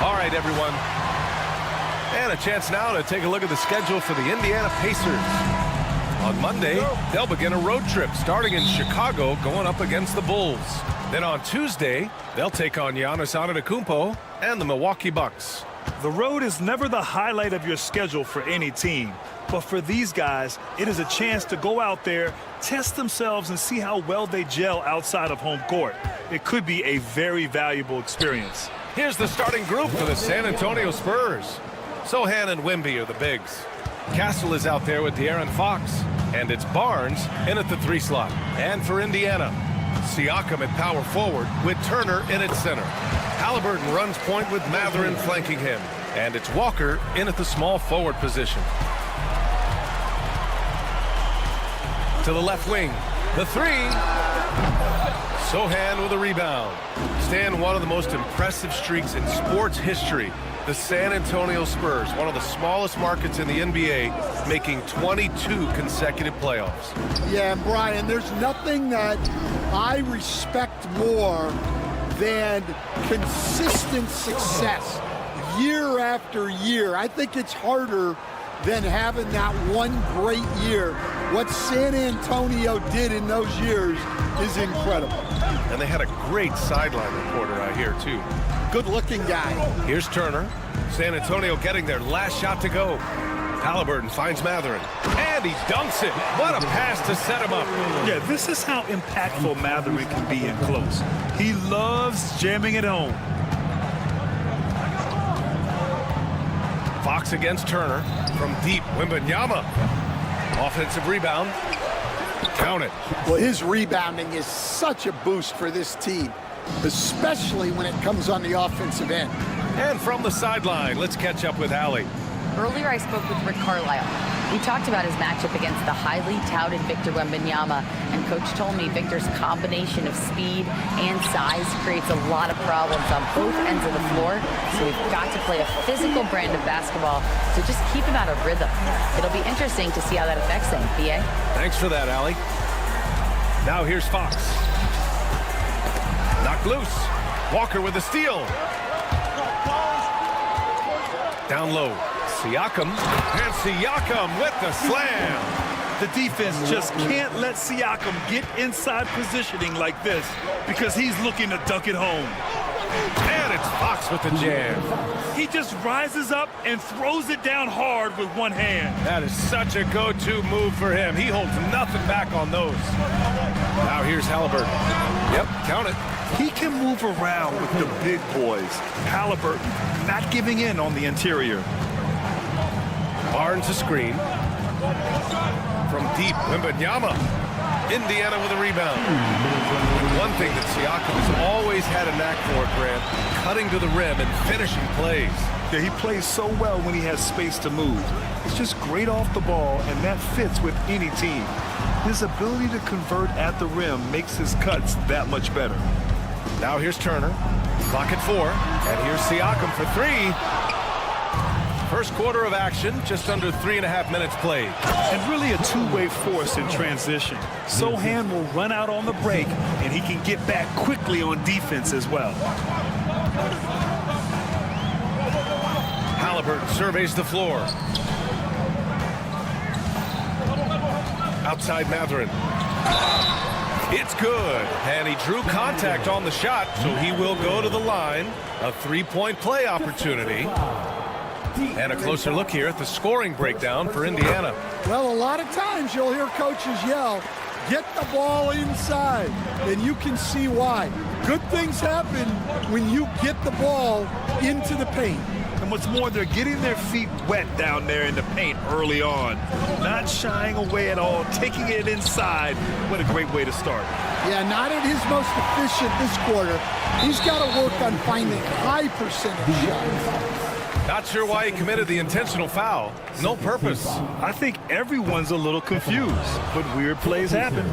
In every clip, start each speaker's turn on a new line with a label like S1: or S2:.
S1: All right, everyone. And a chance now to take a look at the schedule for the Indiana Pacers. On Monday, they'll begin a road trip starting in Chicago, going up against the Bulls. Then on Tuesday, they'll take on Giannis Antetokounmpo and the Milwaukee Bucks.
S2: The road is never the highlight of your schedule for any team. But for these guys, it is a chance to go out there, test themselves, and see how well they gel outside of home court. It could be a very valuable experience.
S1: Here's the starting group for the San Antonio Spurs. Sohan and Wemby are the bigs. Castle is out there with De'Aaron Fox. And it's Barnes in at the 3 slot. And for Indiana, Siakam at power forward with Turner in at center. Halliburton runs point with Mathurin flanking him. And it's Walker in at the small forward position. To the left wing, the 3. Sohan with a rebound. Stan, one of the most impressive streaks in sports history. The San Antonio Spurs, one of the smallest markets in the NBA, making 22 consecutive playoffs.
S3: Yeah, Brian, there's nothing that I respect more than consistent success year after year. I think it's harder than having that one great year. What San Antonio did in those years is incredible.
S1: And they had a great sideline reporter out here, too.
S3: Good-looking guy.
S1: Here's Turner. San Antonio getting their last shot to go. Halliburton finds Mathurin. And he dunks it. What a pass to set him up.
S2: Yeah, this is how impactful Mathurin can be in close. He loves jamming it home.
S1: Fox against Turner. From deep, Wembanyama. Offensive rebound. Count it.
S3: Well, his rebounding is such a boost for this team, especially when it comes on the offensive end.
S1: And from the sideline, let's catch up with Allie.
S4: Earlier, I spoke with Rick Carlisle. We talked about his matchup against the highly touted Victor Wembanyama, and Coach told me Victor's combination of speed and size creates a lot of problems on both ends of the floor, so we've got to play a physical brand of basketball to just keep him out of rhythm. It'll be interesting to see how that affects him, B.A.
S1: Thanks for that, Allie. Now here's Fox. Knocked loose. Walker with a steal. Down low. Siakam. And Siakam with the slam.
S2: The defense just can't let Siakam get inside positioning like this because he's looking to dunk it home.
S1: And it's Fox with the jam.
S2: He just rises up and throws it down hard with one hand.
S1: That is such a go-to move for him. He holds nothing back on those. Now here's Halliburton. Yep, count it.
S2: He can move around with the big boys. Halliburton not giving in on the interior.
S1: Barnes a screen. From deep, Wembanyama. Indiana with a rebound. One thing that Siakam has always had a knack for, Grant, cutting to the rim and finishing plays.
S2: Yeah, he plays so well when he has space to move. It's just great off the ball, and that fits with any team. His ability to convert at the rim makes his cuts that much better.
S1: Now here's Turner. Clock at 4. And here's Siakam for 3. First quarter of action, just under 3.5 minutes played.
S2: And really a two-way force in transition. Sohan will run out on the break, and he can get back quickly on defense as well.
S1: Halliburton surveys the floor. Outside Mathurin. It's good. And he drew contact on the shot, so he will go to the line. A three-point play opportunity. And a closer look here at the scoring breakdown for Indiana.
S3: Well, a lot of times you'll hear coaches yell, get the ball inside, and you can see why. Good things happen when you get the ball into the paint.
S2: And what's more, they're getting their feet wet down there in the paint early on. Not shying away at all, taking it inside. What a great way to start.
S3: Yeah, not at his most efficient this quarter. He's got to work on finding high percentage shots.
S1: Not sure why he committed the intentional foul. No purpose.
S2: I think everyone's a little confused, but weird plays happen.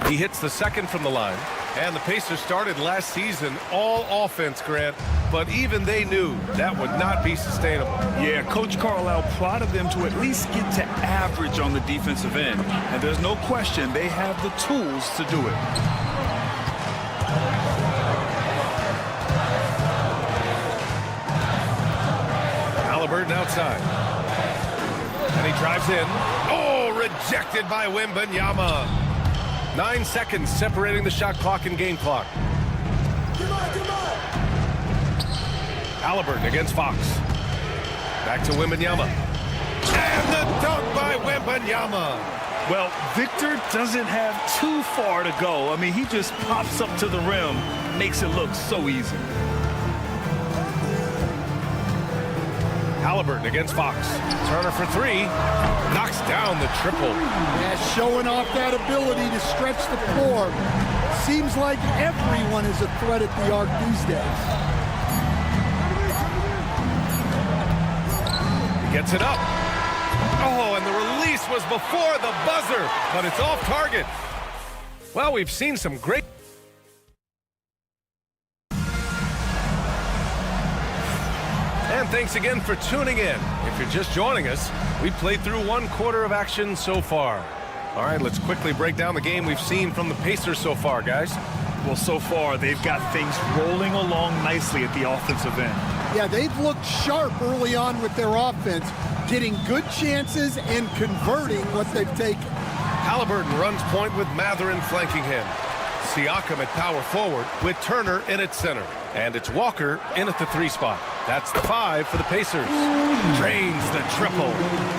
S1: He hits the second from the line. And the Pacers started last season all offense, Grant, but even they knew that would not be sustainable.
S2: Yeah, Coach Carlisle prodded them to at least get to average on the defensive end. And there's no question they have the tools to do it.
S1: Halliburton outside. And he drives in. Oh, rejected by Wembanyama. 9 seconds separating the shot clock and game clock. Halliburton against Fox. Back to Wembanyama. And the dunk by Wembanyama.
S2: Well, Victor doesn't have too far to go. I mean, he just pops up to the rim, makes it look so easy.
S1: Halliburton against Fox. Turner for three. Knocks down the triple.
S3: Yeah, showing off that ability to stretch the floor. Seems like everyone is a threat at the arc these days.
S1: He gets it up. Oh, and the release was before the buzzer, but it's off target. Well, we've seen some great... And thanks again for tuning in. If you're just joining us, we've played through one quarter of action so far. All right, let's quickly break down the game we've seen from the Pacers so far, guys.
S2: Well, so far, they've got things rolling along nicely at the offensive end.
S3: Yeah, they've looked sharp early on with their offense, getting good chances and converting what they've taken.
S1: Halliburton runs point with Mathurin flanking him. Siakam at power forward with Turner in at center. And it's Walker in at the 3 spot. That's the 5 for the Pacers. Drains the triple.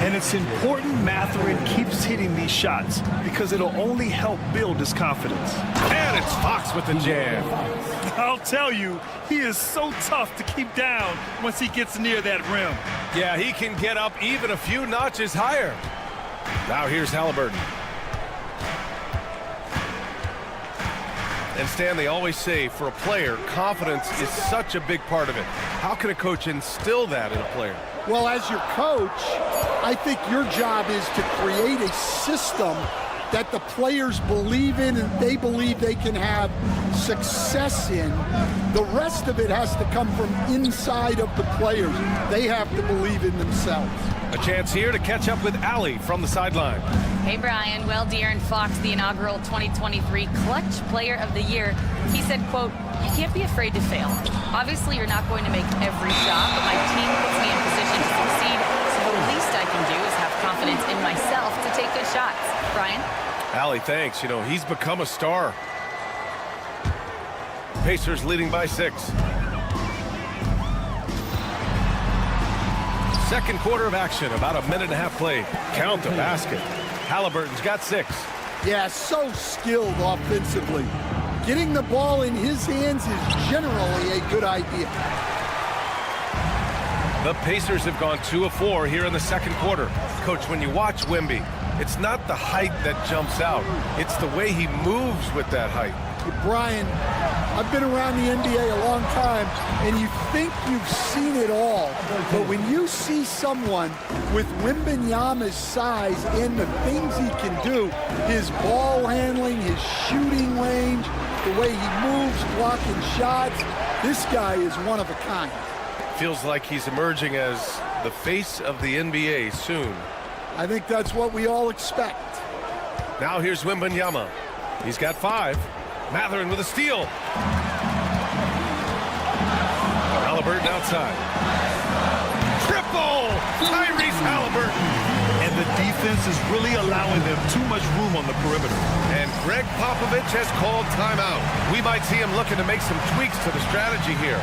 S2: And it's important Mathurin keeps hitting these shots because it'll only help build his confidence.
S1: And it's Fox with the jam.
S2: I'll tell you, he is so tough to keep down once he gets near that rim.
S1: Yeah, he can get up even a few notches higher. Now here's Halliburton. And Stan, they always say for a player, confidence is such a big part of it. How can a coach instill that in a player?
S3: Well, as your coach, I think your job is to create a system that the players believe in and they believe they can have success in. The rest of it has to come from inside of the players. They have to believe in themselves.
S1: A chance here to catch up with Allie from the sideline.
S4: Hey, Brian. Well, De'Aaron Fox, the inaugural 2023 Clutch Player of the Year, he said, quote, "You can't be afraid to fail. Obviously, you're not going to make every shot, but my team puts me in position to succeed, so the least I can do is have confidence in myself to take good shots." Brian?
S1: Allie, thanks. You know, he's become a star. Pacers leading by 6. Second quarter of action, about a minute and a half played. Count the basket. Halliburton's got 6.
S3: Yeah, so skilled offensively. Getting the ball in his hands is generally a good idea.
S1: The Pacers have gone 2 of 4 here in the second quarter. Coach, when you watch Wemby, it's not the height that jumps out. It's the way he moves with that height.
S3: Brian, I've been around the NBA a long time, and you think you've seen it all. But when you see someone with Wembanyama's size and the things he can do, his ball handling, his shooting range, the way he moves, blocking shots, This guy is one of a kind.
S1: Feels like he's emerging as the face of the NBA soon.
S3: I think that's what we all expect.
S1: Now here's Wembanyama. He's got 5. Mathurin with a steal. Halliburton outside. Triple! Tyrese Halliburton.
S2: And the defense is really allowing them too much room on the perimeter.
S1: And Greg Popovich has called timeout. We might see him looking to make some tweaks to the strategy here.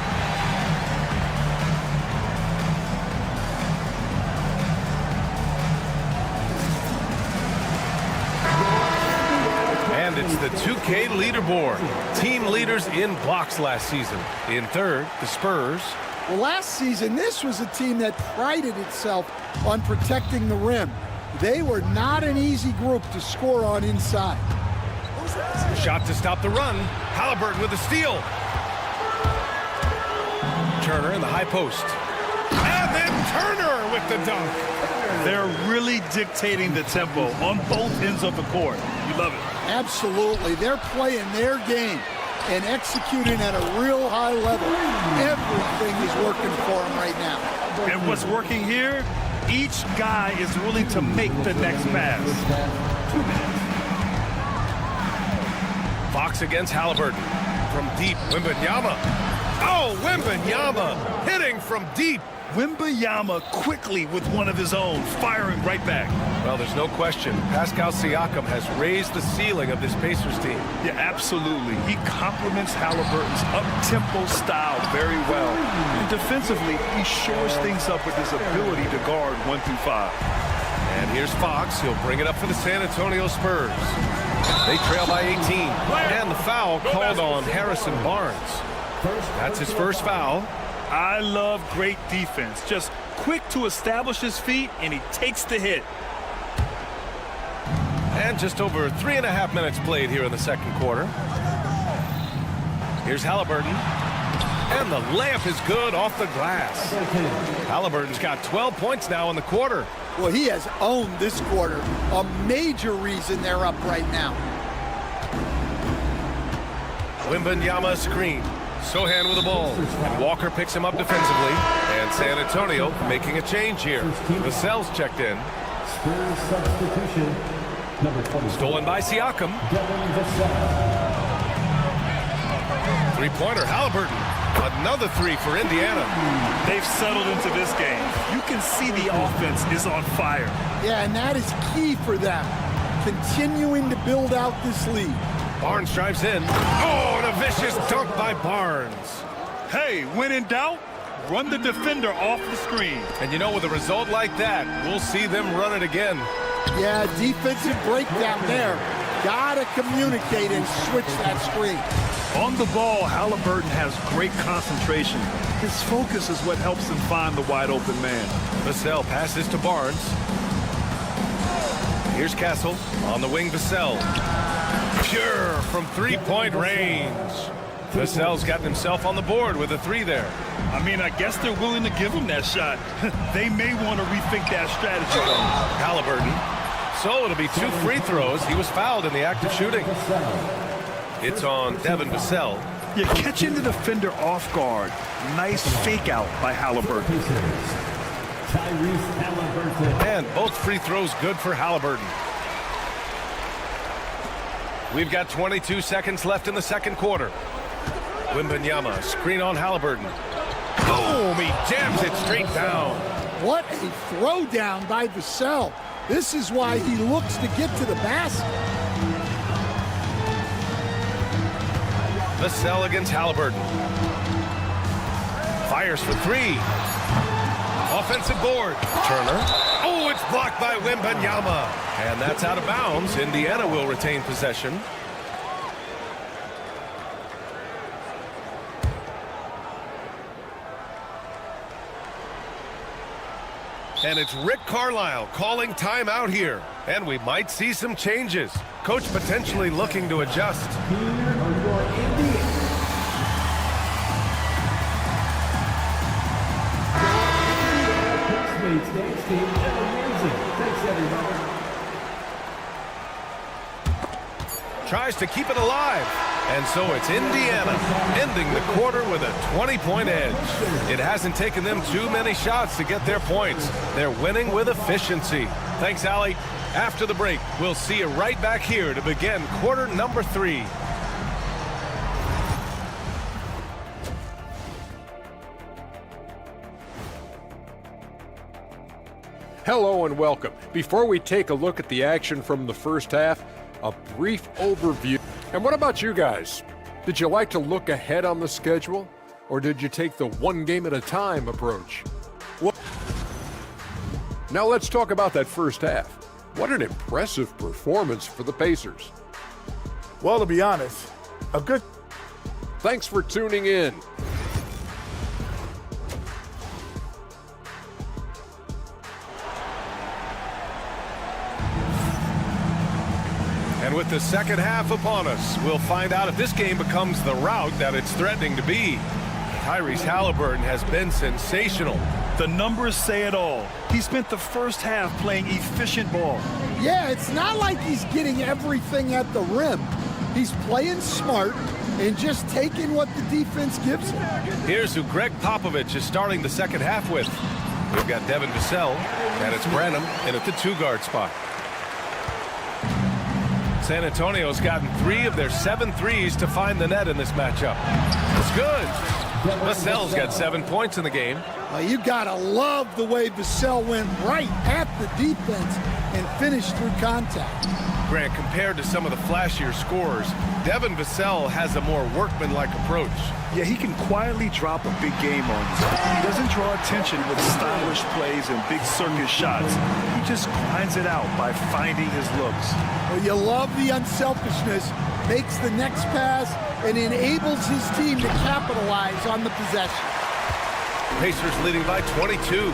S1: And it's the 2K leaderboard. Team leaders in blocks last season. In third, the Spurs.
S3: Well, last season, this was a team that prided itself on protecting the rim. They were not an easy group to score on inside.
S1: Shot to stop the run. Halliburton with the steal. Turner in the high post. And then Turner with the dunk.
S2: They're really dictating the tempo on both ends of the court. You love it.
S3: Absolutely. They're playing their game and executing at a real high level. Everything is working for them right now.
S2: And what's working here? Each guy is willing to make the next pass.
S1: Fox against Halliburton. From deep, Wembanyama. Oh, Wembanyama hitting from deep.
S2: Wembanyama quickly with one of his own, firing right back.
S1: Well, there's no question. Pascal Siakam has raised the ceiling of this Pacers team.
S2: Yeah, absolutely. He complements Halliburton's up-tempo style very well. And defensively, he shores things up with his ability to guard 1 through 5.
S1: And here's Fox. He'll bring it up for the San Antonio Spurs. They trail by 18. And the foul called on Harrison Barnes. That's his first foul.
S2: I love great defense. Just quick to establish his feet, and he takes the hit.
S1: And just over 3.5 minutes played here in the second quarter. Here's Halliburton. And the layup is good off the glass. Halliburton's got 12 points now in the quarter.
S3: Well, he has owned this quarter. A major reason they're up right now.
S1: Wembanyama screen. Sohan with the ball. And Walker picks him up defensively. And San Antonio making a change here. Vassell's checked in.
S5: Spurs substitution. Number 20.
S1: Stolen by Siakam. Three-pointer, Halliburton. Another 3 for Indiana.
S2: They've settled into this game. You can see the offense is on fire.
S3: Yeah, and that is key for them. Continuing to build out this lead.
S1: Barnes drives in. Oh, and a vicious dunk by Barnes.
S2: Hey, when in doubt, run the defender off the screen.
S1: And you know, with a result like that, we'll see them run it again.
S3: Yeah, defensive breakdown there. Gotta communicate and switch that screen.
S2: On the ball, Halliburton has great concentration. His focus is what helps him find the wide open man.
S1: Vassell passes to Barnes. Here's Castle on the wing. Vassell. Pure from three-point range. Vassell's gotten himself on the board with a 3 there.
S2: I mean, I guess they're willing to give him that shot. They may want to rethink that strategy, though.
S1: Halliburton. So it'll be 2 free throws. He was fouled in the act of shooting. It's on Devin Vassell.
S2: You're catching the defender off guard. Nice fake out by Halliburton.
S5: Tyrese Halliburton.
S1: And both free throws good for Halliburton. We've got 22 seconds left in the second quarter. Wembanyama, screen on Halliburton. Boom! He jams it straight down.
S3: What a throwdown by Vassell. This is why he looks to get to the basket.
S1: Vassell against Halliburton. Fires for 3. Offensive board. Turner. Oh, it's blocked by Wembanyama. And that's out of bounds. Indiana will retain possession. And it's Rick Carlisle calling timeout here. And we might see some changes. Coach potentially looking to adjust.
S5: Here are your Indiana. Thanks, team. Amazing. Thanks, everybody.
S1: Tries to keep it alive. And so it's Indiana ending the quarter with a 20-point edge. It hasn't taken them too many shots to get their points. They're winning with efficiency. Thanks, Allie. After the break, we'll see you right back here to begin quarter number 3.
S6: Hello and welcome. Before we take a look at the action from the first half, a brief overview. And what about you guys? Did you like to look ahead on the schedule? Or did you take the one game at a time approach? Well, now let's talk about that first half. What an impressive performance for the Pacers.
S2: Well, to be honest, a good...
S6: Thanks for tuning in.
S1: And with the second half upon us, we'll find out if this game becomes the rout that it's threatening to be. Tyrese Halliburton has been sensational.
S2: The numbers say it all. He spent the first half playing efficient ball.
S3: Yeah, it's not like he's getting everything at the rim. He's playing smart and just taking what the defense gives him.
S1: Here's who Greg Popovich is starting the second half with. We've got Devin Vassell, and it's Branham in at the 2-guard spot. San Antonio's gotten 3 of their 7 threes to find the net in this matchup. It's good. Vassell's got 7 points in the game.
S3: You gotta love the way Vassell went right at the defense and finished through contact.
S1: Grant, compared to some of the flashier scorers, Devin Vassell has a more workmanlike approach.
S2: Yeah, he can quietly drop a big game on you. He doesn't draw attention with stylish plays and big circus shots. He just grinds it out by finding his looks.
S3: Well, you love the unselfishness, makes the next pass, and enables his team to capitalize on the possession.
S1: Pacers leading by 22.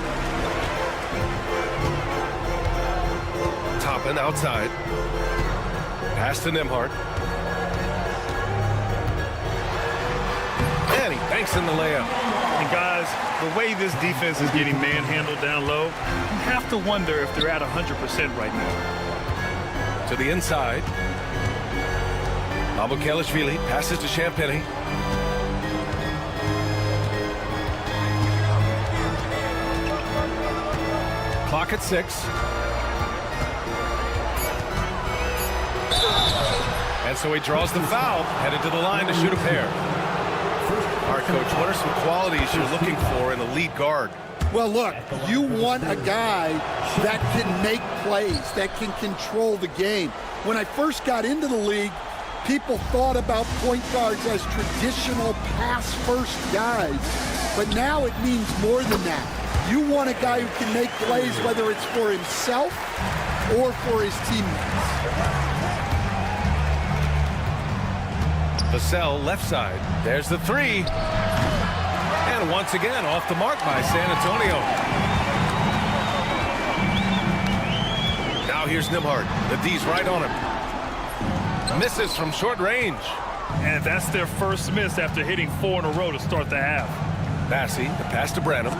S1: Toppin outside. Pass to Nembhard. And he banks in the layup.
S2: And guys, the way this defense is getting manhandled down low, you have to wonder if they're at 100% right now.
S1: To the inside. Abukelashvili passes to Champagny. Clock at 6. And so he draws the foul, headed to the line to shoot a pair. All right, Coach, what are some qualities you're looking for in a lead guard?
S3: Well, look, you want a guy that can make plays, that can control the game. When I first got into the league, people thought about point guards as traditional pass-first guys. But now it means more than that. You want a guy who can make plays, whether it's for himself or for his teammates.
S1: Vassell left side. There's the 3. And once again, off the mark by San Antonio. Now here's Nembhard. The D's right on him. Misses from short range.
S2: And that's their first miss after hitting 4 in a row to start the half.
S1: Massey, the pass to Branham.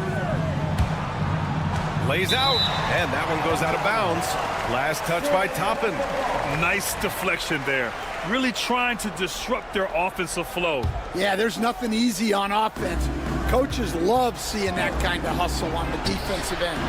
S1: Lays out, and that one goes out of bounds. Last touch by Toppin.
S2: Nice deflection there. Really trying to disrupt their offensive flow.
S3: Yeah, there's nothing easy on offense. Coaches love seeing that kind of hustle on the defensive end.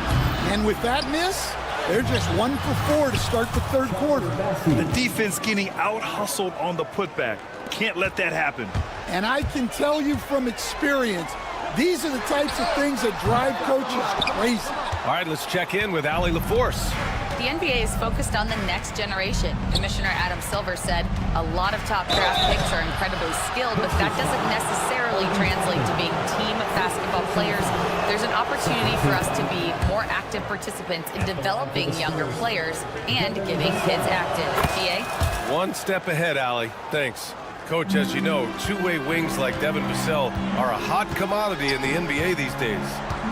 S3: And with that miss, they're just 1 for 4 to start the third quarter.
S2: The defense getting out-hustled on the putback. Can't let that happen.
S3: And I can tell you from experience, these are the types of things that drive coaches crazy.
S1: All right, let's check in with Allie LaForce.
S4: The NBA is focused on the next generation. Commissioner Adam Silver said a lot of top draft picks are incredibly skilled, but that doesn't necessarily translate to being team basketball players. There's an opportunity for us to be more active participants in developing younger players and getting kids active. GA?
S1: One step ahead, Allie. Thanks. Coach, as you know, two-way wings like Devin Vassell are a hot commodity in the NBA these days.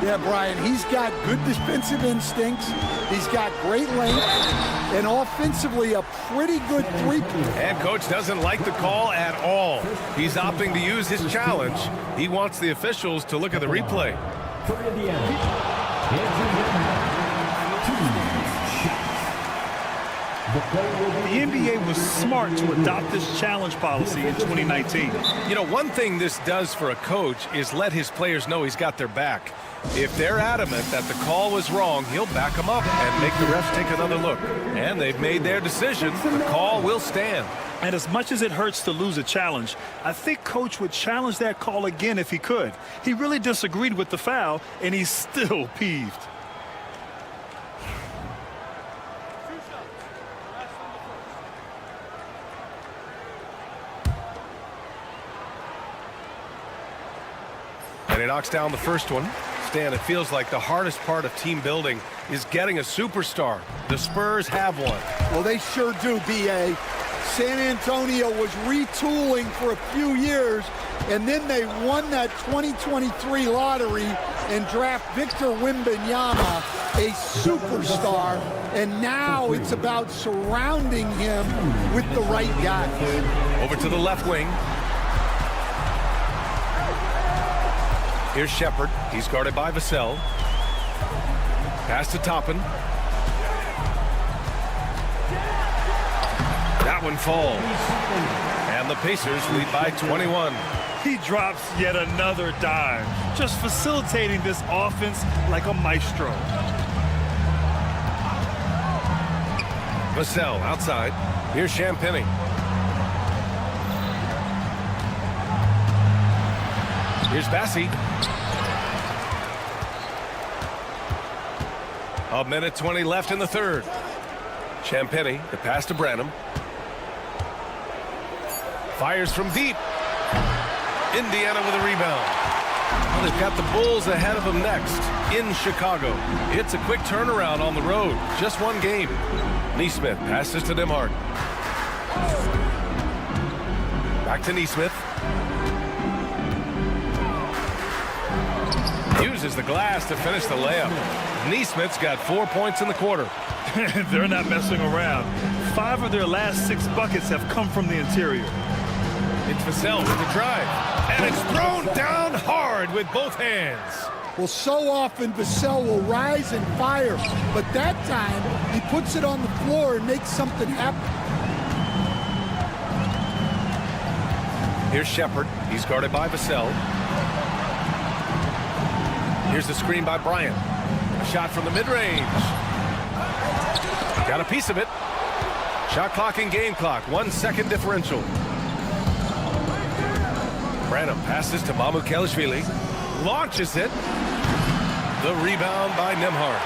S3: Yeah, Brian, he's got good defensive instincts. He's got great length and offensively a pretty good three-point.
S1: And Coach doesn't like the call at all. He's opting to use his challenge. He wants the officials to look at the replay.
S5: For Indiana, Andrew Nembhard, 2 shots.
S2: The NBA was smart to adopt this challenge policy in 2019.
S1: You know, one thing this does for a coach is let his players know he's got their back. If they're adamant that the call was wrong, he'll back them up and make the refs take another look. And they've made their decision. The call will stand.
S2: And as much as it hurts to lose a challenge, I think Coach would challenge that call again if he could. He really disagreed with the foul, and he's still peeved.
S1: And he knocks down the first one. Stan, it feels like the hardest part of team building is getting a superstar. The Spurs have one.
S3: Well, they sure do, B.A. San Antonio was retooling for a few years, and then they won that 2023 lottery and draft Victor Wembanyama, a superstar, and now it's about surrounding him with the right guy.
S1: Over to the left wing. Here's Shepard. He's guarded by Vassell. Pass to Toppin. That one falls. And the Pacers lead by 21.
S2: He drops yet another dime, just facilitating this offense like a maestro.
S1: Vassell outside. Here's Champagny. Here's Bassi. A minute 20 left in the third. Champagny, the pass to Branham. Fires from deep. Indiana with a rebound. Well, they've got the Bulls ahead of them next in Chicago. It's a quick turnaround on the road. Just one game. Nesmith passes to Nembhard. Back to Nesmith. Uses the glass to finish the layup. Nesmith's got 4 points in the quarter.
S2: They're not messing around. 5 of their last 6 buckets have come from the interior.
S1: It's Vassell with the drive. And it's thrown down hard with both hands.
S3: Well, so often Vassell will rise and fire, but that time he puts it on the floor and makes something happen.
S1: Here's Shepard. He's guarded by Vassell. Here's the screen by Bryant. A shot from the mid-range. Got a piece of it. Shot clock and game clock. 1 second differential. Branham passes to Mamukelashvili. Launches it. The rebound by Nembhard.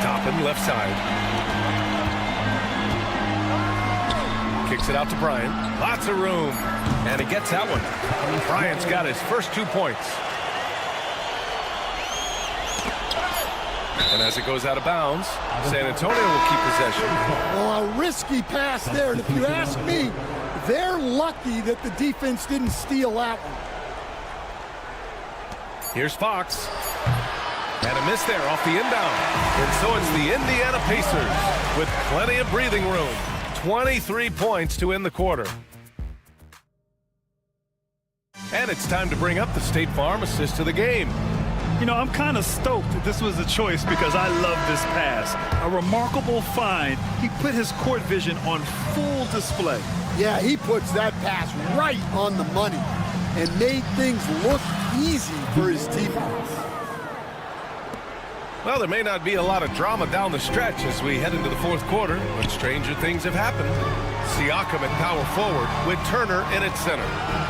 S1: Toppin left side. Kicks it out to Bryant. Lots of room. And he gets that one. Bryant's got his first 2 points. And as it goes out of bounds, San Antonio will keep possession.
S3: Well, a risky pass there. And if you ask me, they're lucky that the defense didn't steal that one.
S1: Here's Fox. And a miss there off the inbound. And so it's the Indiana Pacers with plenty of breathing room. 23 points to end the quarter. And it's time to bring up the State Farm assist to the game.
S2: You know, I'm kind of stoked that this was a choice because I love this pass. A remarkable find. He put his court vision on full display.
S3: Yeah, he puts that pass right on the money and made things look easy for his teammates.
S1: Well, there may not be a lot of drama down the stretch as we head into the fourth quarter, but stranger things have happened. Siakam at power forward with Turner in at center.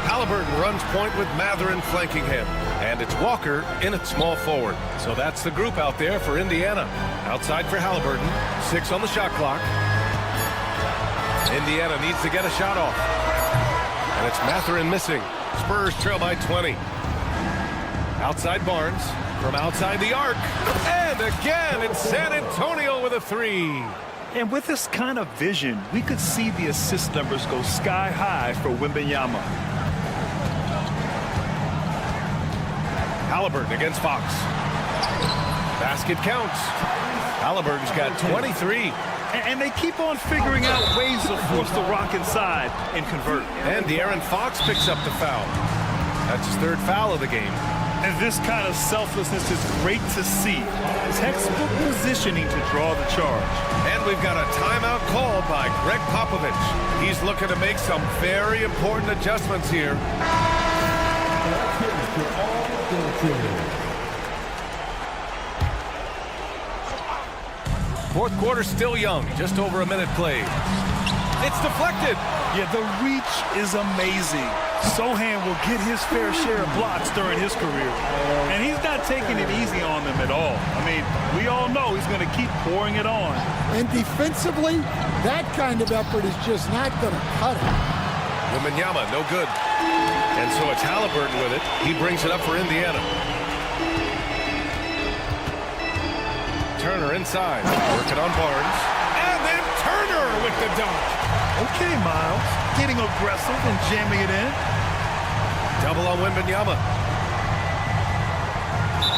S1: Halliburton runs point with Mathurin flanking him. And it's Walker in at small forward. So that's the group out there for Indiana. Outside for Halliburton. 6 on the shot clock. Indiana needs to get a shot off. And it's Mathurin missing. Spurs trail by 20. Outside Barnes. From outside the arc. And again, it's San Antonio with a 3.
S2: And with this kind of vision, we could see the assist numbers go sky high for Wembanyama.
S1: Halliburton against Fox. Basket counts. Halliburton's got 23.
S2: And they keep on figuring out ways to force the rock inside and convert.
S1: And De'Aaron Fox picks up the foul. That's his 3rd foul of the game.
S2: And this kind of selflessness is great to see. Textbook positioning to draw the charge.
S1: And we've got a timeout called by Greg Popovich. He's looking to make some very important adjustments here. Fourth quarter still young, just over a minute played. It's deflected.
S2: Yeah, the reach is amazing. Sohan will get his fair share of blocks during his career. And he's not taking it easy on them at all. I mean, we all know he's going to keep pouring it on.
S3: And defensively, that kind of effort is just not going to cut it.
S1: Wembanyama, no good. And so it's Halliburton with it. He brings it up for Indiana. Turner inside, working on Barnes. And then Turner with the dunk.
S2: Okay, Miles, getting aggressive and jamming it in.
S1: Double on Wembanyama.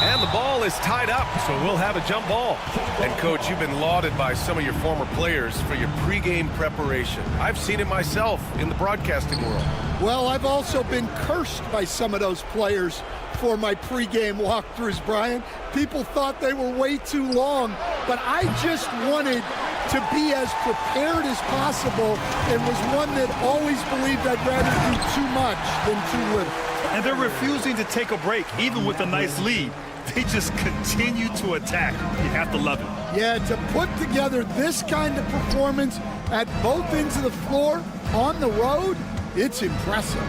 S1: And the ball is tied up, so we'll have a jump ball. And, Coach, you've been lauded by some of your former players for your pregame preparation. I've seen it myself in the broadcasting world.
S3: Well, I've also been cursed by some of those players for my pregame walkthroughs, Brian. People thought they were way too long, but I just wanted to be as prepared as possible and was one that always believed I'd rather do too much than too little.
S2: And they're refusing to take a break, even with a nice lead. They just continue to attack. You have to love it.
S3: Yeah, to put together this kind of performance at both ends of the floor on the road, it's impressive.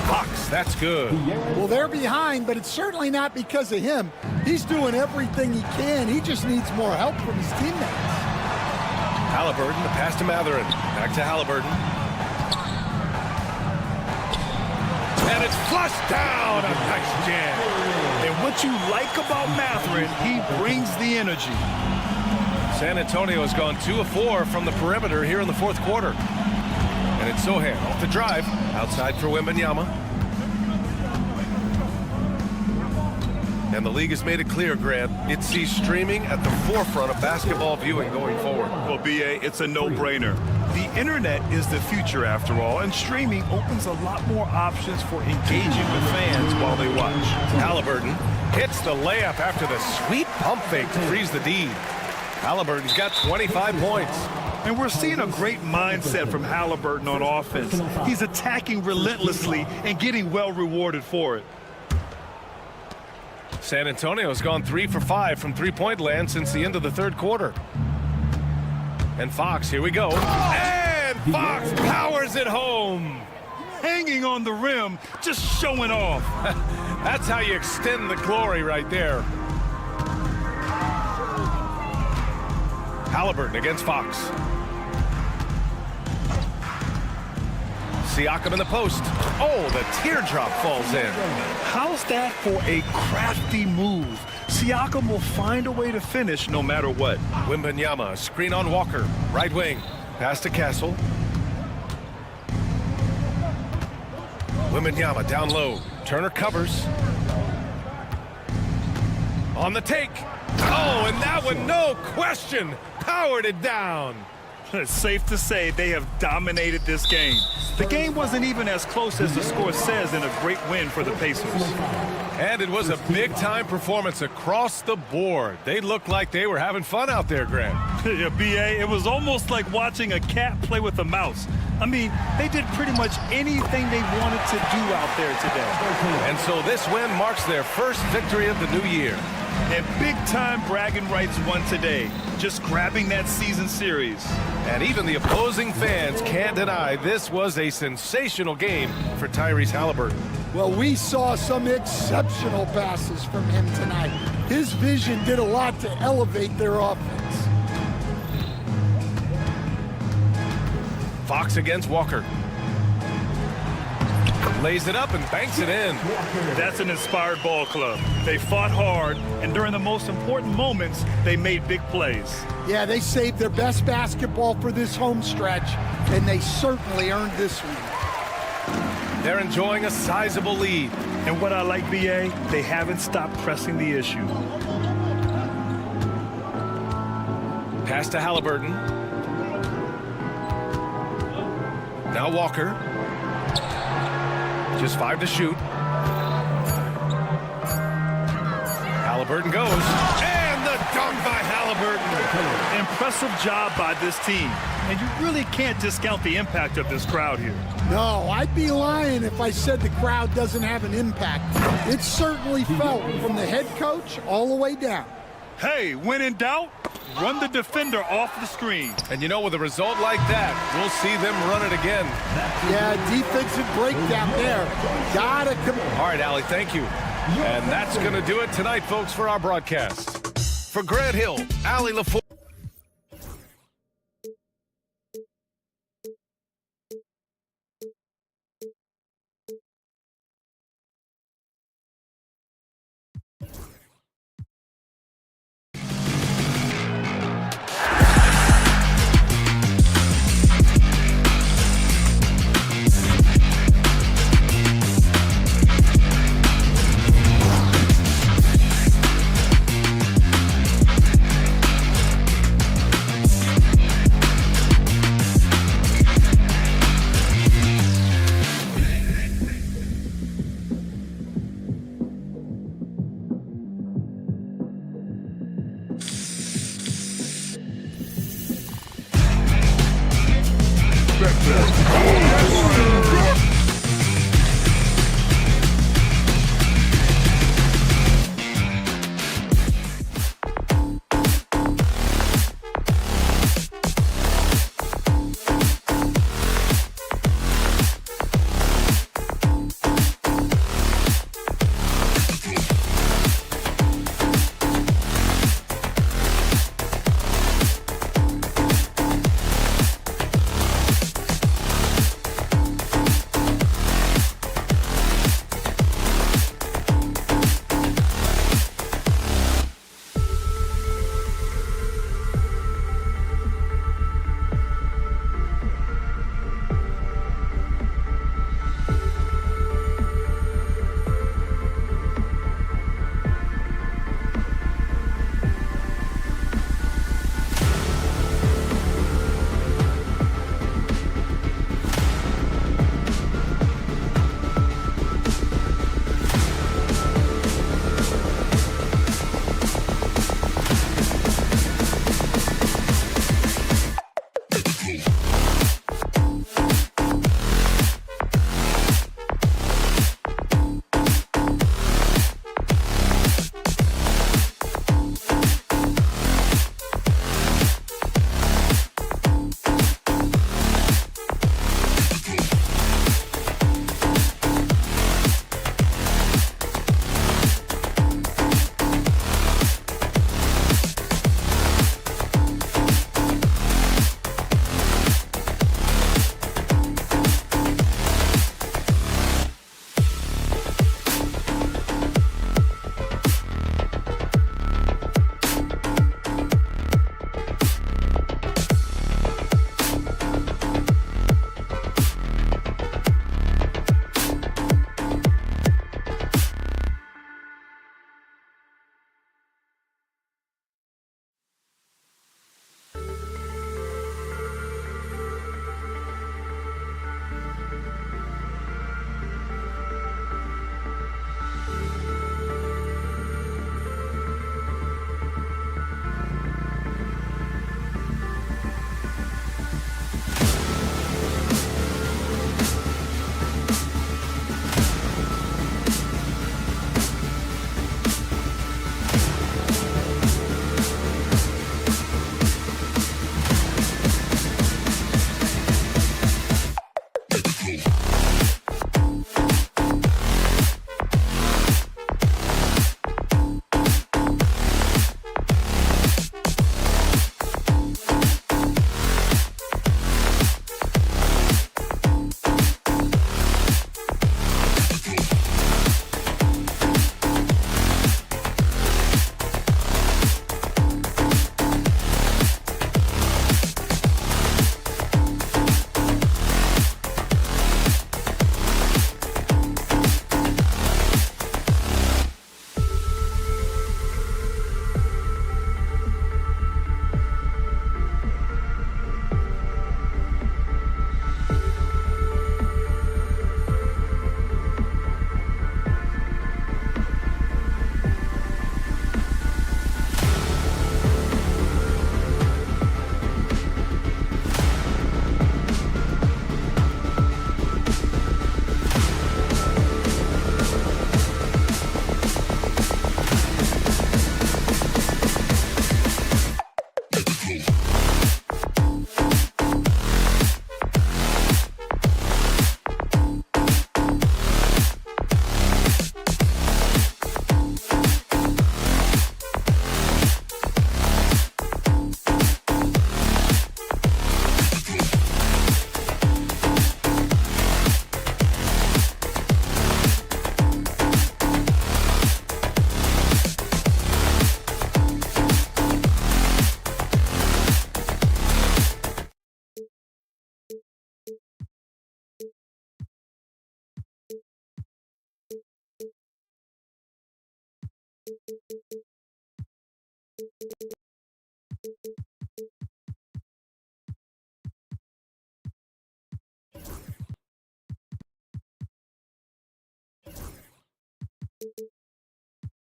S1: Fox, that's good.
S3: Well, they're behind, but it's certainly not because of him. He's doing everything he can. He just needs more help from his teammates.
S1: Halliburton, the pass to Matherin. Back to Halliburton. And it's flushed down. A nice jam.
S2: And what you like about Matherin, he brings the energy.
S1: San Antonio has gone 2 of 4 from the perimeter here in the fourth quarter. And it's Sohan off the drive. Outside for Wembanyama. And the league has made it clear, Grant, it sees streaming at the forefront of basketball viewing going forward.
S2: Well, B.A., it's a no-brainer. The internet is the future, after all, and streaming opens a lot more options for engaging with fans while they watch.
S1: Halliburton hits the layup after the sweet pump fake to freeze the D. Halliburton's got 25 points.
S2: And we're seeing a great mindset from Halliburton on offense. He's attacking relentlessly and getting well rewarded for it.
S1: San Antonio's gone 3 for 5 from three-point land since the end of the third quarter. And Fox, here we go. And Fox powers it home.
S2: Hanging on the rim, just showing off.
S1: That's how you extend the glory right there. Halliburton against Fox. Siakam in the post. Oh, the teardrop falls in.
S2: How's that for a crafty move? Siakam will find a way to finish no matter what.
S1: Wembanyama, screen on Walker. Right wing. Pass to Castle. Wembanyama down low. Turner covers. On the take. Oh, and that one, no question, powered it down.
S2: It's safe to say they have dominated this game. The game wasn't even as close as the score says in a great win for the Pacers.
S1: And it was a big-time performance across the board. They looked like they were having fun out there, Grant.
S2: Yeah, B.A., it was almost like watching a cat play with a mouse. I mean, they did pretty much anything they wanted to do out there today.
S1: And so this win marks their first victory of the new year.
S2: And big-time bragging rights won today, just grabbing that season series.
S1: And even the opposing fans can't deny this was a sensational game for Tyrese Halliburton.
S3: Well, we saw some exceptional passes from him tonight. His vision did a lot to elevate their offense.
S1: Fox against Walker. Lays it up and banks it in.
S2: That's an inspired ball club. They fought hard, and during the most important moments, they made big plays.
S3: Yeah, they saved their best basketball for this home stretch, and they certainly earned this one.
S1: They're enjoying a sizable lead.
S2: And what I like, B.A., they haven't stopped pressing the issue.
S1: Pass to Halliburton. Now Walker. Just 5 to shoot. Halliburton goes. And the dunk by Halliburton.
S2: Impressive job by this team. And you really can't discount the impact of this crowd here.
S3: No, I'd be lying if I said the crowd doesn't have an impact. It's certainly felt from the head coach all the way down.
S2: Hey, when in doubt, run the defender off the screen.
S1: And you know, with a result like that, we'll see them run it again.
S3: Yeah, defensive breakdown there. Gotta come.
S1: All right, Allie, thank you. And that's going to do it tonight, folks, for our broadcast. For Grant Hill, Allie LaFour.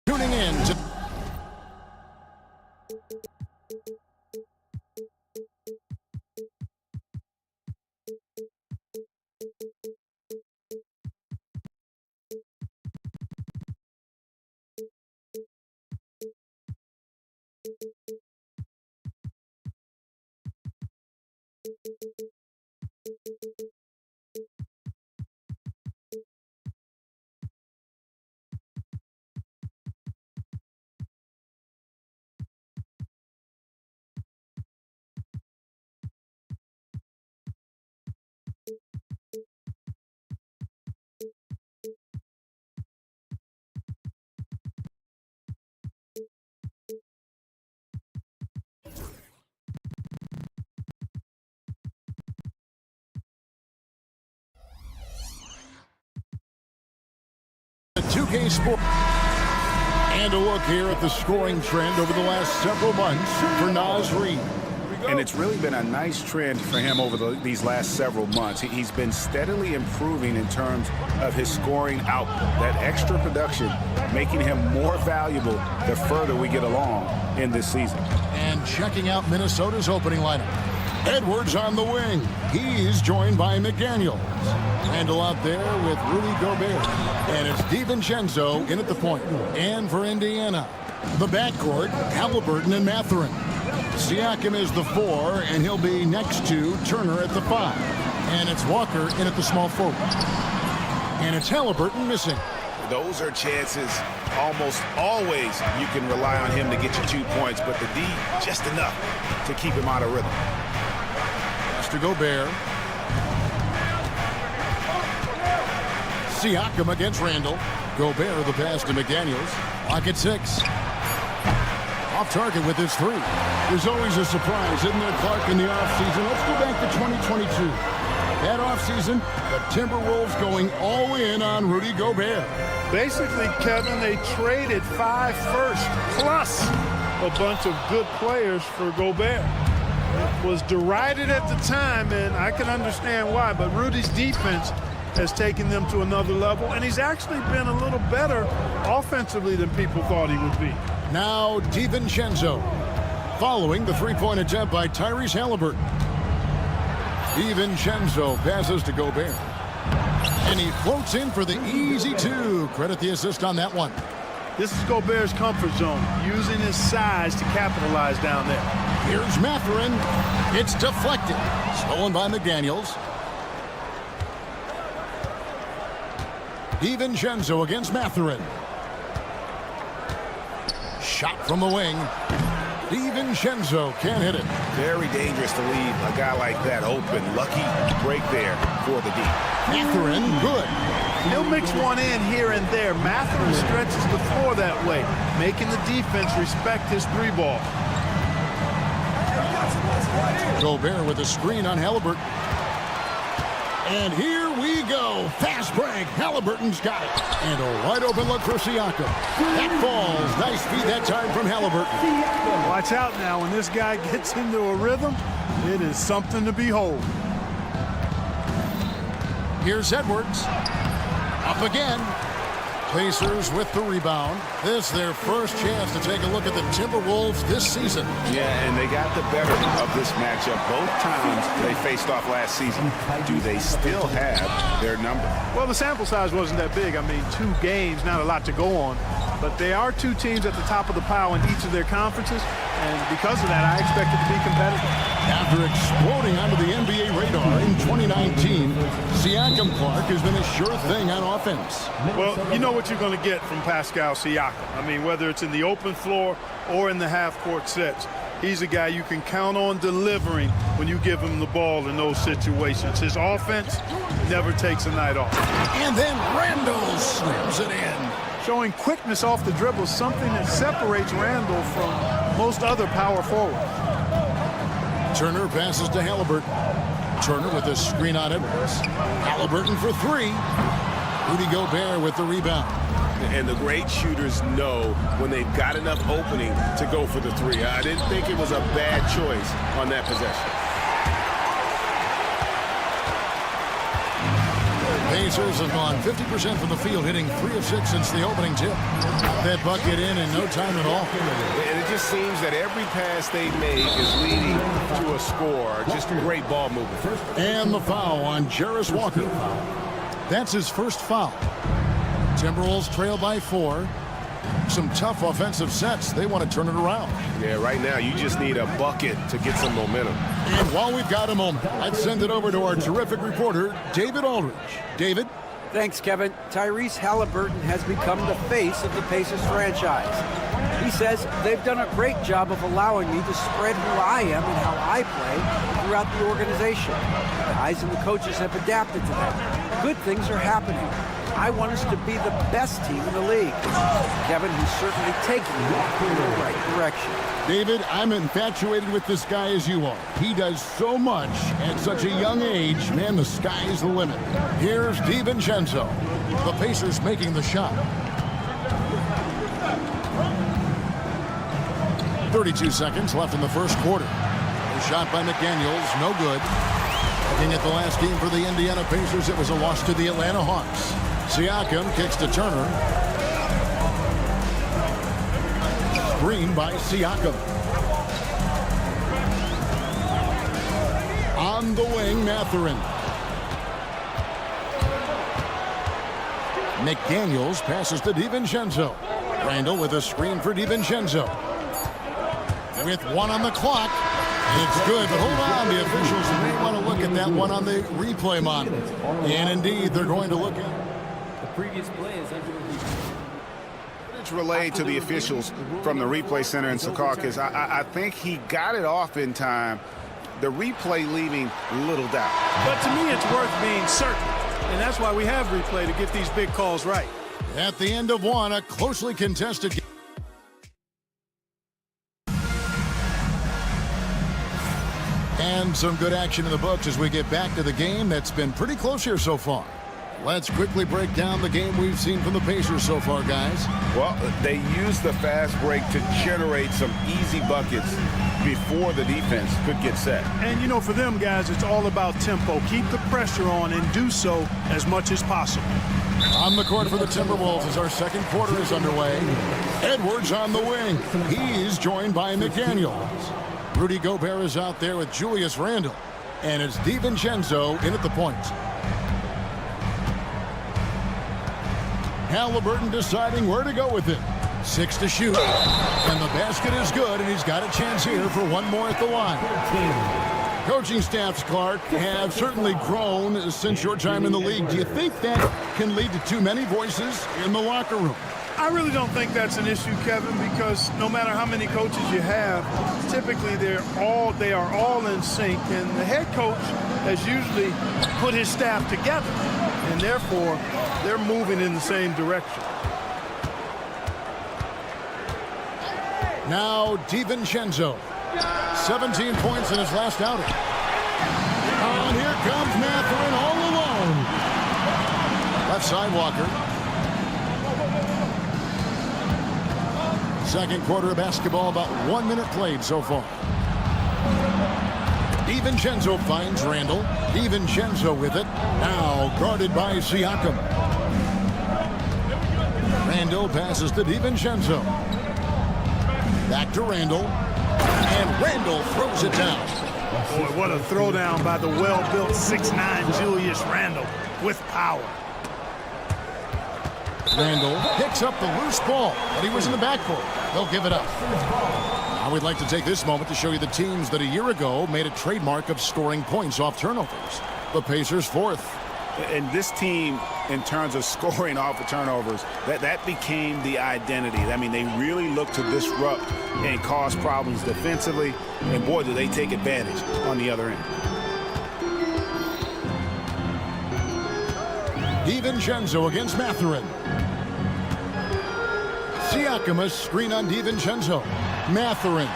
S7: Tuning in to the 2K Sport. And a look here at the scoring trend over the last several months for Naz Reid.
S8: And it's really been a nice trend for him over these last several months. He's been steadily improving in terms of his scoring output. That extra production making him more valuable the further we get along in this season.
S7: And checking out Minnesota's opening lineup. Edwards on the wing. He's joined by McDaniels. Randall out there with Rudy Gobert. And it's DiVincenzo in at the point. And for Indiana, the backcourt, Halliburton and Mathurin. Siakam is the 4, and he'll be next to Turner at the 5. And it's Walker in at the small forward. And it's Halliburton missing.
S8: Those are chances almost always you can rely on him to get you 2 points, but the D just enough to keep him out of rhythm.
S7: Pass to Gobert. Siakam against Randall. Gobert the pass to McDaniels. Lock at 6. Off target with his 3. There's always a surprise, isn't there, Clark, in the offseason? Let's go back to 2022. That offseason, the Timberwolves going all in on Rudy Gobert.
S2: Basically, Kevin, they traded 5 firsts plus a bunch of good players for Gobert. It was derided at the time, and I can understand why, but Rudy's defense has taken them to another level, and he's actually been a little better offensively than people thought he would be.
S7: Now DiVincenzo, following the three-point attempt by Tyrese Halliburton. DiVincenzo passes to Gobert. And he floats in for the easy 2. Credit the assist on that one.
S2: This is Gobert's comfort zone, using his size to capitalize down there.
S7: Here's Mathurin. It's deflected. Stolen by McDaniels. DiVincenzo against Mathurin. Shot from the wing. DiVincenzo can't hit it.
S8: Very dangerous to leave a guy like that open. Lucky break there for the D.
S7: Mathurin, good.
S2: He'll mix one in here and there. Mathurin stretches the floor that way, making the defense respect his 3-ball.
S7: Gobert with a screen on Halliburton. And here we go. Fast break. Halliburton's got it. And a wide open look for Siakam. That falls. Nice feed that time from Halliburton.
S2: Watch out now. When this guy gets into a rhythm, it is something to behold.
S7: Here's Edwards. Up again. Pacers with the rebound. This their first chance to take a look at the Timberwolves this season.
S8: Yeah, and they got the better of this matchup both times they faced off last season. Do they still have their number?
S2: Well, the sample size wasn't that big. I mean, 2 games, not a lot to go on. But they are 2 teams at the top of the pile in each of their conferences. And because of that, I expect it to be competitive.
S7: After exploding onto the NBA radar in 2019, Siakam, Clark, has been a sure thing on offense.
S2: Well, you know what you're going to get from Pascal Siakam. I mean, whether it's in the open floor or in the half-court sets, he's a guy you can count on delivering when you give him the ball in those situations. His offense never takes a night off.
S7: And then Randall slams it in.
S2: Showing quickness off the dribble, something that separates Randall from most other power forwards.
S7: Turner passes to Halliburton. Turner with a screen on Edwards. Halliburton for 3. Rudy Gobert with the rebound.
S8: And the great shooters know when they've got enough opening to go for the 3. I didn't think it was a bad choice on that possession.
S7: Pacers have gone 50% from the field, hitting 3 of 6 since the opening tip. That bucket in no time at all.
S8: And it just seems that every pass they make is leading to a score. Just great ball movement.
S7: And the foul on Jarris Walker. That's his first foul. Timberwolves trail by 4. Some tough offensive sets. They want to turn it around.
S8: Yeah, right now you just need a bucket to get some momentum.
S7: And while we've got a moment, let's send it over to our terrific reporter, David Aldridge. David?
S9: Thanks, Kevin. Tyrese Halliburton has become the face of the Pacers franchise. He says they've done a great job of allowing me to spread who I am and how I play throughout the organization. The guys and the coaches have adapted to that. Good things are happening. I want us to be the best team in the league. Kevin, he's certainly taking me in the right direction.
S7: David, I'm infatuated with this guy as you are. He does so much at such a young age. Man, the sky is the limit. Here's DiVincenzo. The Pacers making the shot. 32 seconds left in the first quarter. A shot by McDaniels, no good. Looking at the last game for the Indiana Pacers, it was a loss to the Atlanta Hawks. Siakam kicks to Turner. Screen by Siakam. On the wing, Mathurin. McDaniels passes to DiVincenzo. Randall with a screen for DiVincenzo. With 1 on the clock. It's good, but hold on. The officials may want to look at that one on the replay monitor. And indeed, they're going to look at
S5: The previous play is under review.
S8: It's relayed to the officials from the replay center in Secaucus. I think he got it off in time. The replay leaving little doubt.
S10: But to me, it's worth being certain. And that's why we have replay, to get these big calls right.
S7: At the end of one, a closely contested game. And some good action in the books as we get back to the game that's been pretty close here so far. Let's quickly break down the game we've seen from the Pacers so far, guys.
S8: Well, they used the fast break to generate some easy buckets before the defense could get set.
S10: And, you know, for them guys, it's all about tempo. Keep the pressure on and do so as much as possible.
S7: On the court for the Timberwolves as our second quarter is underway. Edwards on the wing. He's joined by McDaniels. Rudy Gobert is out there with Julius Randle. And it's DiVincenzo in at the point. Halliburton deciding where to go with it. 6 to shoot. And the basket is good, and he's got a chance here for one more at the line. Coaching staffs, Clark, have certainly grown since your time in the league. Do you think that can lead to too many voices in the locker room?
S10: I really don't think that's an issue, Kevin, because no matter how many coaches you have, typically they are all in sync, and the head coach has usually put his staff together, and therefore they're moving in the same direction.
S7: Now DiVincenzo, 17 points in his last outing. And here comes Mathurin all alone. Left side Walker. Second quarter of basketball, about 1 minute played so far. DiVincenzo finds Randall. DiVincenzo with it. Now guarded by Siakam. Randall passes to DiVincenzo. Back to Randall. And Randall throws it down.
S10: Boy, what a throwdown by the well-built 6'9" Julius Randle with power.
S7: Randall picks up the loose ball, but he was in the backcourt. They'll give it up. I would like to take this moment to show you the teams that a year ago made a trademark of scoring points off turnovers. The Pacers 4th.
S8: And this team, in terms of scoring off of turnovers, that became the identity. I mean, they really look to disrupt and cause problems defensively, and boy, do they take advantage on the other end.
S7: DiVincenzo against Mathurin. Siakam, a screen on DiVincenzo. Mathurin.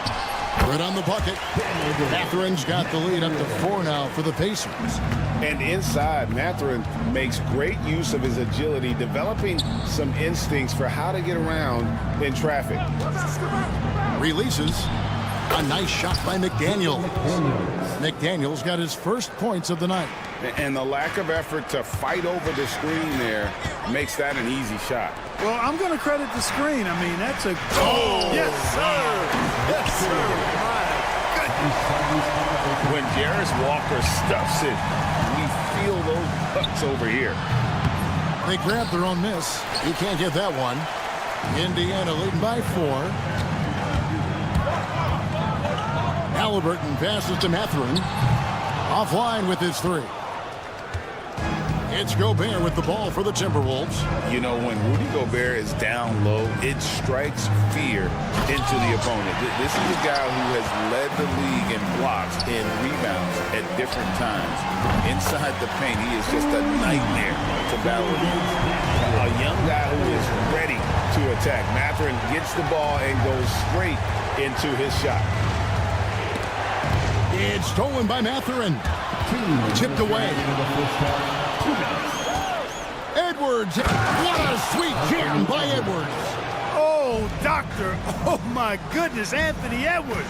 S7: Good on the bucket. Mathurin's got the lead up to 4 now for the Pacers.
S8: And inside, Mathurin makes great use of his agility, developing some instincts for how to get around in traffic.
S7: Releases. A nice shot by McDaniel. McDaniel's got his first points of the night.
S8: And the lack of effort to fight over the screen there makes that an easy shot.
S10: Well, I'm going to credit the screen. I mean, that's a goal. Yes, sir. Yes, sir. My goodness.
S8: When Jarris Walker stuffs it, we feel those bucks over here.
S7: They grab their own miss. He can't get that one. Indiana leading by 4. Halliburton passes to Mathurin. Offline with his 3. It's Gobert with the ball for the Timberwolves.
S8: You know, when Rudy Gobert is down low, it strikes fear into the opponent. This is a guy who has led the league in blocks and rebounds at different times. Inside the paint, he is just a nightmare to battle against. A young guy who is ready to attack. Mathurin gets the ball and goes straight into his shot.
S7: It's stolen by Mathurin. Tipped away. Edwards. What a sweet jam by Edwards.
S10: Oh, doctor. Oh, my goodness. Anthony Edwards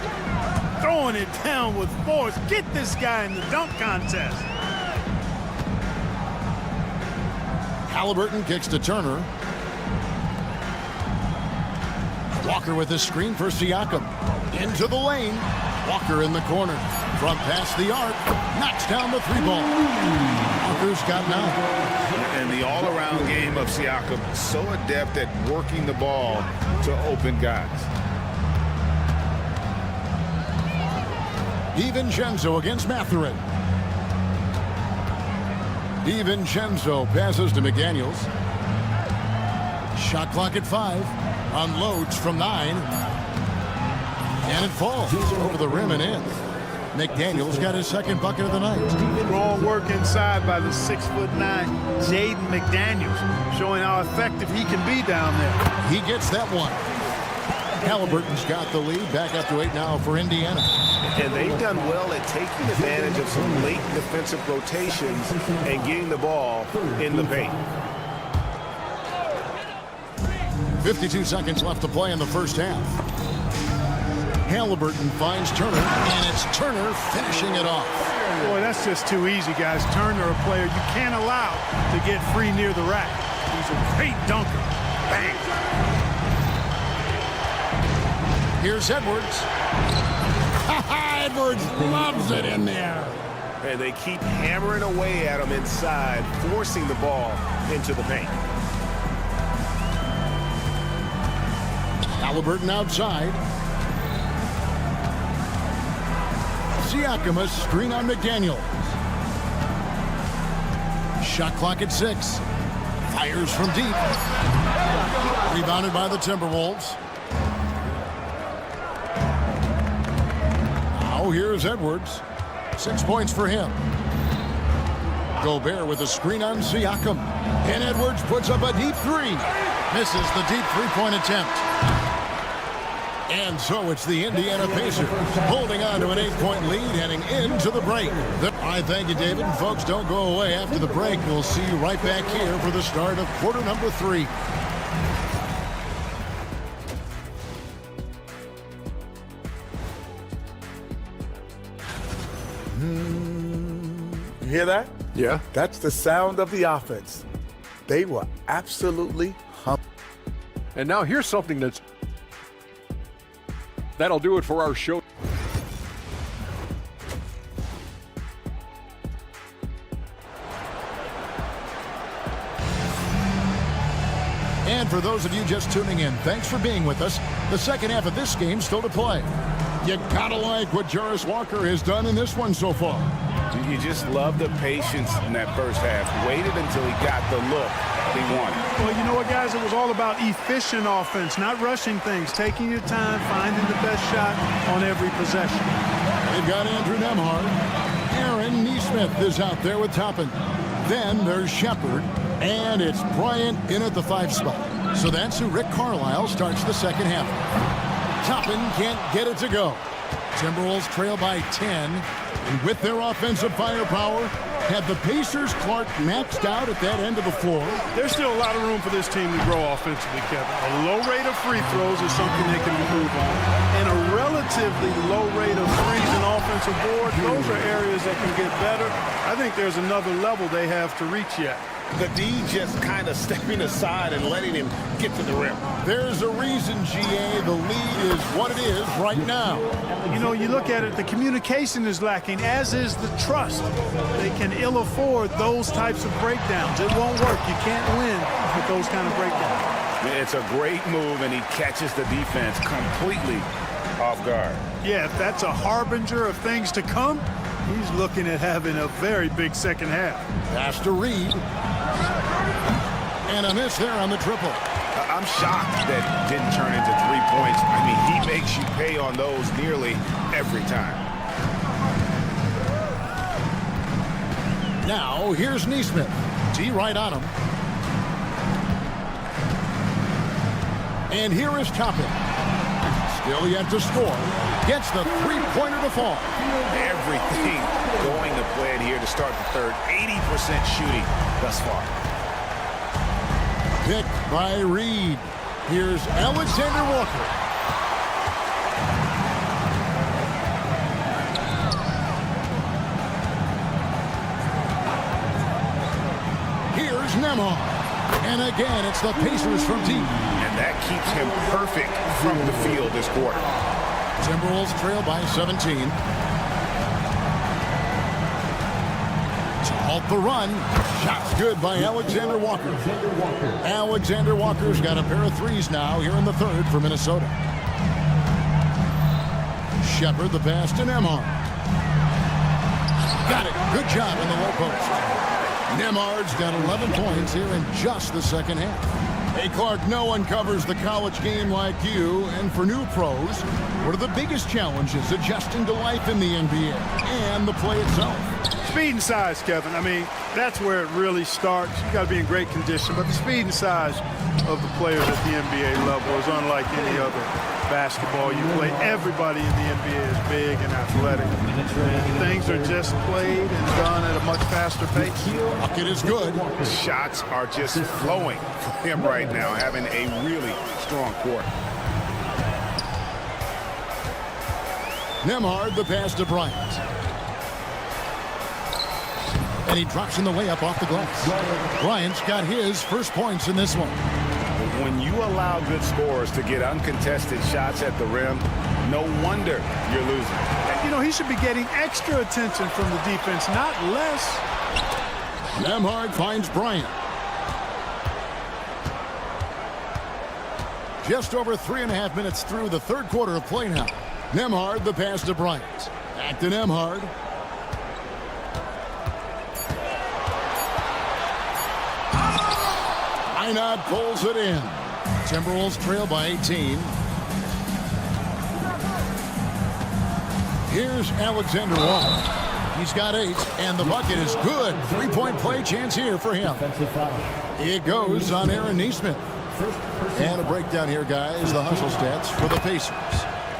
S10: throwing it down with force. Get this guy in the dunk contest.
S7: Halliburton kicks to Turner. Walker with a screen for Siakam. Into the lane. Walker in the corner. From past the arc. Knocks down the 3-ball. Walker's got 9.
S8: And the all-around game of Siakam, so adept at working the ball to open guys.
S7: DiVincenzo against Mathurin. DiVincenzo passes to McDaniels. Shot clock at 5. Unloads from 9. And it falls over the rim and in. McDaniels got his second bucket of the night.
S10: Strong work inside by the 6'9" Jaden McDaniels, showing how effective he can be down there.
S7: He gets that one. Halliburton's got the lead. Back up to 8 now for Indiana.
S8: And they've done well at taking advantage of some late defensive rotations and getting the ball in the paint.
S7: 52 seconds left to play in the first half. Halliburton finds Turner, and it's Turner finishing it off.
S10: Boy, that's just too easy, guys. Turner, a player you can't allow to get free near the rack. He's a great dunker. Bang.
S7: Here's Edwards. Edwards loves it in there.
S8: And they keep hammering away at him inside, forcing the ball into the paint.
S7: Halliburton outside. Siakam, a screen on McDaniel. Shot clock at 6. Fires from deep. Rebounded by the Timberwolves. Now here's Edwards. 6 points for him. Gobert with a screen on Siakam. And Edwards puts up a deep 3. Misses the deep 3-point attempt. And so it's the Indiana Pacers holding on to an 8-point lead heading into the break. I thank you, David. And folks, don't go away after the break. We'll see you right back here for the start of quarter number 3.
S11: You hear that?
S6: Yeah.
S11: That's the sound of the offense. They were absolutely humble.
S6: And now here's something that'll do it for our show.
S7: And for those of you just tuning in, thanks for being with us. The second half of this game still to play. You gotta like what Jarris Walker has done in this one so far.
S8: You just love the patience in that first half. Waited until he got the look he wanted.
S10: Well, you know what, guys? It was all about efficient offense, not rushing things, taking your time, finding the best shot on every possession.
S7: They've got Andrew Nembhard. Aaron Nesmith is out there with Toppin. Then there's Shepard, and it's Bryant in at the 5 spot. So that's who Rick Carlisle starts the second half. Toppin can't get it to go. Timberwolves trail by 10. And with their offensive firepower, Had the Pacers, Clark, maxed out at that end of the floor?
S10: There's still a lot of room for this team to grow offensively, Kevin. A low rate of free throws is something they can improve on. And a relatively low rate of threes and offensive board, those are areas that can get better. I think there's another level they have to reach yet.
S11: The D just kind of stepping aside and letting him get to the rim.
S7: There's a reason, GA, the lead is what it is right now.
S10: You know, you look at it, the communication is lacking, as is the trust. They can ill afford those types of breakdowns. It won't work. You can't win with those kind of breakdowns.
S8: It's a great move, and he catches the defense completely off guard.
S10: Yeah, if that's a harbinger of things to come, he's looking at having a very big second half.
S7: Pass to Reed. And a miss there on the triple.
S8: I'm shocked that didn't turn into 3 points. I mean, he makes you pay on those nearly every time.
S7: Now, here's Neesmith. T right on him. And here is Toppin. Still yet to score. Gets the three-pointer to fall.
S8: Everything going to plan here to start the third. 80% shooting thus far.
S7: Picked by Reed. Here's Alexander Walker. Here's Nembhard. And again, it's the Pacers from deep.
S8: And that keeps him perfect from the field this quarter.
S7: Timberwolves trail by 17. To halt the run. Shots good by Alexander Walker. Alexander Walker's got a pair of threes now here in the third for Minnesota. Shepard the pass to Nembhard. Got it. Good job in the low post. Nembhard's got 11 points here in just the second half. Hey, Clark, no one covers the college game like you. And for new pros, what are the biggest challenges adjusting to life in the NBA and the play itself?
S10: Speed and size, Kevin. I mean, that's where it really starts. You got to be in great condition, but the speed and size of the players at the NBA level is unlike any other basketball you play. Everybody in the NBA is big and athletic. And things are just played and done at a much faster pace.
S7: Bucket is good.
S8: Shots are just flowing for him right now, having a really strong quarter.
S7: Nembhard the pass to Bryant. And he drops in the layup off the glass. Bryant's got his first points in this one.
S8: When you allow good scorers to get uncontested shots at the rim, no wonder you're losing.
S10: You know, he should be getting extra attention from the defense, not less.
S7: Nembhard finds Bryant. Just over 3.5 minutes through the third quarter of play now. Nembhard the pass to Bryant. Back to Nembhard. Einad pulls it in. Timberwolves trail by 18. Here's Alexander Walker. He's got 8, and the bucket is good. Three-point play chance here for him. It goes on Aaron Neesmith. And a breakdown here, guys. The hustle stats for the Pacers.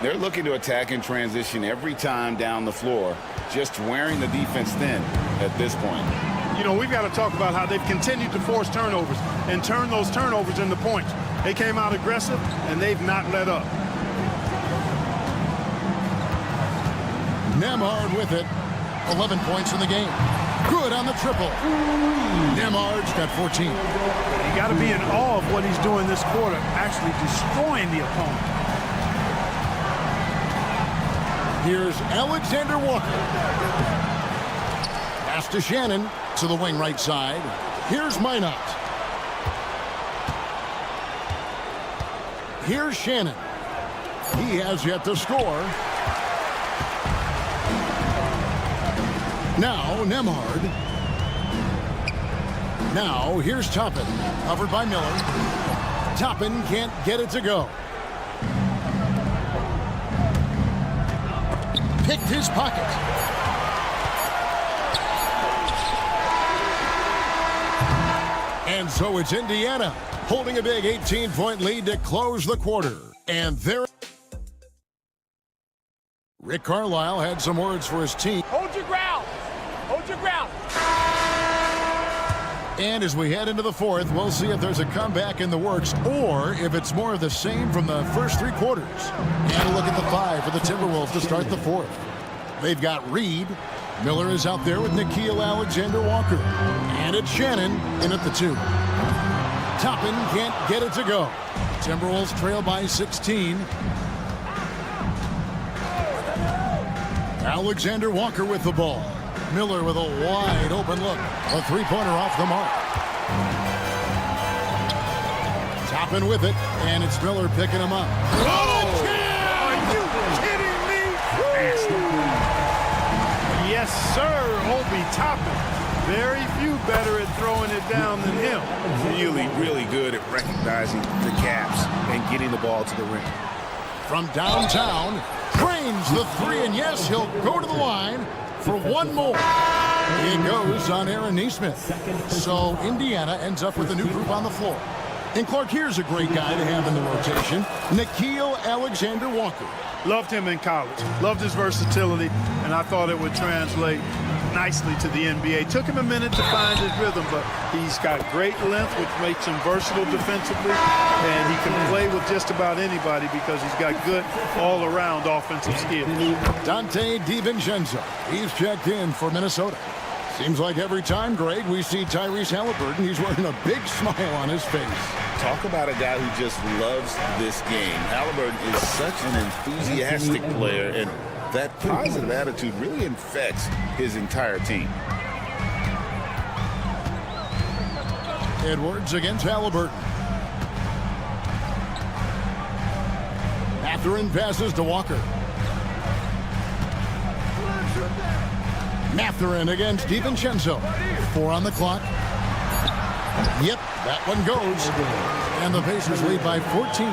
S8: They're looking to attack in transition every time down the floor, just wearing the defense thin at this point.
S10: You know, we've got to talk about how they've continued to force turnovers and turn those turnovers into points. They came out aggressive, and they've not let up.
S7: Nembhard with it. 11 points in the game. Good on the triple. Nembhard's got 14.
S10: You got to be in awe of what he's doing this quarter, actually destroying the opponent.
S7: Here's Alexander Walker. Pass to Shannon to the wing right side. Here's Minot. Here's Shannon. He has yet to score. Now Nembhard. Now here's Toppin. Covered by Miller. Toppin can't get it to go. Picked his pocket. And so it's Indiana holding a big 18-point lead to close the quarter. And there, Rick Carlisle had some words for his team.
S12: Hold your ground. Hold your ground.
S7: And as we head into the fourth, we'll see if there's a comeback in the works or if it's more of the same from the first 3 quarters. And a look at the 5 for the Timberwolves to start the fourth. They've got Reed. Miller is out there with Nickeil Alexander-Walker. And it's Shannon in at the 2. Toppin can't get it to go. Timberwolves trail by 16. Alexander-Walker with the ball. Miller with a wide open look. A 3-pointer off the mark. Toppin with it, and it's Miller picking him up.
S10: Oh! Are you kidding me? Yes, sir, Obi Toppin. Very few better at throwing it down than him.
S8: Really good at recognizing the gaps and getting the ball to the rim.
S7: From downtown, drains the 3, and yes, he'll go to the line for one more. He goes on Aaron Nesmith. So Indiana ends up with a new group on the floor. And Clark, here's a great guy to have in the rotation, Nickeil Alexander-Walker.
S10: Loved him in college. Loved his versatility, and I thought it would translate nicely to the NBA. Took him a minute to find his rhythm, but he's got great length, which makes him versatile defensively, and he can play with just about anybody because he's got good all-around offensive skills.
S7: Dante DiVincenzo, he's checked in for Minnesota. Seems like every time, Greg, we see Tyrese Halliburton, he's wearing a big smile on his face.
S12: Talk about a guy who just loves this game. Halliburton is such an enthusiastic player, and that positive attitude really infects his entire team.
S7: Edwards against Halliburton. Mathurin passes to Walker. Mathurin against DiVincenzo. 4 on the clock. Yep, that one goes. And the Pacers lead by 14.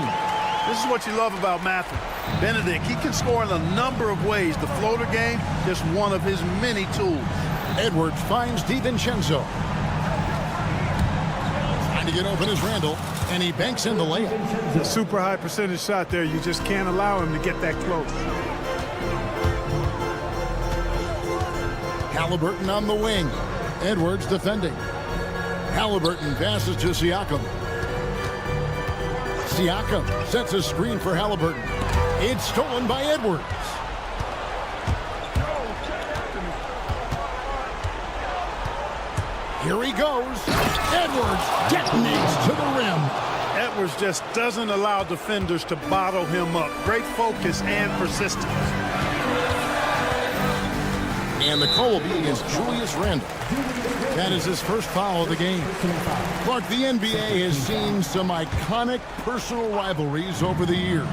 S10: This is what you love about Mathurin. Benedict, he can score in a number of ways. The floater game, just one of his many tools.
S7: Edwards finds DiVincenzo. Trying to get open is Randall, and he banks in the layup.
S10: A super high percentage shot there. You just can't allow him to get that close.
S7: Halliburton on the wing. Edwards defending. Halliburton passes to Siakam. Siakam sets a screen for Halliburton. It's stolen by Edwards. Here he goes. Edwards detonates to the rim.
S10: Edwards just doesn't allow defenders to bottle him up. Great focus and persistence.
S7: And the call will be against Julius Randle. That is his first foul of the game. Clark, the NBA has seen some iconic personal rivalries over the years.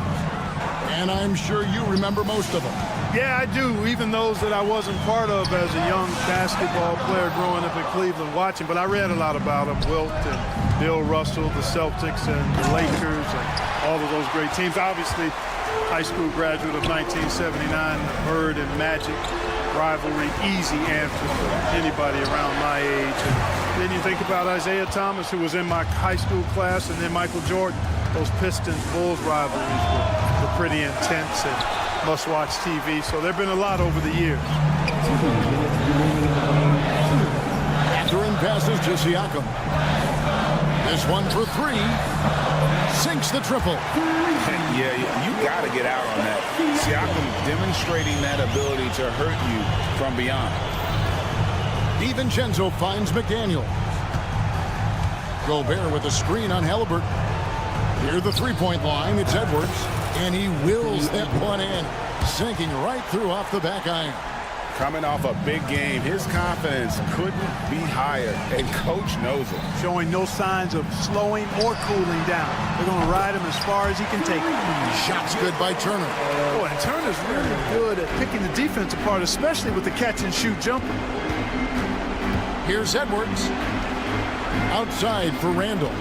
S7: And I'm sure you remember most of them.
S10: Yeah, I do, even those that I wasn't part of as a young basketball player growing up in Cleveland watching. But I read a lot about them. Wilt and Bill Russell, the Celtics and the Lakers, and all of those great teams. Obviously, high school graduate of 1979, Bird and Magic rivalry, easy answer for anybody around my age. And then you think about Isaiah Thomas, who was in my high school class, and then Michael Jordan. Those Pistons-Bulls rivalries were pretty intense and must-watch TV. So there have been a lot over the years.
S7: Mathurin passes to Siakam. This one for 3. Sinks the triple.
S8: Yeah, you got to get out on that. Siakam demonstrating that ability to hurt you from beyond.
S7: DiVincenzo finds McDaniel. Gobert with a screen on Halliburton. Near the 3-point line, it's Edwards, and he wills that one in, sinking right through off the back iron.
S8: Coming off a big game, his confidence couldn't be higher, and Coach knows it.
S10: Showing no signs of slowing or cooling down. They're going to ride him as far as he can take him.
S7: Shots good by Turner.
S10: Boy, and Turner's really good at picking the defense apart, especially with the catch-and-shoot jumper.
S7: Here's Edwards. Outside for Randall.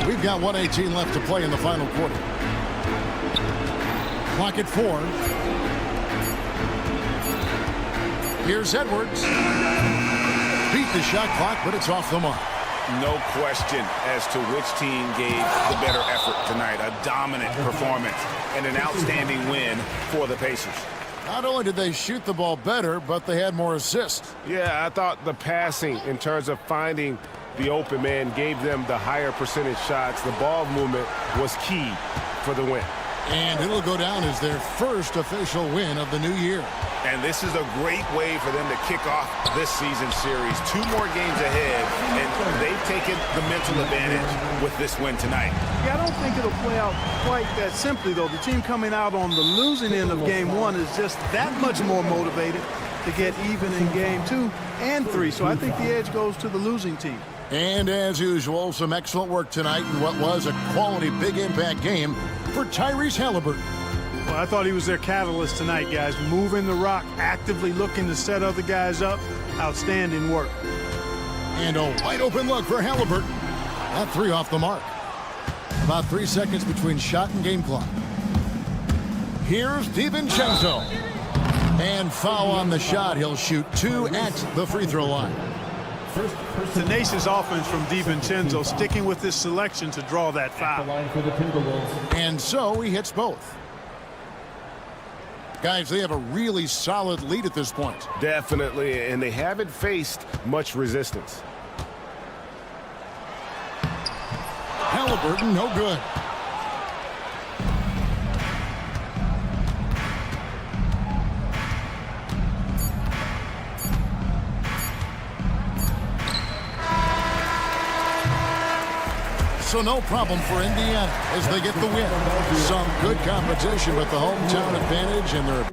S7: We've got 1:18 left to play in the final quarter. Clock at 4. Here's Edwards. Beat the shot clock, but it's off the mark.
S8: No question as to which team gave the better effort tonight. A dominant performance and an outstanding win for the Pacers.
S7: Not only did they shoot the ball better, but they had more assists.
S8: Yeah, I thought the passing in terms of finding the open man gave them the higher percentage shots. The ball movement was key for the win.
S7: And it'll go down as their first official win of the new year.
S8: And this is a great way for them to kick off this season series. 2 more games ahead, and they've taken the mental advantage with this win tonight.
S10: Yeah, I don't think it'll play out quite that simply, though. The team coming out on the losing end of game 1 is just that much more motivated to get even in game 2 and 3. So I think the edge goes to the losing team.
S7: And as usual, some excellent work tonight in what was a quality big impact game for Tyrese Halliburton.
S10: Well, I thought he was their catalyst tonight, guys. Moving the rock, actively looking to set other guys up. Outstanding work.
S7: And a wide open look for Halliburton. That 3 off the mark. About 3 seconds between shot and game clock. Here's DiVincenzo. And foul on the shot. He'll shoot 2 at the free throw line.
S10: Tenacious offense from DiVincenzo, sticking with this selection to draw that foul.
S7: And so he hits both. Guys, they have a really solid lead at this point.
S8: Definitely, and they haven't faced much resistance.
S7: Halliburton, no good. So no problem for Indiana as they get the win. Some good competition, but the hometown advantage and their...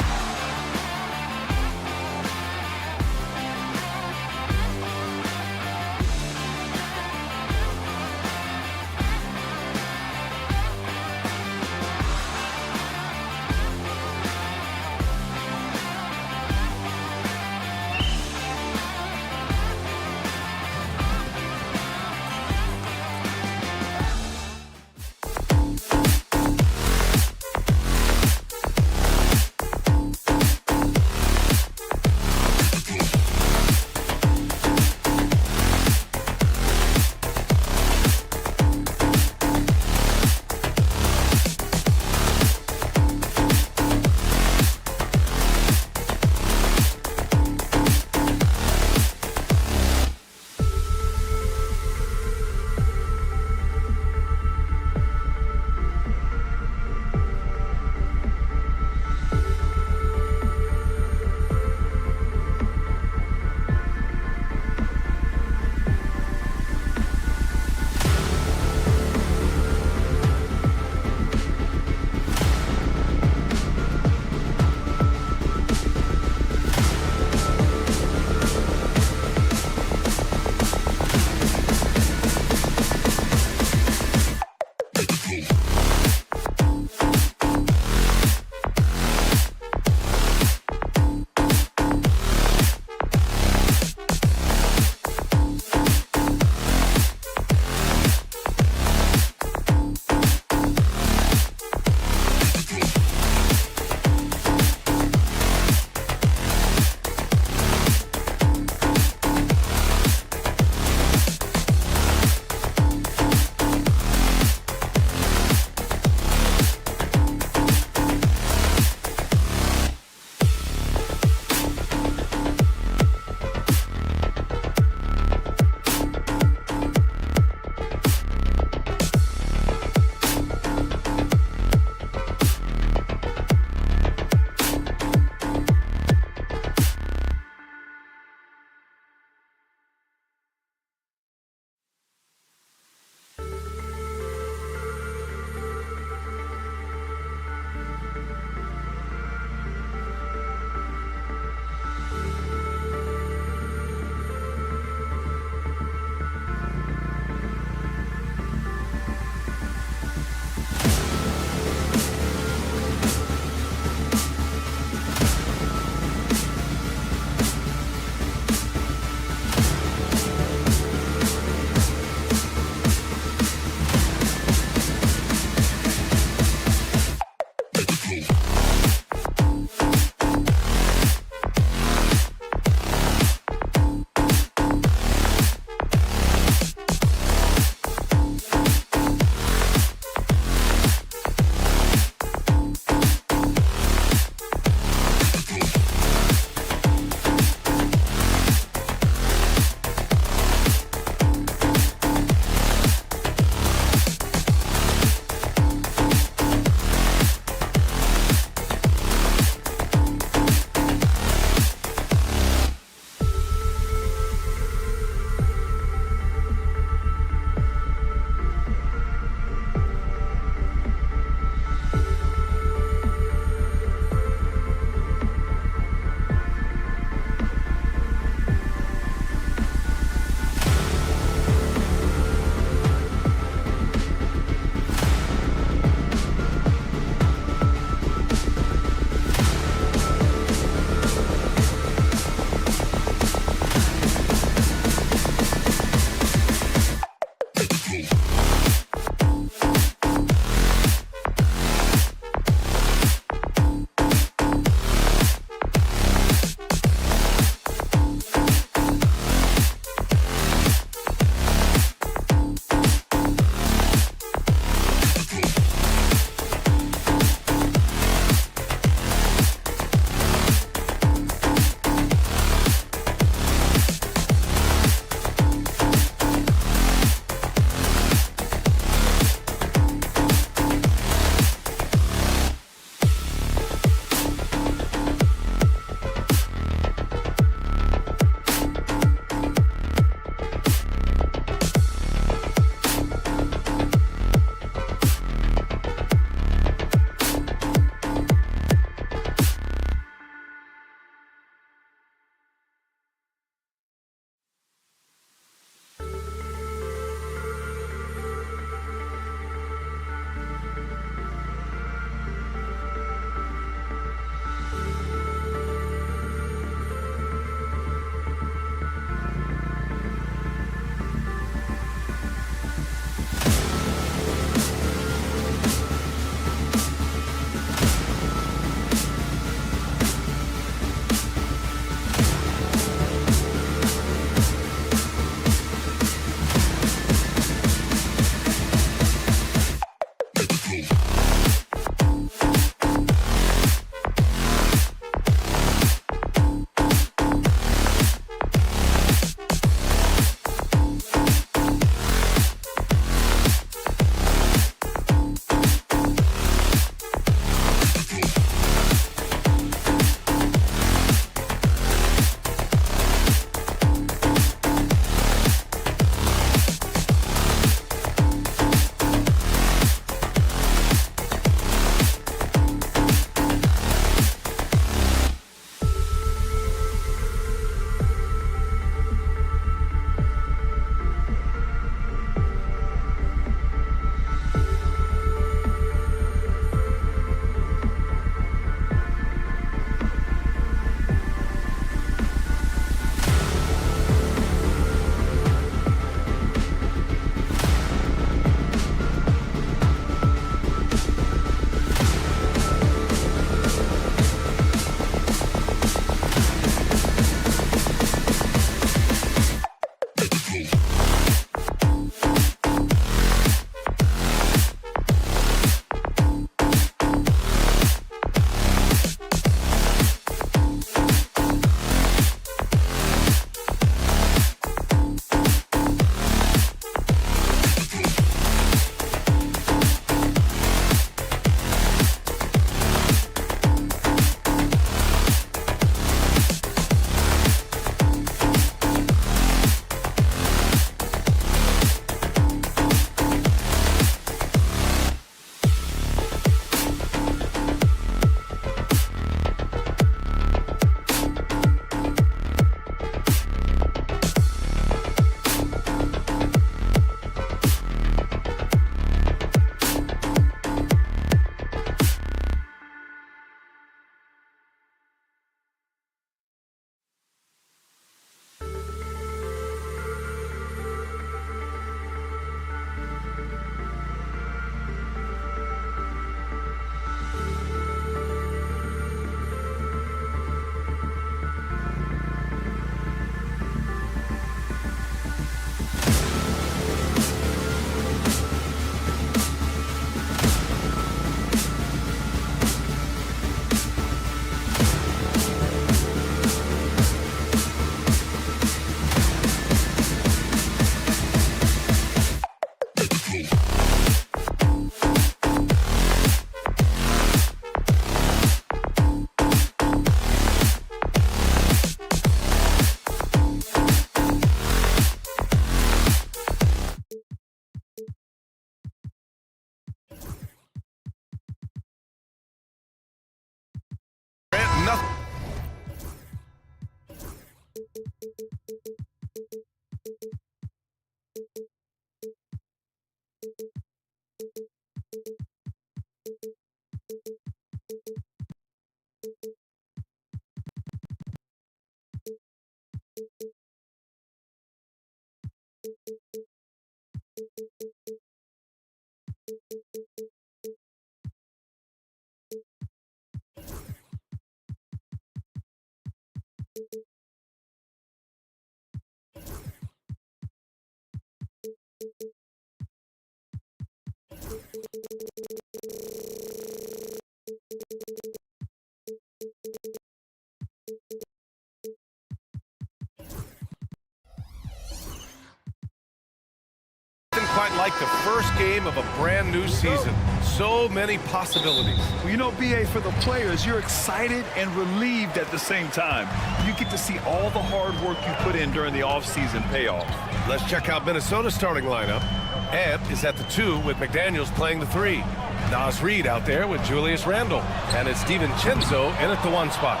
S1: Quite like the first game of a brand new season. So many possibilities.
S2: Well, you know, BA, for the players, you're excited and relieved at the same time. You get to see all the hard work you put in during the offseason pay off.
S1: Let's check out Minnesota's starting lineup. Ant is at the 2 with McDaniels playing the 3. Nas Reed out there with Julius Randle. And it's DiVincenzo in at the 1 spot.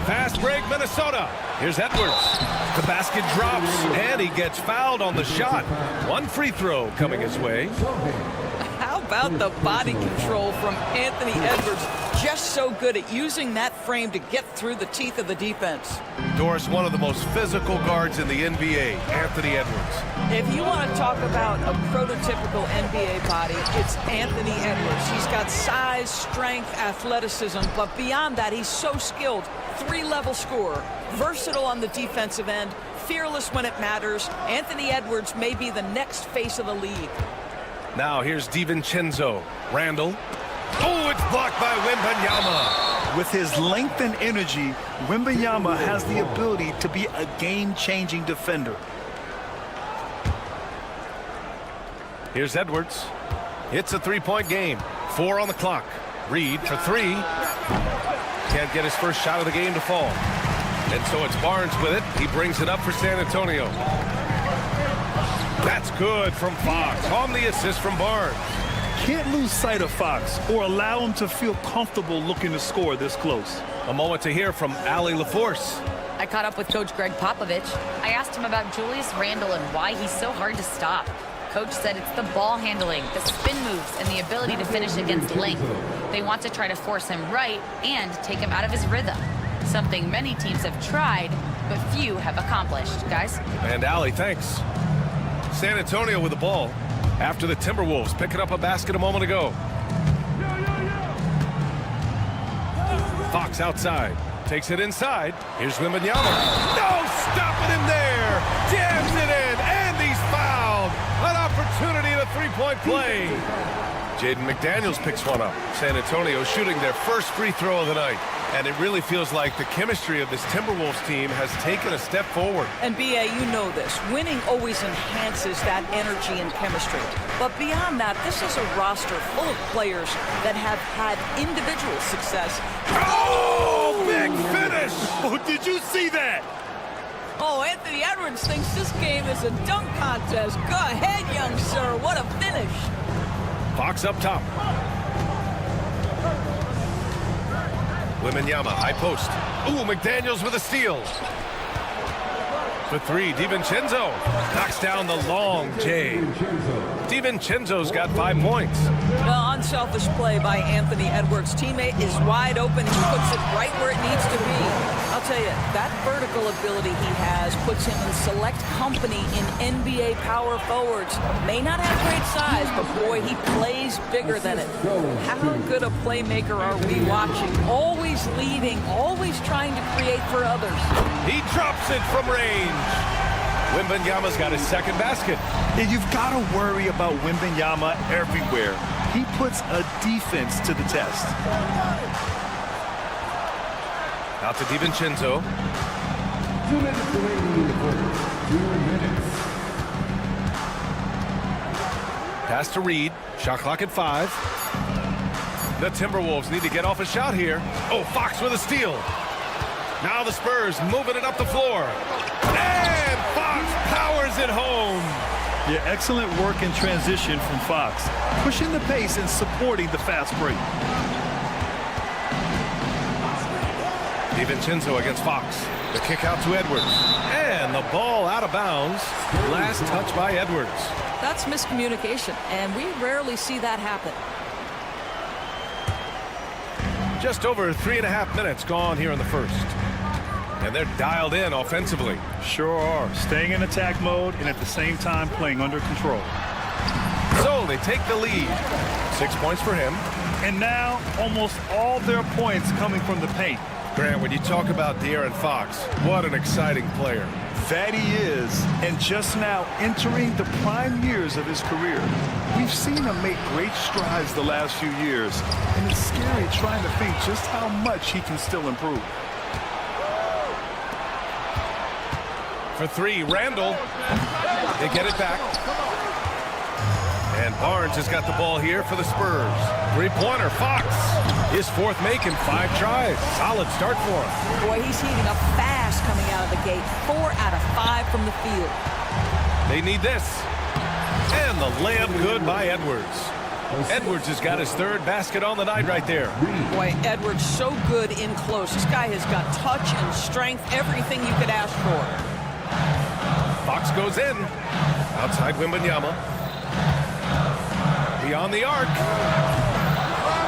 S1: Fast break, Minnesota. Here's Edwards. The basket drops, and he gets fouled on the shot. One free throw coming his way.
S13: How about the body control from Anthony Edwards? Just so good at using that frame to get through the teeth of the defense.
S1: Doris, one of the most physical guards in the NBA, Anthony Edwards.
S13: If you want to talk about a prototypical NBA body, it's Anthony Edwards. He's got size, strength, athleticism, but beyond that, he's so skilled. 3-level scorer, versatile on the defensive end, fearless when it matters. Anthony Edwards may be the next face of the league.
S1: Now here's DiVincenzo. Randle. Oh, it's blocked by Wembanyama.
S2: With his length and energy, Wembanyama has the ability to be a game-changing defender.
S1: Here's Edwards. It's a 3-point game. 4 on the clock. Reed for 3. Can't get his first shot of the game to fall. And so it's Barnes with it. He brings it up for San Antonio. That's good from Fox. On the assist from Barnes.
S2: Can't lose sight of Fox or allow him to feel comfortable looking to score this close.
S1: A moment to hear from Allie LaForce.
S4: I caught up with Coach Greg Popovich. I asked him about Julius Randle and why he's so hard to stop. Coach said it's the ball handling, the spin moves, and the ability to finish against length. They want to try to force him right and take him out of his rhythm. Something many teams have tried, but few have accomplished. Guys?
S1: And Allie, thanks. San Antonio with the ball after the Timberwolves picking up a basket a moment ago. Fox outside. Takes it inside. Here's Wembanyama. No, stopping him there. Jams it in, and he's fouled. An opportunity at a 3-point play. Jaden McDaniels picks one up. San Antonio shooting their first free throw of the night. And it really feels like the chemistry of this Timberwolves team has taken a step forward.
S13: And BA, you know this. Winning always enhances that energy and chemistry. But beyond that, this is a roster full of players that have had individual success.
S1: Oh, big finish!
S2: Oh, did you see that?
S13: Oh, Anthony Edwards thinks this game is a dunk contest. Go ahead, young sir. What a finish.
S1: Fox up top. Wembanyama, high post. Ooh, McDaniels with a steal. For 3, DiVincenzo knocks down the long J. DiVincenzo's got 5 points.
S13: The unselfish play by Anthony Edwards' teammate is wide open. He puts it right where it needs to be. I'll tell you, that vertical ability he has puts him in select company in NBA power forwards. May not have great size, but boy, he plays bigger than it. How good a playmaker are we watching? Always leading, always trying to create for others.
S1: He drops it from range. Wembanyama's got his second basket.
S2: And you've got to worry about Wembanyama everywhere. He puts a defense to the test.
S1: Out to DiVincenzo.
S5: 2 minutes remaining in the quarter. 2 minutes.
S1: Pass to Reed. Shot clock at 5. The Timberwolves need to get off a shot here. Oh, Fox with a steal. Now the Spurs moving it up the floor. And Fox powers it home.
S2: Yeah, excellent work in transition from Fox. Pushing the pace and supporting the fast break.
S1: DiVincenzo against Fox. The kick out to Edwards. And the ball out of bounds. Last touch by Edwards.
S13: That's miscommunication, and we rarely see that happen.
S1: Just over 3.5 minutes gone here in the first. And they're dialed in offensively.
S2: Sure are. Staying in attack mode and at the same time playing under control.
S1: So they take the lead. 6 points for him.
S2: And now almost all their points coming from the paint.
S1: Grant, when you talk about De'Aaron Fox, what an exciting player.
S2: That he is, and just now entering the prime years of his career. We've seen him make great strides the last few years, and it's scary trying to think just how much he can still improve.
S1: For three, Randall. They get it back. And Barnes has got the ball here for the Spurs. Three-pointer, Fox. His fourth make in 5 tries. Solid start for him.
S13: Boy, he's heating up fast coming out of the gate. 4 out of 5 from the field.
S1: They need this. And the layup good by Edwards. Edwards has got his 3rd basket on the night right there.
S13: Boy, Edwards so good in close. This guy has got touch and strength, everything you could ask for.
S1: Fox goes in. Outside Wembanyama. Beyond the arc.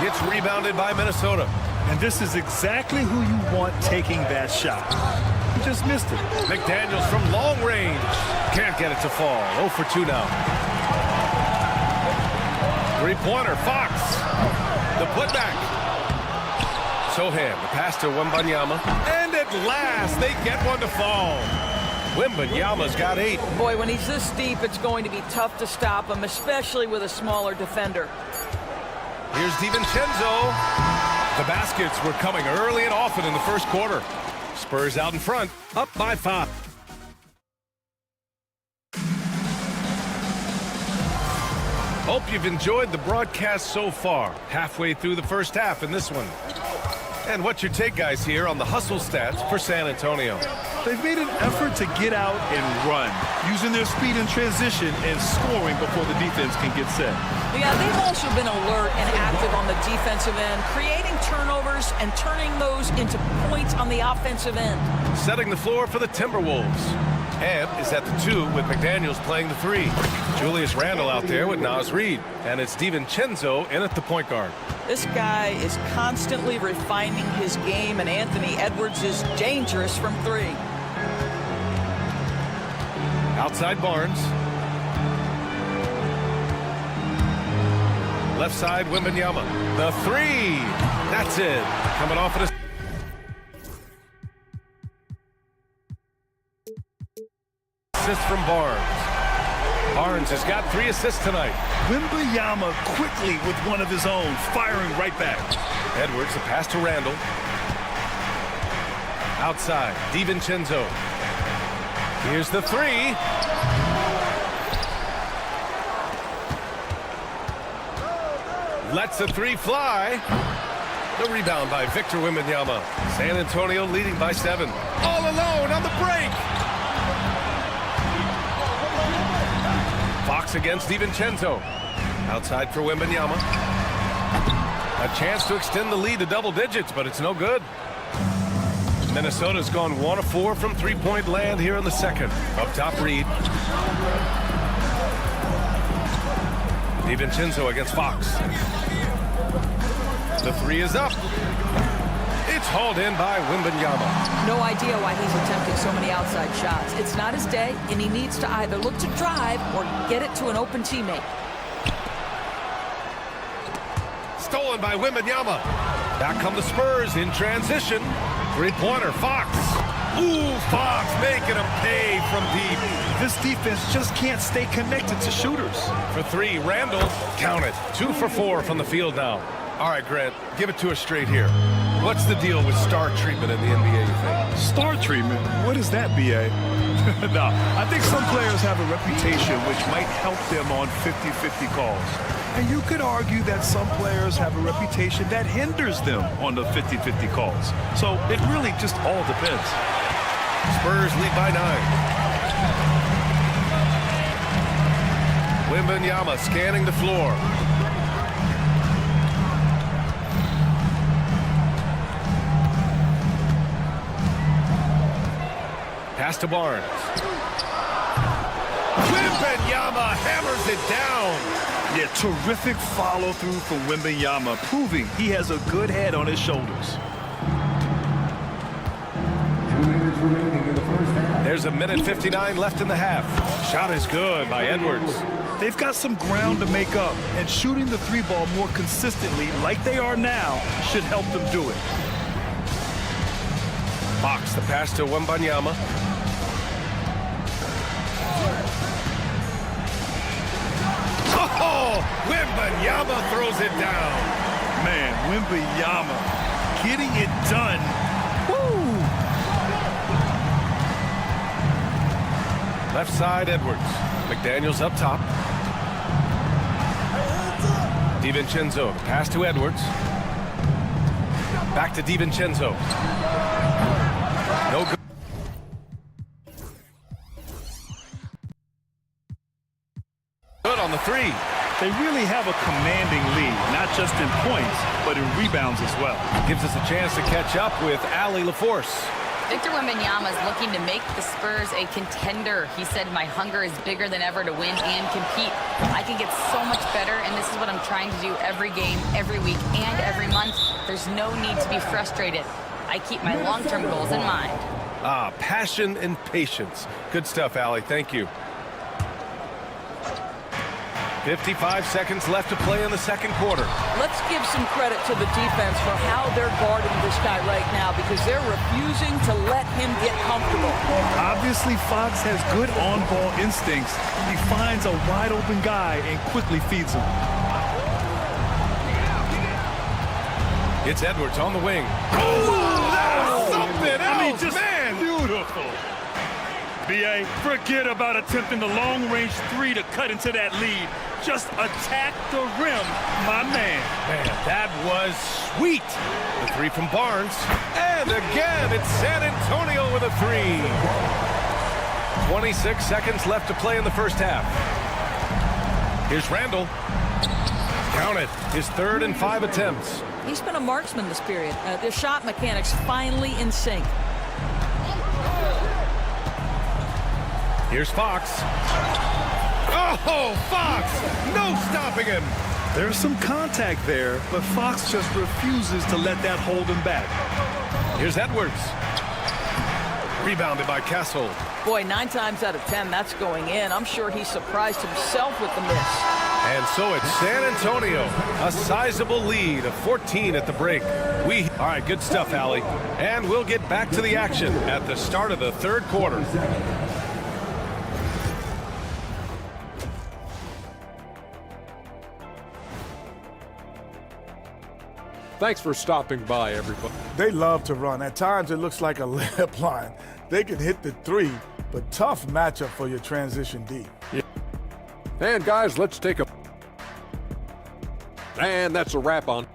S1: Gets rebounded by Minnesota.
S2: And this is exactly who you want taking that shot. He just missed it.
S1: McDaniels from long range. Can't get it to fall. 0 for 2 now. Three-pointer, Fox. The putback. Sohan, the pass to Wembanyama. And at last, they get one to fall. Wembanyama's got 8.
S13: Boy, when he's this deep, it's going to be tough to stop him, especially with a smaller defender.
S1: Here's DiVincenzo. The baskets were coming early and often in the first quarter. Spurs out in front, up by 5. Hope you've enjoyed the broadcast so far. Halfway through the first half in this one. And what's your take, guys, here on the hustle stats for San Antonio?
S2: They've made an effort to get out and run, using their speed in transition and scoring before the defense can get set.
S13: Yeah, they've also been alert and active on the defensive end, creating turnovers and turning those into points on the offensive end.
S1: Setting the floor for the Timberwolves. Ant is at the 2 with McDaniels playing the 3. Julius Randle out there with Naz Reid. And it's DiVincenzo in at the point guard.
S13: This guy is constantly refining his game, and Anthony Edwards is dangerous from 3.
S1: Outside Barnes. Left side Wembanyama. The 3. That's it. Coming off of the assist from Barnes. Barnes has got 3 assists tonight.
S2: Wembanyama quickly with one of his own, firing right back.
S1: Edwards, a pass to Randall. Outside, DiVincenzo. Here's the 3. Lets the 3 fly. The rebound by Victor Wembanyama. San Antonio leading by 7. All alone on the break. Fox against DiVincenzo. Outside for Wembanyama. A chance to extend the lead to double digits, but it's no good. Minnesota's gone 1 of 4 from 3-point land here in the second. Up top, Reed. DiVincenzo against Fox. The 3 is up. It's hauled in by Wembanyama.
S13: No idea why he's attempting so many outside shots. It's not his day, and he needs to either look to drive or get it to an open teammate.
S1: Stolen by Wembanyama. Back come the Spurs in transition. Three-pointer, Fox. Ooh, Fox making him pay from deep.
S2: This defense just can't stay connected to shooters.
S1: For 3, Randall. Count it. 2 for 4 from the field now. All right, Grant, give it to us straight here. What's the deal with star treatment in the NBA, you think?
S2: Star treatment? What is that, B.A.? No, I think some players have a reputation which might help them on 50-50 calls. And you could argue that some players have a reputation that hinders them on the 50-50 calls. So it really just all depends.
S1: Spurs lead by 9. Wembanyama scanning the floor. Pass to Barnes. Wembanyama hammers it down.
S2: Yeah, terrific follow-through from Wembanyama, proving he has a good head on his shoulders.
S5: 2 minutes remaining in the first half.
S1: There's a minute 59 left in the half. Shot is good by Edwards.
S2: They've got some ground to make up, and shooting the three ball more consistently like they are now should help them do it.
S1: Fox the pass to Wembanyama. Oh, Wembanyama throws it down.
S2: Man, Wembanyama getting it done. Woo!
S1: Left side, Edwards. McDaniels up top. DiVincenzo, pass to Edwards. Back to DiVincenzo. No good. Good on the three.
S2: They really have a commanding lead, not just in points, but in rebounds as well.
S1: Gives us a chance to catch up with Allie LaForce.
S4: Victor Wembanyama is looking to make the Spurs a contender. He said, my hunger is bigger than ever to win and compete. I can get so much better, and this is what I'm trying to do every game, every week, and every month. There's no need to be frustrated. I keep my long-term goals in mind.
S1: Ah, passion and patience. Good stuff, Allie. Thank you. 55 seconds left to play in the second quarter.
S13: Let's give some credit to the defense for how they're guarding this guy right now, because they're refusing to let him get comfortable.
S2: Obviously, Fox has good on-ball instincts. He finds a wide-open guy and quickly feeds him.
S1: It's Edwards on the wing. Oh, that was something else,
S2: just
S1: man!
S2: Beautiful. B.A., forget about attempting the long-range three to cut into that lead. Just attack the rim, my man.
S1: Man, that was sweet. The three from Barnes. And again, it's San Antonio with a three. 26 seconds left to play in the first half. Here's Randall. Count it. His third and 5 attempts.
S13: He's been a marksman this period. Their shot mechanics finally in sync.
S1: Here's Fox. Oh, Fox! No stopping him!
S2: There's some contact there, but Fox just refuses to let that hold him back.
S1: Here's Edwards. Rebounded by Castle.
S13: Boy, 9 times out of 10, that's going in. I'm sure he surprised himself with the miss.
S1: And so it's San Antonio, a sizable lead of 14 at the break. All right, good stuff, Allie. And we'll get back to the action at the start of the third quarter.
S6: Thanks for stopping by, everybody.
S10: They love to run. At times, it looks like a layup line. They can hit the three, but tough matchup for your transition D.
S6: Yeah. And, guys, let's take a... And that's a wrap on.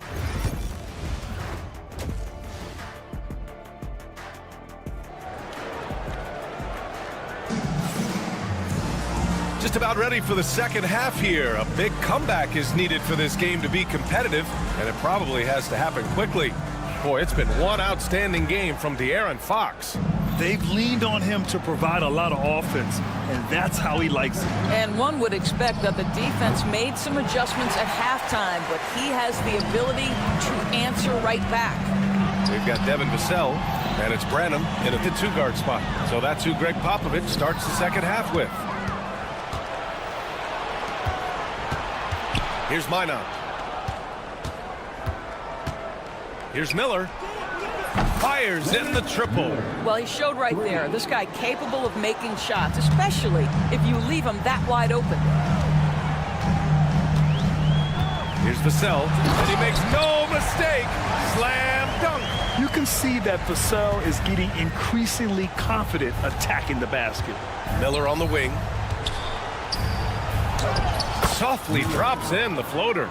S1: Just about ready for the second half here. A big comeback is needed for this game to be competitive, and it probably has to happen quickly. Boy, it's been one outstanding game from De'Aaron Fox.
S2: They've leaned on him to provide a lot of offense, and that's how he likes it.
S13: And one would expect that the defense made some adjustments at halftime, but he has the ability to answer right back.
S1: We've got Devin Vassell, and it's Branham in at the 2-guard spot. So that's who Greg Popovich starts the second half with. Here's Minot. Here's Miller. Fires in the triple.
S13: Well, he showed right there. This guy capable of making shots, especially if you leave him that wide open.
S1: Here's Vassell, and he makes no mistake. Slam dunk.
S2: You can see that Vassell is getting increasingly confident attacking the basket.
S1: Miller on the wing. Softly drops in the floater.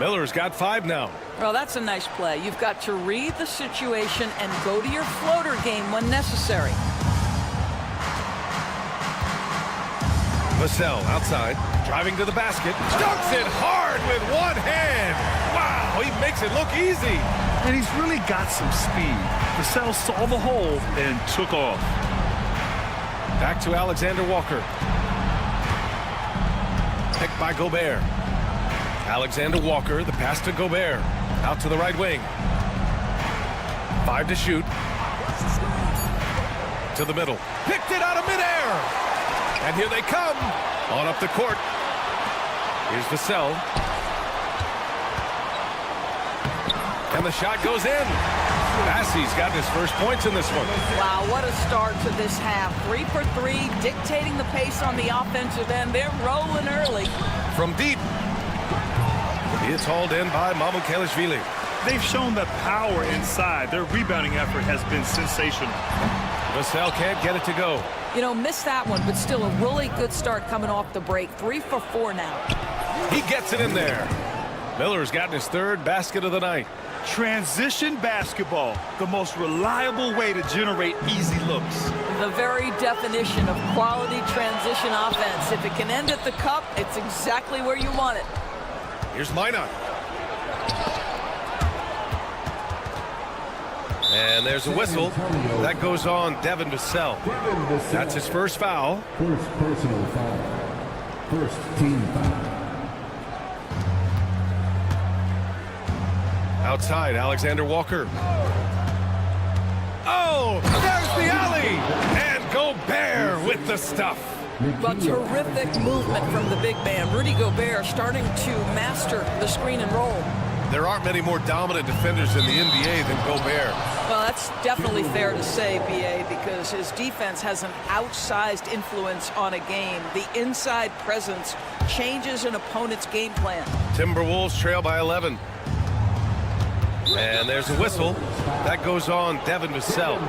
S1: Miller's got 5 now.
S13: Well, that's a nice play. You've got to read the situation and go to your floater game when necessary.
S1: Vassell outside, driving to the basket, dunks it hard with one hand. Wow, he makes it look easy.
S2: And he's really got some speed. Vassell saw the hole and took off.
S1: Back to Alexander Walker. Picked by Gobert. Alexander Walker, the pass to Gobert. Out to the right wing. 5 to shoot. To the middle. Picked it out of midair. And here they come. On up the court. Here's Vassell. And the shot goes in. Bassey's got his first points in this one.
S13: Wow, what a start to this half. 3 for 3, dictating the pace on the offensive end. They're rolling early.
S1: From deep. It's hauled in by Mamukelashvili.
S2: They've shown the power inside. Their rebounding effort has been sensational.
S1: Vassell can't get it to go.
S13: You know, missed that one, but still a really good start coming off the break. 3 for 4 now.
S1: He gets it in there. Miller's gotten his 3rd basket of the night.
S2: Transition basketball, the most reliable way to generate easy looks.
S13: The very definition of quality transition offense. If it can end at the cup, it's exactly where you want it.
S1: Here's Minot. And there's a whistle. That goes on Devin Vassell. That's his first foul.
S5: First personal foul. First team foul.
S1: Outside, Alexander Walker. Oh, there's the alley! And Gobert with the stuff.
S13: Well, terrific movement from the big man. Rudy Gobert starting to master the screen and roll.
S1: There aren't many more dominant defenders in the NBA than Gobert.
S13: Well, that's definitely fair to say, B.A., because his defense has an outsized influence on a game. The inside presence changes an opponent's game plan.
S1: Timberwolves trail by 11. And there's a whistle. That goes on Devin Vassell.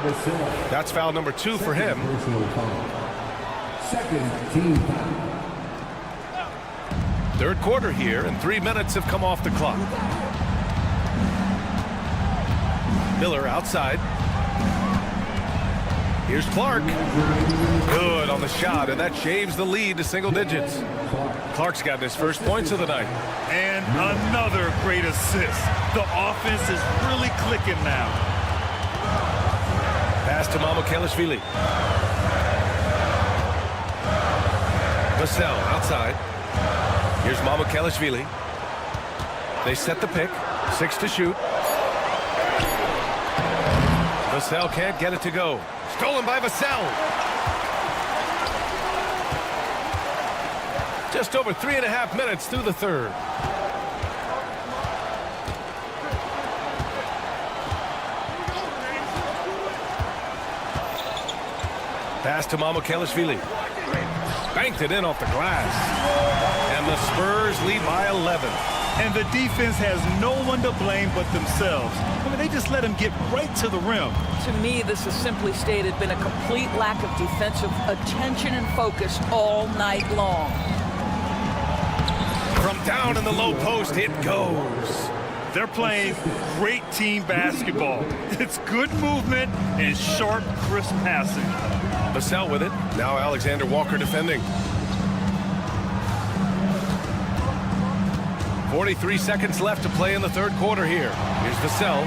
S1: That's foul number 2 for him.
S5: Second team foul.
S1: 3rd quarter here, and 3 minutes have come off the clock. Miller outside. Here's Clark. Good on the shot, and that shaves the lead to single digits. Clark's gotten his first points of the night.
S2: And another great assist. The offense is really clicking now.
S1: Pass to Mamukelashvili. Vassell outside. Here's Mamukelashvili. They set the pick. 6 to shoot. Vassell can't get it to go. Stolen by Vassell. Just over 3.5 minutes through the 3rd. Pass to Mamukelashvili. Banked it in off the glass. And the Spurs lead by 11.
S2: And the defense has no one to blame but themselves. I mean, they just let him get right to the rim.
S13: To me, this has simply stated been a complete lack of defensive attention and focus all night long.
S1: From down in the low post, it goes.
S2: They're playing great team basketball. It's good movement and sharp, crisp passing.
S1: Vassell with it. Now Alexander Walker defending. 43 seconds left to play in the 3rd quarter here. Here's Vassell.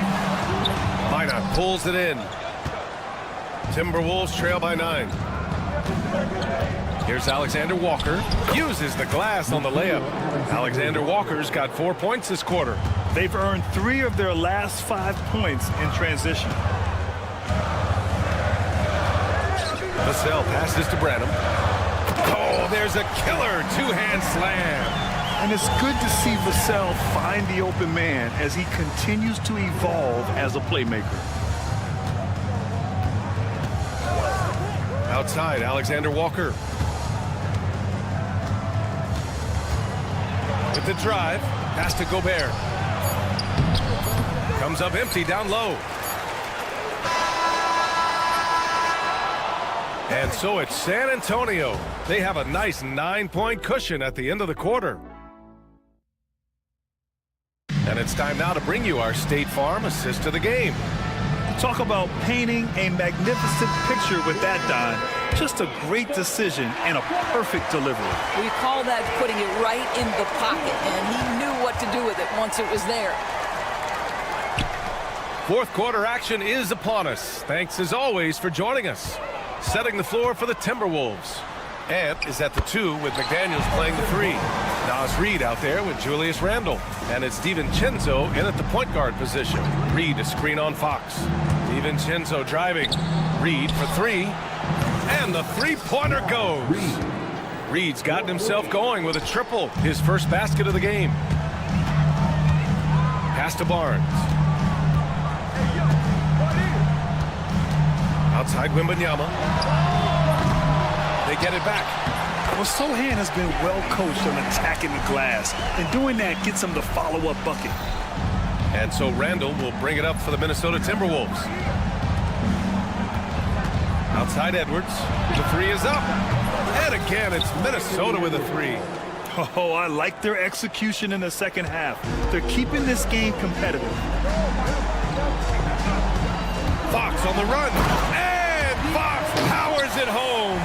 S1: Minot pulls it in. Timberwolves trail by 9. Here's Alexander Walker. Uses the glass on the layup. Alexander Walker's got 4 points this quarter.
S2: They've earned 3 of their last 5 points in transition.
S1: Vassell passes to Branham. Oh, there's a killer 2-hand slam.
S2: And it's good to see Vassell find the open man as he continues to evolve as a playmaker.
S1: Outside, Alexander Walker. With the drive, pass to Gobert. Comes up empty down low. And so it's San Antonio. They have a nice 9-point cushion at the end of the quarter. And it's time now to bring you our State Farm assist of the game.
S2: Talk about painting a magnificent picture with that, Don. Just a great decision and a perfect delivery.
S13: We call that putting it right in the pocket, and he knew what to do with it once it was there.
S1: 4th quarter action is upon us. Thanks as always for joining us. setting the floor for the Timberwolves. Ant is at the 2 with McDaniels playing the 3. Nas Reed out there with Julius Randle. And it's DiVincenzo in at the point guard position. Reed a screen on Fox. DiVincenzo driving. Reed for 3. And the three-pointer goes. Reed's gotten himself going with a triple. His first basket of the game. Pass to Barnes. Outside Wembanyama. They get it back.
S2: Well, Sohan has been well coached on attacking the glass, and doing that gets him the follow-up bucket.
S1: And so Randle will bring it up for the Minnesota Timberwolves. Outside Edwards. The 3 is up. And again, it's Minnesota with a 3.
S2: Oh, I like their execution in the second half. They're keeping this game competitive.
S1: Fox on the run. And Fox powers it home.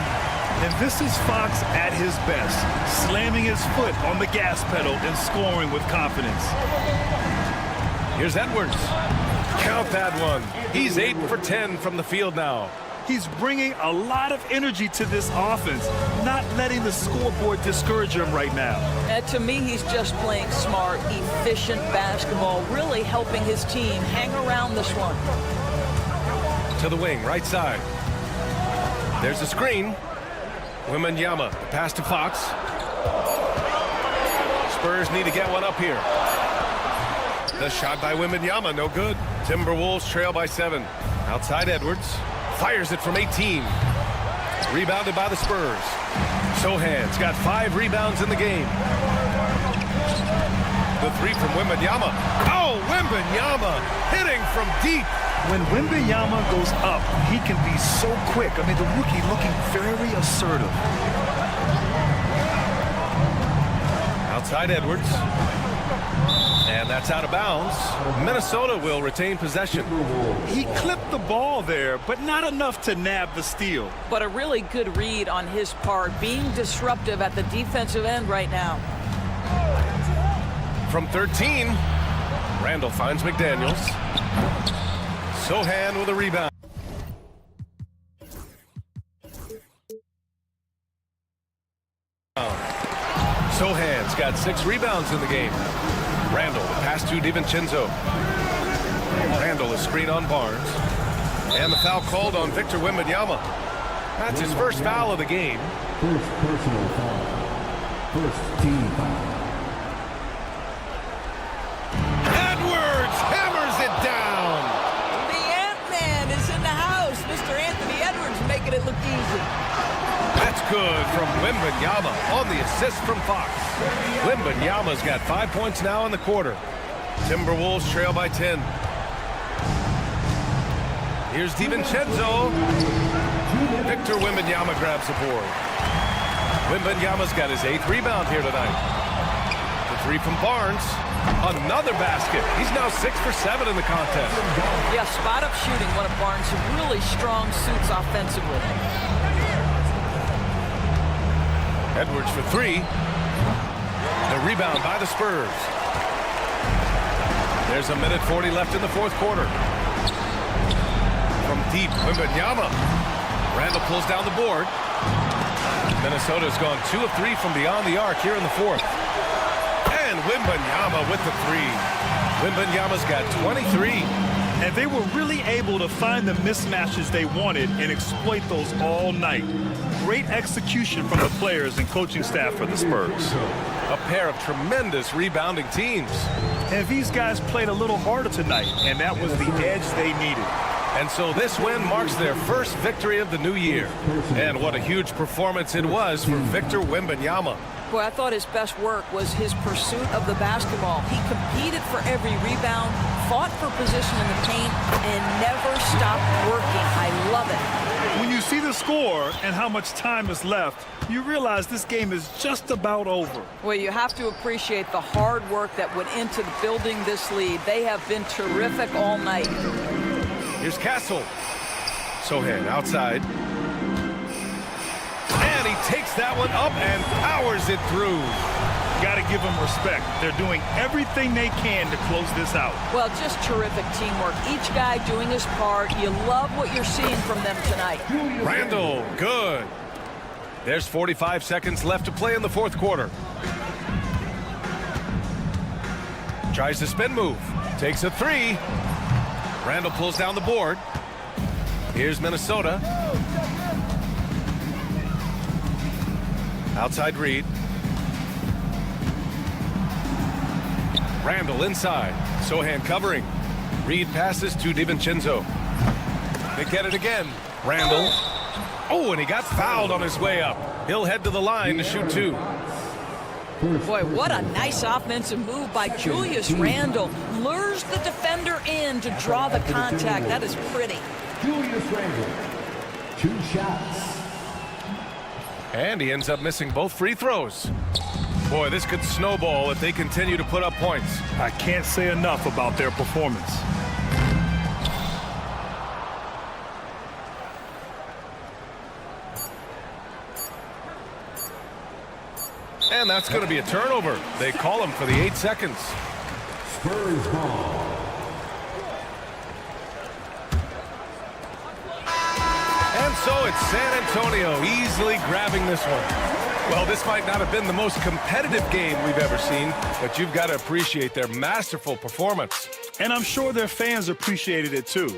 S2: And this is Fox at his best, slamming his foot on the gas pedal and scoring with confidence.
S1: Here's Edwards. Count that one. He's 8 for 10 from the field now.
S2: He's bringing a lot of energy to this offense, not letting the scoreboard discourage him right now.
S13: And to me, he's just playing smart, efficient basketball, really helping his team hang around this one.
S1: To the wing, right side. There's a screen. Wembanyama, the pass to Fox. Spurs need to get one up here. The shot by Wembanyama, no good. Timberwolves trail by 7. Outside Edwards. Fires it from 18. Rebounded by the Spurs. Sohan's got 5 rebounds in the game. The 3 from Wembanyama. Oh, Wembanyama hitting from deep.
S2: When Wembanyama goes up, he can be so quick. I mean, the rookie looking very assertive.
S1: Outside Edwards. And that's out of bounds. Minnesota will retain possession.
S2: He clipped the ball there, but not enough to nab the steal.
S13: But a really good read on his part, being disruptive at the defensive end right now.
S1: From 13, Randle finds McDaniels. Sohan with a rebound. Sohan's got 6 rebounds in the game. Randle, the pass to DiVincenzo. Randle, a screen on Barnes. And the foul called on Victor Wembanyama. That's his first foul of the game.
S5: First personal foul. First team foul.
S1: Edwards hammers it down.
S13: The Ant-Man is in the house. Mr. Anthony Edwards making it look easy.
S1: That's good from Wembanyama on the assist from Fox. Wembanyama's got 5 points now in the quarter. Timberwolves trail by 10. Here's DiVincenzo. Victor Wembanyama grabs the board. Wembanyama's got his 8th rebound here tonight. The 3 from Barnes. Another basket. He's now 6 for 7 in the contest.
S13: Yeah, spot-up shooting, one of Barnes' really strong suits offensively.
S1: Edwards for 3. The rebound by the Spurs. There's a minute 40 left in the fourth quarter. From deep, Wembanyama. Randle pulls down the board. Minnesota's gone 2 of 3 from beyond the arc here in the fourth. And Wembanyama with the 3. Wembanyama's got 23.
S2: And they were really able to find the mismatches they wanted and exploit those all night. Great execution from the players and coaching staff for the Spurs.
S1: A pair of tremendous rebounding teams.
S2: And these guys played a little harder tonight, and that was the edge they needed.
S1: And so this win marks their first victory of the new year. And what a huge performance it was for Victor Wembanyama.
S13: Boy, I thought his best work was his pursuit of the basketball. He competed for every rebound, fought for position in the paint, and never stopped working. I love it.
S2: When you see the score and how much time is left, you realize this game is just about over.
S13: Well, you have to appreciate the hard work that went into building this lead. They have been terrific all night.
S1: Here's Castle. Sohan outside. And he takes that one up and powers it through.
S2: Got to give them respect. They're doing everything they can to close this out.
S13: Well, just terrific teamwork. Each guy doing his part. You love what you're seeing from them tonight.
S1: Randall, good. There's 45 seconds left to play in the fourth quarter. Tries the spin move. Takes a three. Randall pulls down the board. Here's Minnesota. Outside Reed. Randall inside. Sohan covering. Reed passes to DiVincenzo. They get it again. Randall. Oh, and he got fouled on his way up. He'll head to the line to shoot two.
S13: Boy, what a nice offensive move by Julius Randle. Lures the defender in to draw the contact. That is pretty.
S5: Julius Randle, 2 shots.
S1: And he ends up missing both free throws. Boy, this could snowball if they continue to put up points.
S2: I can't say enough about their performance.
S1: And that's going to be a turnover. They call him for the 8 seconds.
S5: Spurs ball.
S1: And so it's San Antonio easily grabbing this one. Well, this might not have been the most competitive game we've ever seen, but you've got to appreciate their masterful performance.
S2: And I'm sure their fans appreciated it too.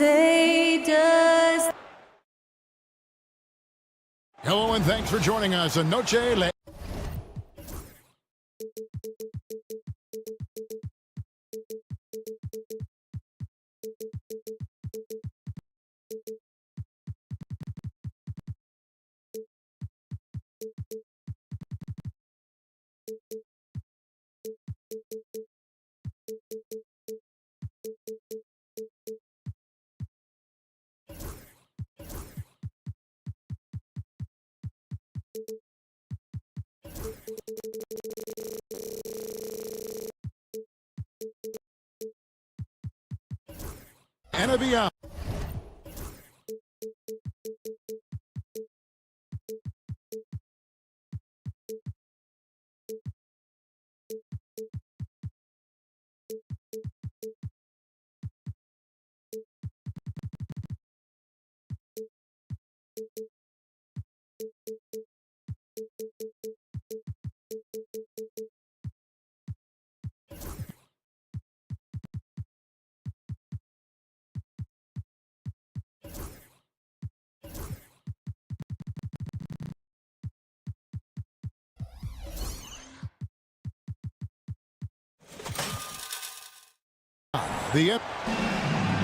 S14: say does.
S7: Hello and thanks for joining us on Noche Le. Anavia.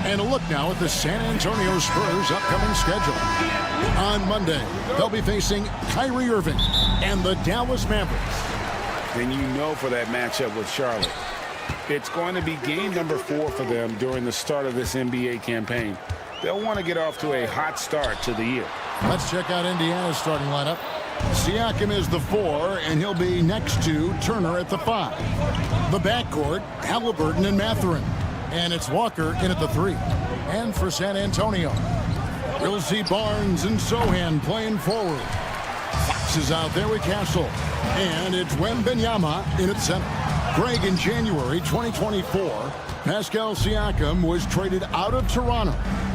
S7: And a look now at the San Antonio Spurs' upcoming schedule. On Monday, they'll be facing Kyrie Irving and the Dallas Mavericks.
S8: Then you know for that matchup with Charlotte, it's going to be game number 4 for them during the start of this NBA campaign. They'll want to get off to a hot start to the year.
S7: Let's check out Indiana's starting lineup. Siakam is the 4, and he'll be next to Turner at the 5. The backcourt, Halliburton and Mathurin. And it's Walker in at the 3. And for San Antonio, we'll see Barnes and Sohan playing forward. Fox is out there with Castle. And it's Wembanyama in at center. Greg, in January 2024, Pascal Siakam was traded out of Toronto.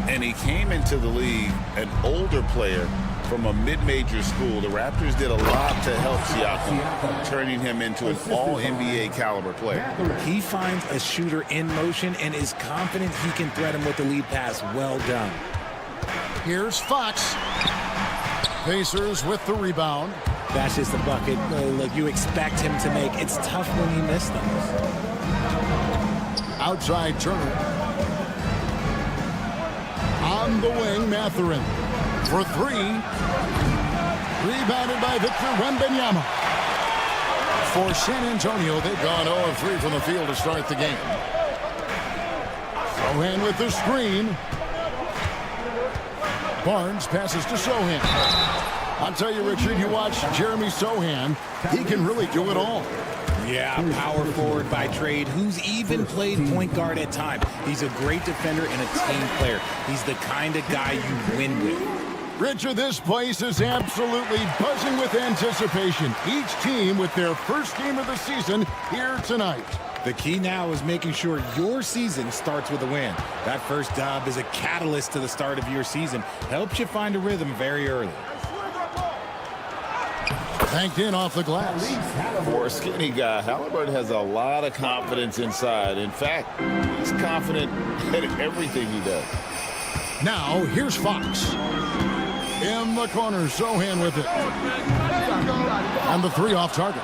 S12: And he came into the league an older player from a mid-major school. The Raptors did a lot to help Siakam, turning him into an all-NBA caliber player.
S15: He finds a shooter in motion and is confident he can thread him with the lead pass. Well done.
S7: Here's Fox. Pacers with the rebound.
S15: That's just a bucket. Look, you expect him to make. It's tough when he missed them.
S7: Outside Turner. On the wing, Mathurin. For 3. Rebounded by Victor Wembanyama. For San Antonio, they've gone 0 of 3 from the field to start the game. Sohan with the screen. Barnes passes to Sohan. I'll tell you, Richard, you watch Jeremy Sohan, he can really do it all.
S15: Yeah, power forward by trade, who's even played point guard at times. He's a great defender and a team player. He's the kind of guy you win with.
S7: Richard, this place is absolutely buzzing with anticipation. Each team with their first game of the season here tonight.
S15: The key now is making sure your season starts with a win. That first dub is a catalyst to the start of your season. Helps you find a rhythm very early.
S7: Banked in off the glass.
S12: For a skinny guy, Halliburton has a lot of confidence inside. In fact, he's confident at everything he does.
S7: Now, here's Fox. In the corner, Sohan with it. And the 3 off target.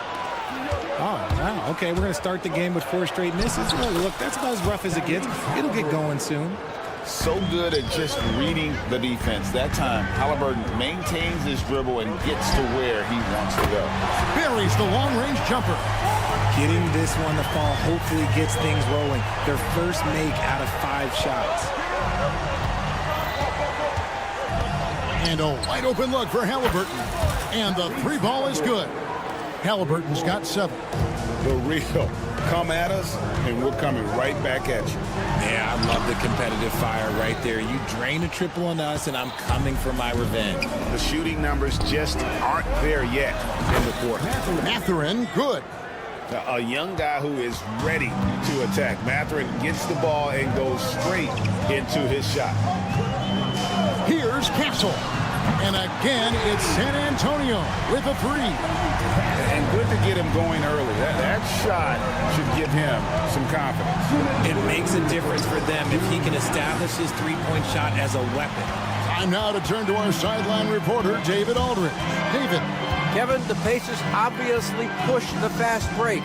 S15: Oh, wow. Okay, we're going to start the game with 4 straight misses. Oh, look, that's about as rough as it gets. It'll get going soon.
S12: So good at just reading the defense. That time, Halliburton maintains his dribble and gets to where he wants to go.
S7: Buries the long-range jumper.
S15: Getting this one to fall hopefully gets things rolling. Their first make out of 5 shots.
S7: And a wide open look for Halliburton. And the 3 ball is good. Halliburton's got 7.
S8: The real. Come at us, and we're coming right back at you.
S15: Yeah, I love the competitive fire right there. You drain a triple on us, and I'm coming for my revenge.
S8: The shooting numbers just aren't there yet in the court.
S7: Mathurin, good.
S8: A young guy who is ready to attack. Mathurin gets the ball and goes straight into his shot.
S7: Here's Castle. And again, it's San Antonio with a three.
S8: And good to get him going early. That shot should give him some confidence.
S15: It makes a difference for them if he can establish his three-point shot as a weapon.
S7: Time now to turn to our sideline reporter, David Aldridge. David.
S9: Kevin, the Pacers obviously push the fast break.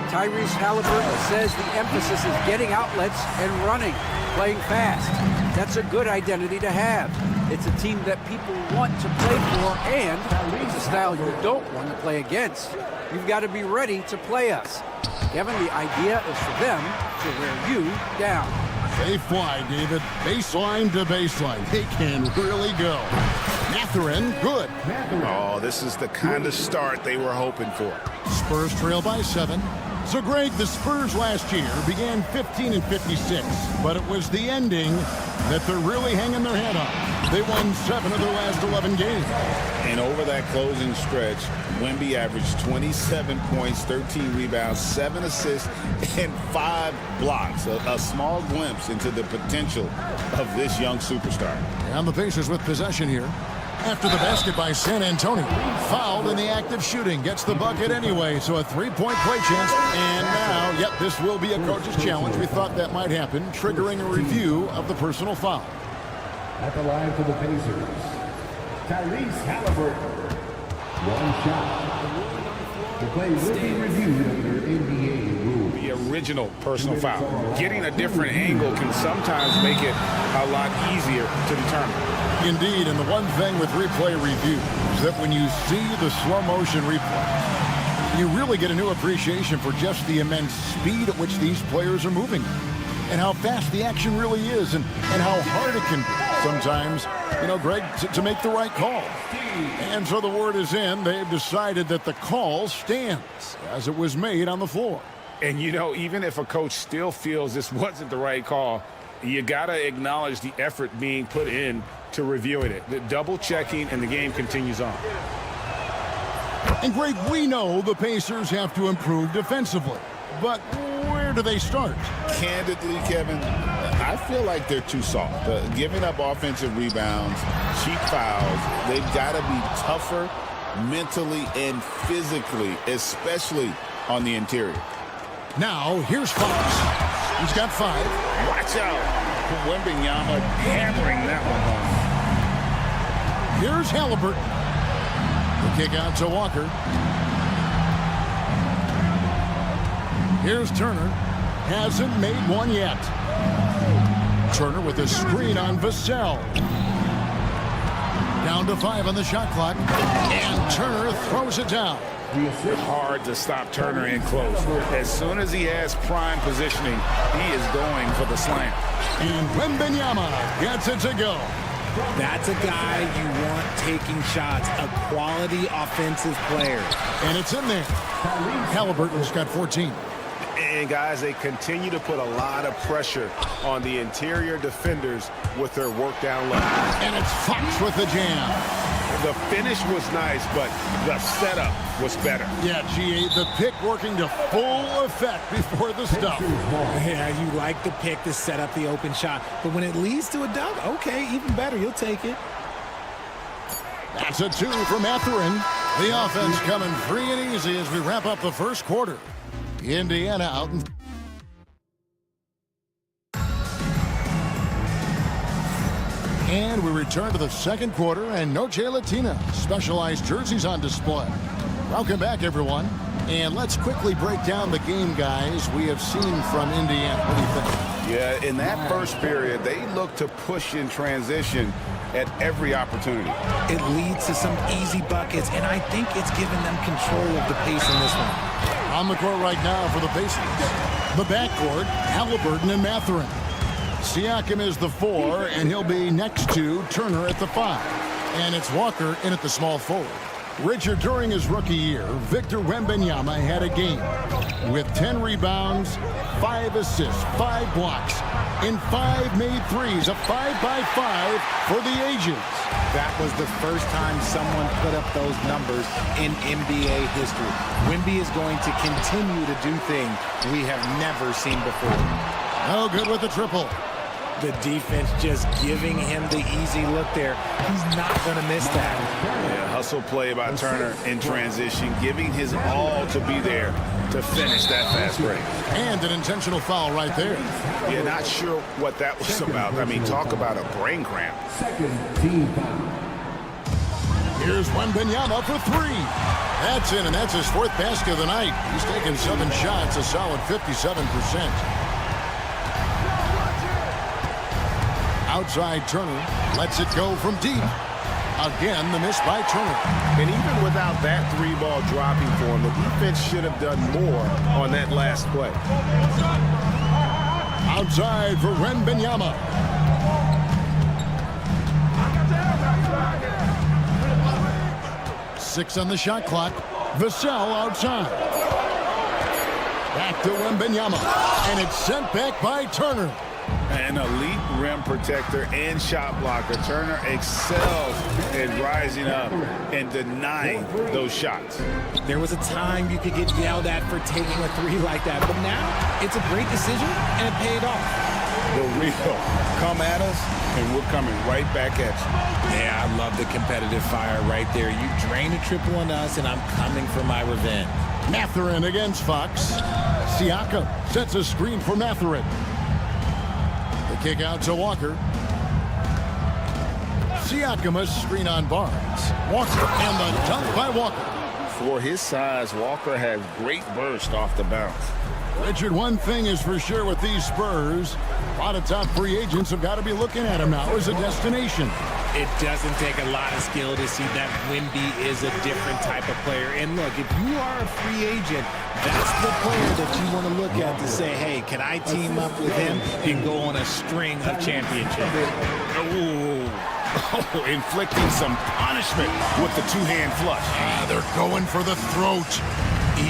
S9: Tyrese Halliburton says the emphasis is getting outlets and running, playing fast. That's a good identity to have. It's a team that people want to play for, and it's a style you don't want to play against. You've got to be ready to play us. Kevin, the idea is for them to wear you down.
S7: They fly, David. Baseline to baseline. They can really go. Mathurin, good.
S8: Oh, this is the kind of start they were hoping for.
S7: Spurs trail by 7. So, Greg, the Spurs last year began 15-56, but it was the ending that they're really hanging their head on. They won 7 of their last 11 games.
S8: And over that closing stretch, Wemby averaged 27 points, 13 rebounds, 7 assists, and 5 blocks. A small glimpse into the potential of this young superstar.
S7: And the Pacers with possession here. After the basket by San Antonio. Fouled in the act of shooting. Gets the bucket anyway, so a three-point play chance. And now, yep, this will be a coach's challenge. We thought that might happen, triggering a review of the personal foul.
S5: At the line for the Pacers, Tyrese Halliburton. One shot. The play will be reviewed under NBA rules.
S8: The original personal foul. Getting a different angle can sometimes make it a lot easier to determine.
S7: Indeed, and the one thing with replay review is that when you see the slow motion replay, you really get a new appreciation for just the immense speed at which these players are moving and how fast the action really is and how hard it can be sometimes, you know, Greg, to make the right call. And so the word is in. They've decided that the call stands as it was made on the floor.
S8: And, you know, even if a coach still feels this wasn't the right call, you got to acknowledge the effort being put in to reviewing it. The double checking, and the game continues on.
S7: And Greg, we know the Pacers have to improve defensively, but where do they start?
S12: Candidly, Kevin, I feel like they're too soft. Giving up offensive rebounds, cheap fouls, they've got to be tougher mentally and physically, especially on the interior.
S7: Now, here's Fox. He's got 5.
S8: Watch out. Wembanyama hammering that one home.
S7: Here's Halliburton. The kick out to Walker. Here's Turner. Hasn't made one yet. Turner with a screen on Vassell. Down to 5 on the shot clock. And Turner throws it down.
S8: It's hard to stop Turner in close. As soon as he has prime positioning, he is going for the slam.
S7: And Wembanyama gets it to go.
S15: That's a guy you want taking shots, a quality offensive player.
S7: And it's in there. Halliburton's got 14.
S1: And, guys, they continue to put a lot of pressure on the interior defenders with their work down low.
S7: And it's Fox with the jam.
S1: The finish was nice, but the setup was better.
S7: Yeah, G8, the pick working to full effect before the stuff.
S15: Yeah, you like the pick to set up the open shot, but when it leads to a dunk, okay, even better, you'll take it.
S7: That's a 2 for Mathurin. The offense coming free and easy as we wrap up the first quarter. Indiana out in... And we return to the second quarter, and Noche Latina specialized jerseys on display. Welcome back, everyone. And let's quickly break down the game, guys, we have seen from Indiana. What do you think?
S8: Yeah, in that first period, they looked to push in transition at every opportunity.
S15: It leads to some easy buckets, and I think it's given them control of the pace in this one.
S7: On the court right now for the Pacers. The backcourt, Halliburton and Mathurin. Siakam is the 4, and he'll be next to Turner at the 5. And it's Walker in at the small forward. Richard, during his rookie year, Victor Wembanyama had a game with 10 rebounds, 5 assists, 5 blocks, and 5 made threes, a 5-by-5 for the ages.
S15: That was the first time someone put up those numbers in NBA history. Wemby is going to continue to do things we have never seen before.
S7: No good with the triple.
S15: The defense just giving him the easy look there. He's not going to miss that.
S8: Yeah, hustle play by Turner in transition, giving his all to be there to finish that fast break.
S7: And an intentional foul right there.
S8: Yeah, not sure what that was about. I mean, talk about a brain cramp.
S5: Second team foul.
S7: Here's Wembanyama for three. That's in, and that's his fourth basket of the night. He's taken 7 shots, a solid 57%. Outside Turner lets it go from deep. Again, the miss by Turner.
S8: And even without that 3-ball dropping for him, the defense should have done more on that last play.
S7: Outside for Wembanyama. Six on the shot clock. Vassell outside. Back to Wembanyama. And it's sent back by Turner.
S8: An elite rim protector and shot blocker. Turner excels in rising up and denying those shots.
S15: There was a time you could get yelled at for taking a 3 like that, but now it's a great decision and it paid off.
S8: The real come at us and we're coming right back at you.
S15: Yeah, I love the competitive fire right there. You drain a triple on us and I'm coming for my revenge.
S7: Mathurin against Fox. Siakam sets a screen for Mathurin. The kick out to Walker. Siakam a screen on Barnes. Walker and the dunk by Walker.
S8: For his size, Walker has great burst off the bounce.
S7: Richard, one thing is for sure with these Spurs, a lot of top free agents have got to be looking at him now as a destination.
S15: It doesn't take a lot of skill to see that Wemby is a different type of player. And look, if you are a free agent, that's the player that you want to look at to say, hey, can I team up with him and go on a string of championships?
S8: Oh, inflicting some punishment with the two-hand flush.
S7: They're going for the throat.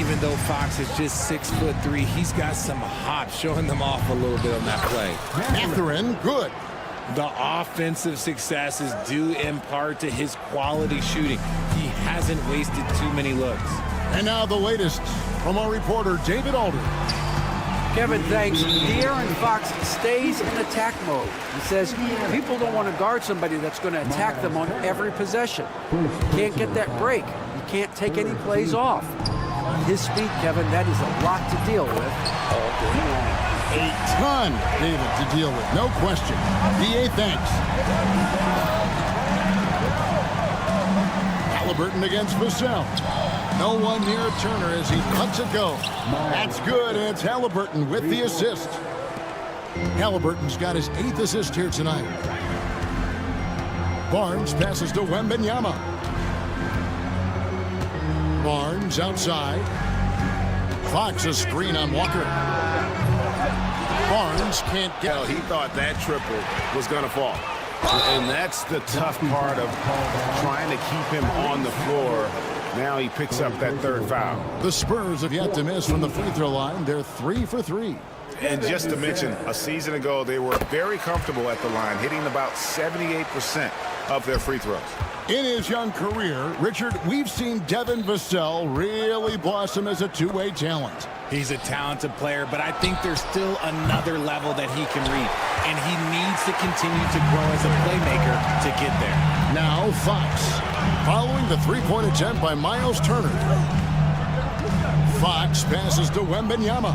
S15: Even though Fox is just 6'3", he's got some hop, showing them off a little bit on that play.
S7: Mathurin, good.
S15: The offensive success is due in part to his quality shooting. He hasn't wasted too many looks.
S7: And now the latest from our reporter, David Alder.
S9: Kevin, thanks. De'Aaron Fox stays in attack mode. He says people don't want to guard somebody that's going to attack them on every possession. Can't get that break. You can't take any plays off. His speed, Kevin, that is a lot to deal with all day long.
S7: A ton, David, to deal with. No question. DA, thanks. Halliburton against Vassell. No one near Turner as he lets it go. That's good, and it's Halliburton with the assist. Halliburton's got his 8th assist here tonight. Barnes passes to Wembanyama. Barnes outside. Fox a screen on Walker. Barnes can't get.
S8: Well, he thought that triple was going to fall. And that's the tough part of trying to keep him on the floor. Now he picks up that 3rd foul.
S7: The Spurs have yet to miss from the free throw line. They're 3 for 3.
S8: And just to mention, a season ago, they were very comfortable at the line, hitting about 78% of their free throws.
S7: In his young career, Richard, we've seen Devin Vassell really blossom as a two-way talent.
S15: He's a talented player, but I think there's still another level that he can reach. And he needs to continue to grow as a playmaker to get there.
S7: Now Fox, following the three-point attempt by Miles Turner. Fox passes to Wembanyama.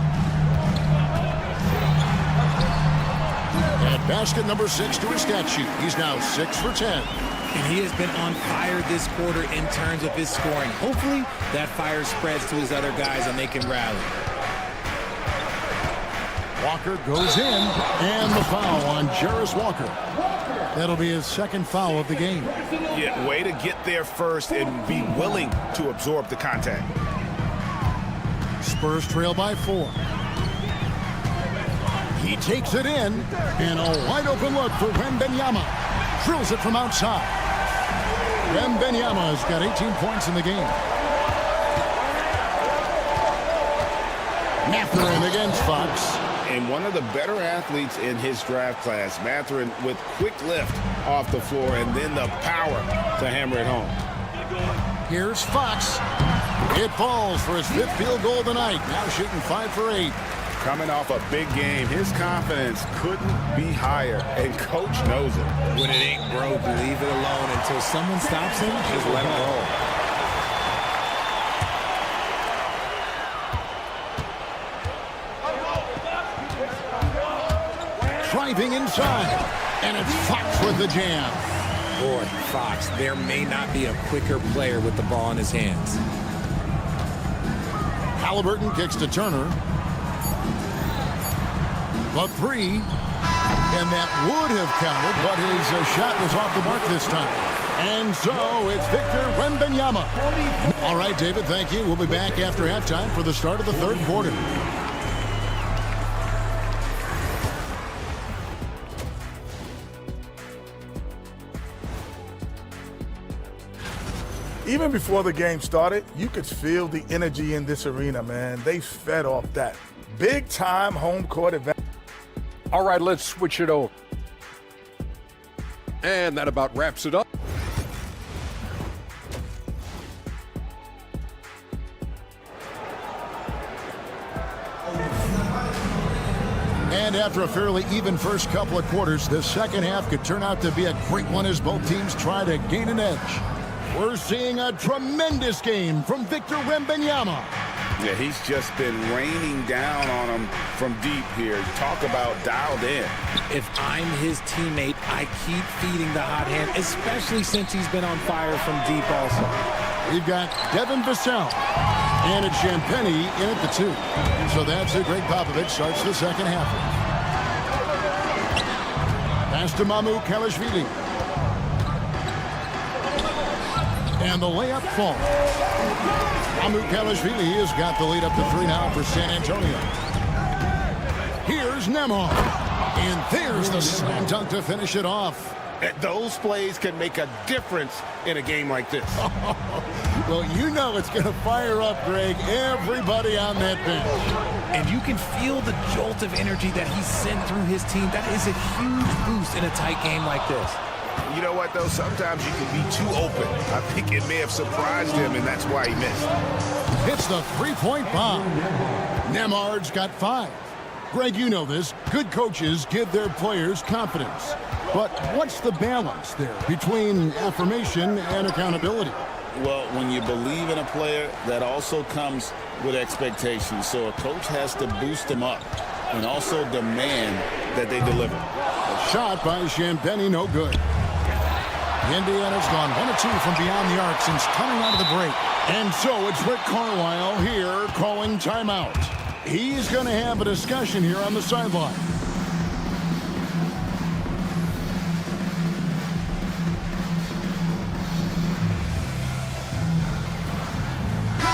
S7: And basket number 6 to his stat sheet. He's now 6 for 10.
S15: And he has been on fire this quarter in terms of his scoring. Hopefully that fire spreads to his other guys and they can rally.
S7: Walker goes in, and the foul on Jarris Walker. That'll be his 2nd foul of the game.
S8: Yeah, way to get there first and be willing to absorb the contact.
S7: Spurs trail by 4. He takes it in, and a wide open look for Wembanyama. Drills it from outside. Wembanyama has got 18 points in the game. Mathurin against Fox.
S8: And one of the better athletes in his draft class, Mathurin, with quick lift off the floor and then the power to hammer it home.
S7: Here's Fox. It falls for his 5th field goal of the night. Now shooting 5 for 8.
S12: Coming off a big game, his confidence couldn't be higher, and coach knows it.
S15: When it ain't broke, leave it alone until someone stops him. Just let him roll.
S7: Driving inside, and it's Fox with the jam.
S15: Boy, Fox, there may not be a quicker player with the ball in his hands.
S7: Halliburton kicks to Turner. The three, and that would have counted, but his shot was off the mark this time. And so it's Victor Wembanyama. All right, David, thank you. We'll be back after halftime for the start of the third quarter.
S10: Even before the game started, you could feel the energy in this arena, man. They fed off that big-time home court advantage.
S6: All right, let's switch it over. And that about wraps it up.
S7: And after a fairly even first couple of quarters, the second half could turn out to be a great one as both teams try to gain an edge. We're seeing a tremendous game from Victor Wembanyama.
S12: Yeah, he's just been raining down on him from deep here. Talk about dialed in.
S15: If I'm his teammate, I keep feeding the hot hand, especially since he's been on fire from deep also.
S7: We've got Devin Vassell and it's Champagny in at the 2. So that's it. Greg Popovich starts the second half. Pass to Mamu Kalashvili. And the layup falls. Mamu Kalashvili has got the lead up to 3 now for San Antonio. Here's Nembhard. And there's the slam dunk to finish it off.
S11: Those plays can make a difference in a game like this.
S7: Well, you know it's going to fire up, Greg, everybody on that bench.
S15: And you can feel the jolt of energy that he sent through his team. That is a huge boost in a tight game like this.
S12: You know what, though? Sometimes you can be too open. I think it may have surprised him, and that's why he missed.
S7: Hits the three-point bomb. Nembhard's got 5. Greg, you know this. Good coaches give their players confidence. But what's the balance there between affirmation and accountability?
S12: Well, when you believe in a player, that also comes with expectations. So a coach has to boost them up and also demand that they deliver.
S7: A shot by Champagny, no good. Indiana's gone 1 of 2 from beyond the arc since coming out of the break. And so it's Rick Carlisle here calling timeout. He's going to have a discussion here on the sideline.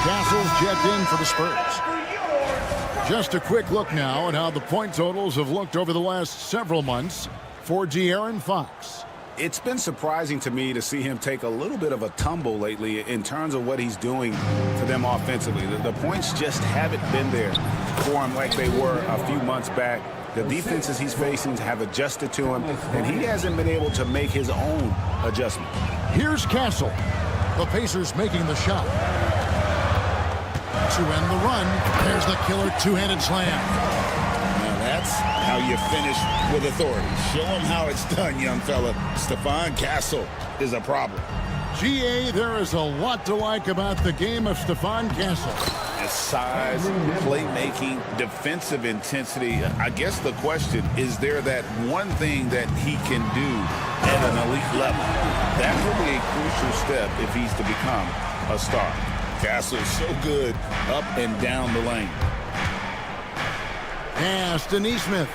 S7: Castle's checked in for the Spurs. Just a quick look now at how the point totals have looked over the last several months for De'Aaron Fox.
S8: It's been surprising to me to see him take a little bit of a tumble lately in terms of what he's doing for them offensively. The points just haven't been there for him like they were a few months back. The defenses he's facing have adjusted to him, and he hasn't been able to make his own adjustment.
S7: Here's Castle. The Pacers making the shot. To end the run, there's the killer two-handed slam.
S12: Now that's how you finish with authority. Show him how it's done, young fella. Stephon Castle is a problem.
S7: GA, there is a lot to like about the game of Stephon Castle.
S12: His size, playmaking, defensive intensity. I guess the question, is there that one thing that he can do at an elite level? That will be a crucial step if he's to become a star. Castle is so good up and down the lane.
S7: Pass to Nesmith.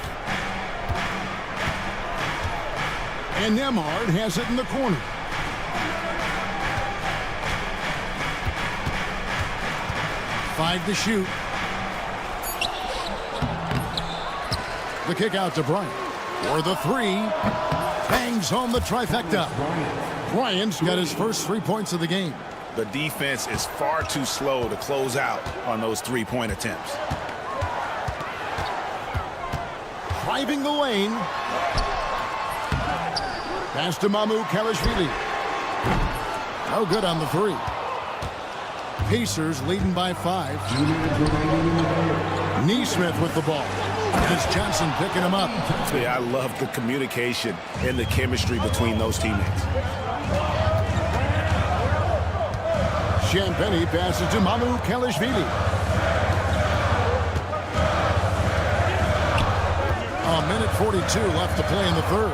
S7: And Nembhard has it in the corner. Five to shoot. The kick out to Bryant. For the 3. Bangs home the trifecta. Bryant's got his first 3 points of the game.
S12: The defense is far too slow to close out on those three-point attempts.
S7: Driving the lane. Pass to Mamu Kalashvili. No good on the 3. Pacers leading by 5. Neesmith with the ball. And it's Johnson picking him up.
S8: Yeah, I love the communication and the chemistry between those teammates.
S7: Champagny passes to Mamu Kelishvili. A minute 42 left to play in the third.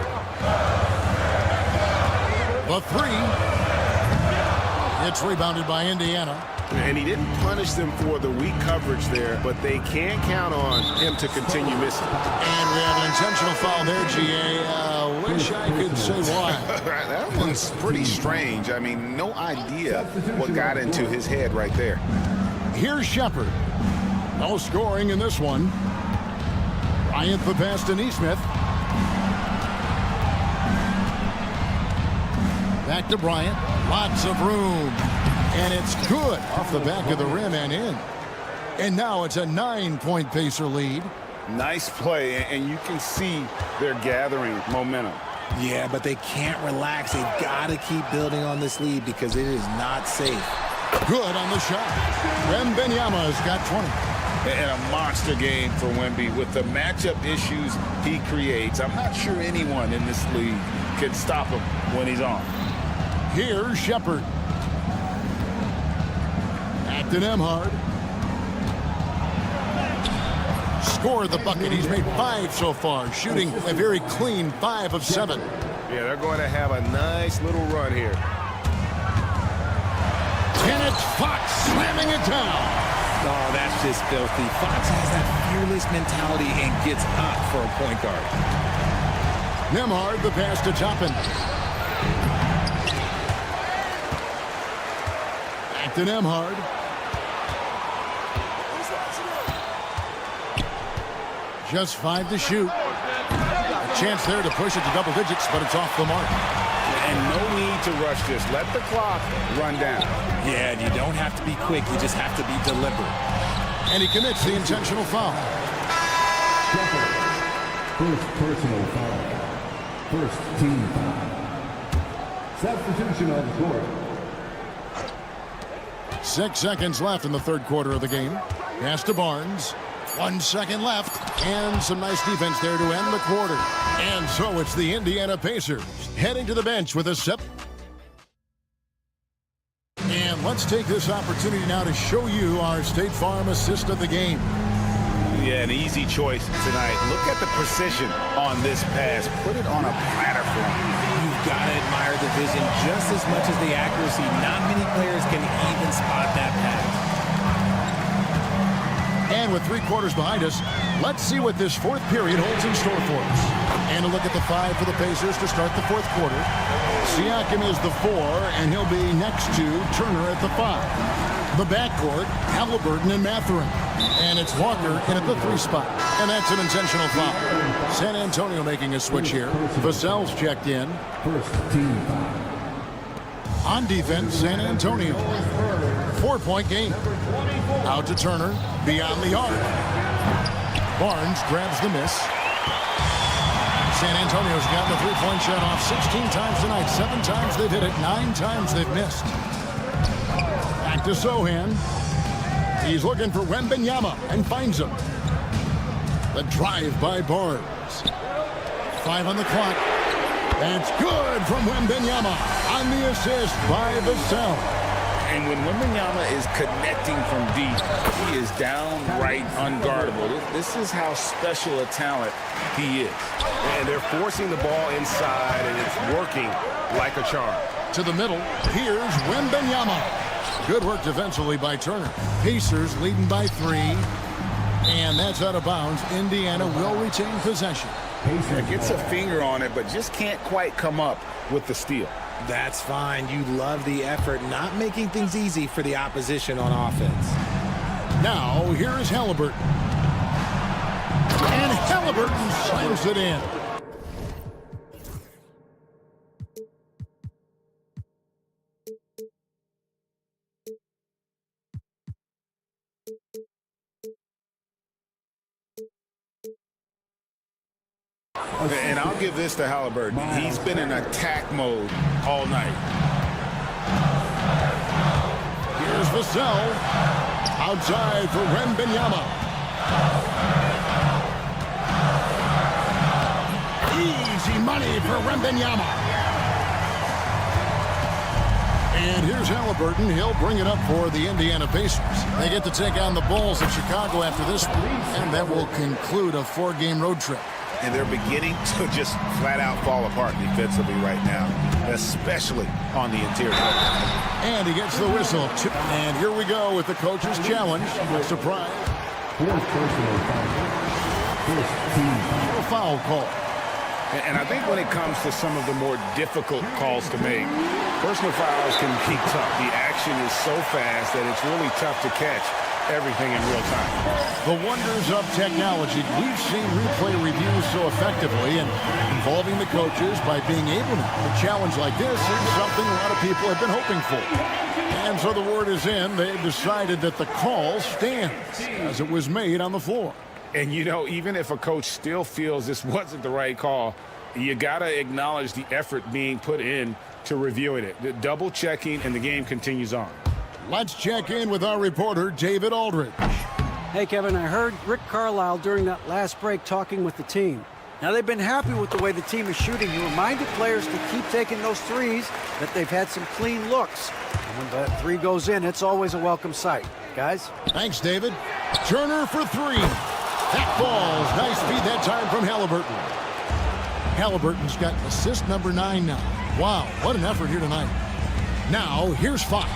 S7: The three. It's rebounded by Indiana.
S8: And he didn't punish them for the weak coverage there, but they can count on him to continue missing.
S7: And we have an intentional foul there, GA. Wish I could say why.
S8: That one's pretty strange. I mean, no idea what got into his head right there.
S7: Here's Shepard. No scoring in this one. Bryant the pass to Neesmith. Back to Bryant. Lots of room. And it's good off the back of the rim and in. And now it's a 9-point Pacer lead.
S8: Nice play, and you can see they're gathering momentum.
S15: Yeah, but they can't relax. They've got to keep building on this lead because it is not safe.
S7: Good on the shot. Wembanyama's got 20.
S8: And a monster game for Wemby with the matchup issues he creates. I'm not sure anyone in this league can stop him when he's on.
S7: Here's Shepard. Acton Emhard. Scored the bucket. He's made 5 so far, shooting a very clean 5 of 7.
S1: Yeah, they're going to have a nice little run here.
S7: And it's Fox slamming it down.
S15: Oh, that's just filthy. Fox has that fearless mentality and gets up for a point guard.
S7: Nembhard the pass to Toppin. Acton Emhard. Just 5 to shoot. A chance there to push it to double digits, but it's off the mark.
S8: And no need to rush this. Let the clock run down.
S15: Yeah, and you don't have to be quick. You just have to be deliberate.
S7: And he commits the intentional foul.
S5: First personal foul. First team foul. Substitution on the court.
S7: 6 seconds left in the third quarter of the game. Pass to Barnes. 1 second left. And some nice defense there to end the quarter. And so it's the Indiana Pacers heading to the bench with a sip. And let's take this opportunity now to show you our State Farm assist of the game.
S8: Yeah, an easy choice tonight. Look at the precision on this pass. Put it on a platter for him.
S15: You've got to admire the vision just as much as the accuracy. Not many players can even spot that pass.
S7: And with 3 quarters behind us, let's see what this fourth period holds in store for us. And a look at the 5 for the Pacers to start the fourth quarter. Siakam is the 4, and he'll be next to Turner at the 5. The backcourt, Halliburton and Mathurin. And it's Walker in at the 3 spot. And that's an intentional foul. San Antonio making a switch here. Vassell's checked in.
S5: First team foul.
S7: On defense, San Antonio. 4-point game. Out to Turner, beyond the arc. Barnes grabs the miss. San Antonio's gotten the 3-point shot off 16 times tonight. 7 times they've hit it, 9 times they've missed. Back to Sohan. He's looking for Wembanyama and finds him. The drive by Barnes. 5 on the clock. That's good from Wembanyama on the assist by Vassell.
S8: And when Wembanyama is connecting from deep, he is downright unguardable. This is how special a talent he is.
S1: And they're forcing the ball inside, and it's working like a charm.
S7: To the middle, here's Wembanyama. Good work defensively by Turner. Pacers leading by 3. And that's out of bounds. Indiana will retain possession.
S8: Gets a finger on it, but just can't quite come up with the steal.
S15: That's fine. You love the effort, not making things easy for the opposition on offense.
S7: Now, here is Halliburton. And Halliburton slams it in.
S8: And I'll give this to Halliburton. He's been in attack mode all night.
S7: Here's Vassell. Outside for Wembanyama. Easy money for Wembanyama. And here's Halliburton. He'll bring it up for the Indiana Pacers. They get to take on the Bulls of Chicago after this one. And that will conclude a 4-game road trip.
S8: And they're beginning to just flat out fall apart defensively right now, especially on the interior.
S7: And he gets the whistle. And here we go with the coach's challenge. No surprise. A foul call.
S8: And I think when it comes to some of the more difficult calls to make, personal fouls can be tough. The action is so fast that it's really tough to catch everything in real time.
S7: The wonders of technology. We've seen replay reviews so effectively, and involving the coaches by being able to. A challenge like this is something a lot of people have been hoping for. And so the word is in. They've decided that the call stands as it was made on the floor.
S8: And, you know, even if a coach still feels this wasn't the right call, you got to acknowledge the effort being put in to reviewing it. The double checking, and the game continues on.
S7: Let's check in with our reporter, David Aldridge.
S9: Hey, Kevin, I heard Rick Carlisle during that last break talking with the team. Now, they've been happy with the way the team is shooting. He reminded players to keep taking those threes, that they've had some clean looks. And when that three goes in, it's always a welcome sight. Guys?
S7: Thanks, David. Turner for three. That falls. Nice feed that time from Halliburton. Halliburton's got assist number 9 now. Wow, what an effort here tonight. Now, here's Fox.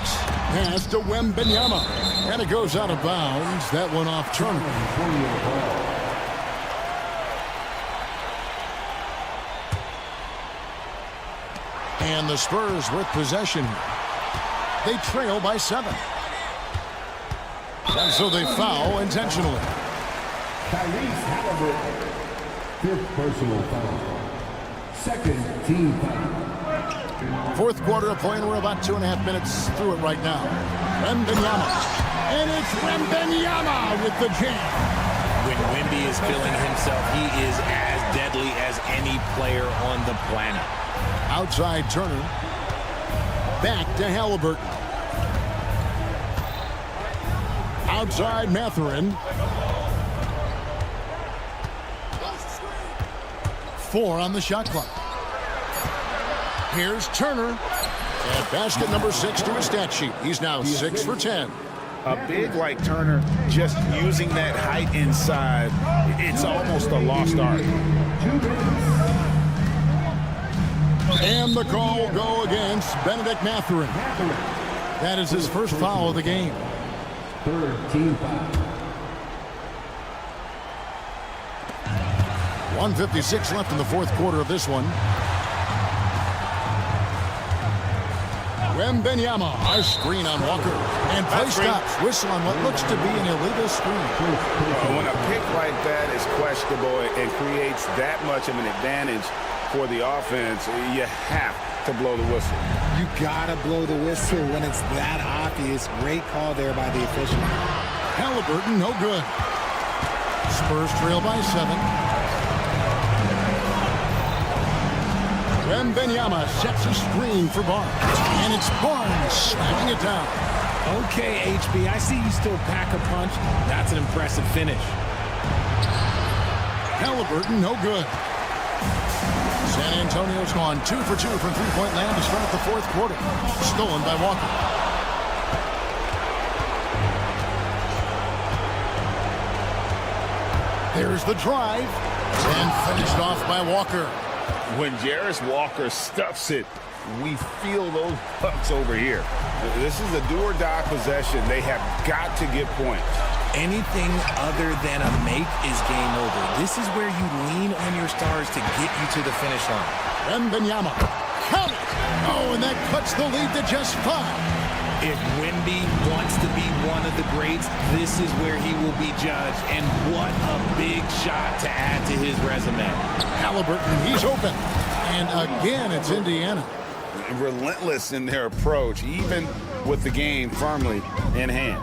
S7: Pass to Wembanyama. And it goes out of bounds. That one off Turner. And the Spurs with possession. They trail by 7. And so they foul intentionally.
S5: Tyrese Halliburton, 5th personal foul. 2nd team foul.
S7: Fourth quarter of play, and we're about 2.5 minutes through it right now. Wembanyama. And it's Wembanyama with the jam.
S15: When Wemby is feeling himself, he is as deadly as any player on the planet.
S7: Outside Turner. Back to Halliburton. Outside Mathurin. 4 on the shot clock. Here's Turner. And basket number 6 to his stat sheet. He's now 6 for 10.
S8: A big like Turner, just using that height inside, it's almost a lost art.
S7: And the call will go against Benedict Mathurin. That is his first foul of the game.
S5: 3rd team foul.
S7: 1:56 left in the fourth quarter of this one. Wembanyama, a screen on Walker. And play stops. Whistle on what looks to be an illegal screen.
S8: When a pick like that is questionable and creates that much of an advantage for the offense, you have to blow the whistle.
S15: You gotta blow the whistle when it's that obvious. Great call there by the official.
S7: Halliburton, no good. Spurs trail by 7. Wembanyama sets a screen for Barnes. And it's Barnes slamming it down.
S15: Okay, HB, I see you still pack a punch. That's an impressive finish.
S7: Halliburton, no good. San Antonio's gone 2 for 2 from three-point land to start the fourth quarter. Stolen by Walker. There's the drive. And finished off by Walker.
S8: When Jarris Walker stuffs it, we feel those pucks over here. This is a do-or-die possession. They have got to get points.
S15: Anything other than a make is game over. This is where you lean on your stars to get you to the finish line.
S7: Wembanyama. Count it! Oh, and that cuts the lead to just 5.
S15: If Wemby wants to be one of the greats, this is where he will be judged. And what a big shot to add to his resume.
S7: Halliburton, he's open. And again, it's Indiana.
S8: Relentless in their approach, even with the game firmly in hand.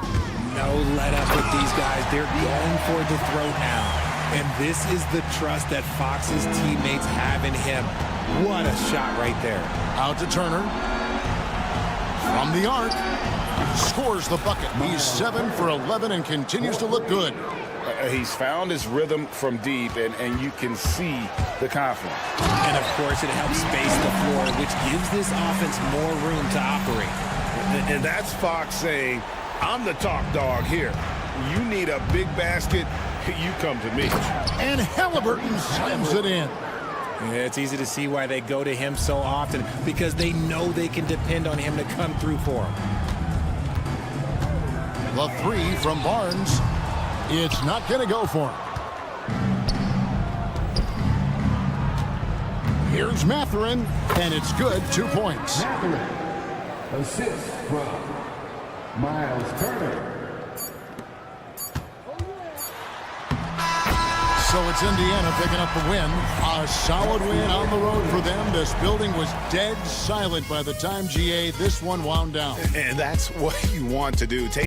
S15: No let up with these guys. They're going for the throat now. And this is the trust that Fox's teammates have in him. What a shot right there.
S7: Out to Turner. From the arc. scores the bucket. He's 7 for 11 and continues to look good.
S12: He's found his rhythm from deep, and you can see the confidence.
S15: And, of course, it helps space the floor, which gives this offense more room to operate.
S12: And that's Fox saying, I'm the top dog here. You need a big basket, you come to me.
S7: And Halliburton slams it in.
S15: Yeah, it's easy to see why they go to him so often, because they know they can depend on him to come through for them.
S7: The three from Barnes. It's not going to go for him. Here's Mathurin, and it's good. 2 points.
S5: Mathurin. Assist from Miles Turner.
S7: So it's Indiana picking up the win. A solid win on the road for them. This building was dead silent by the time, GA, this one wound down.
S12: And that's what you want to do. Take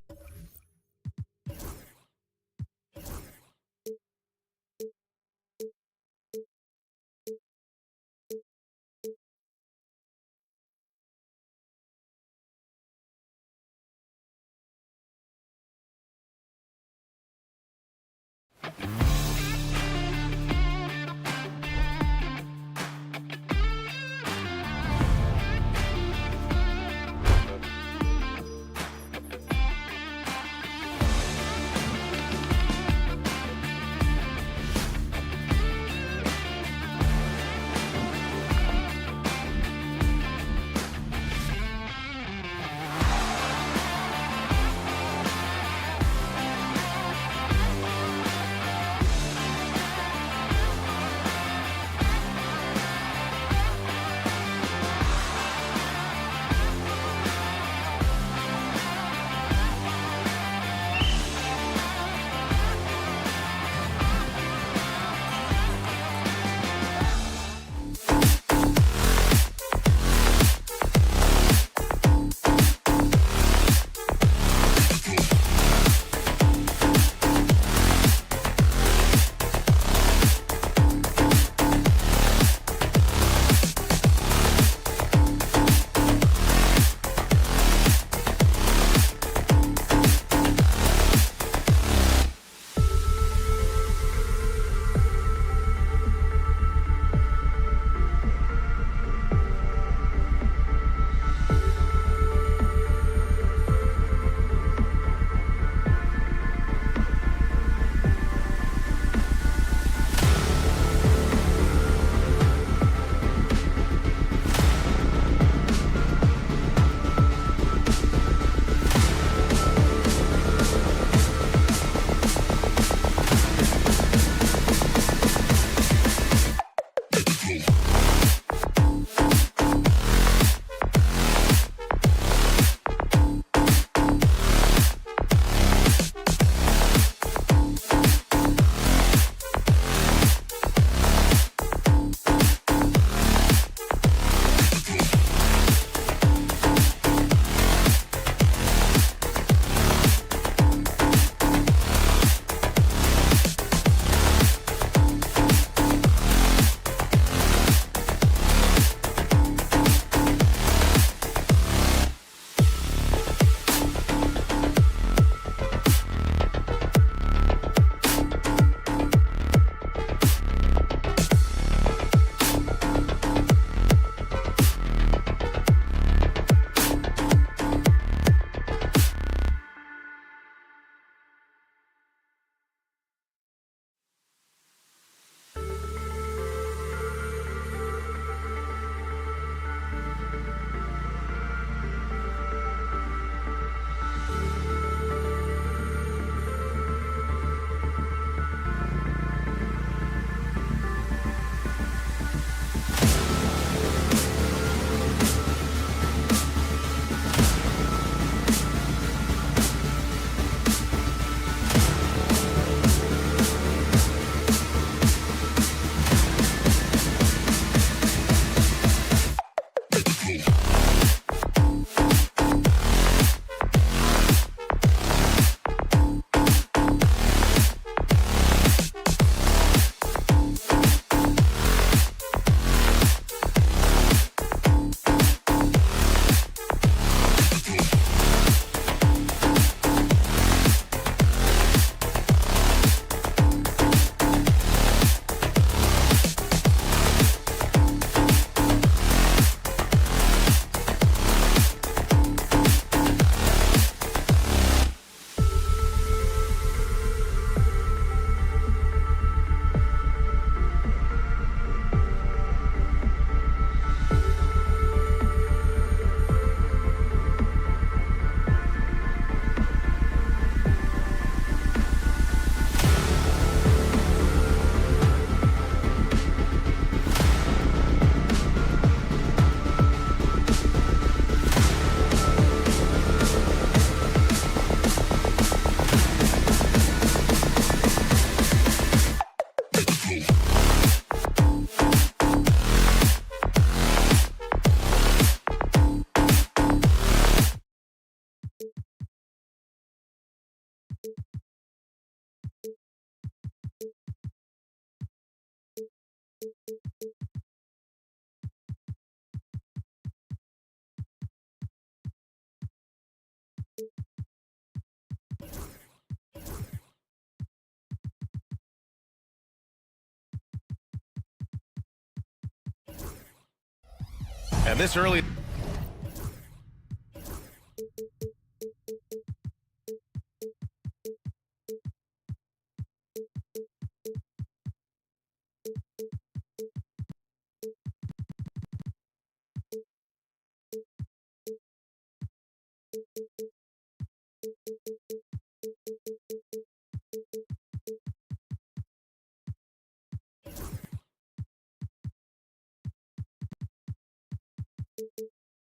S1: And this early...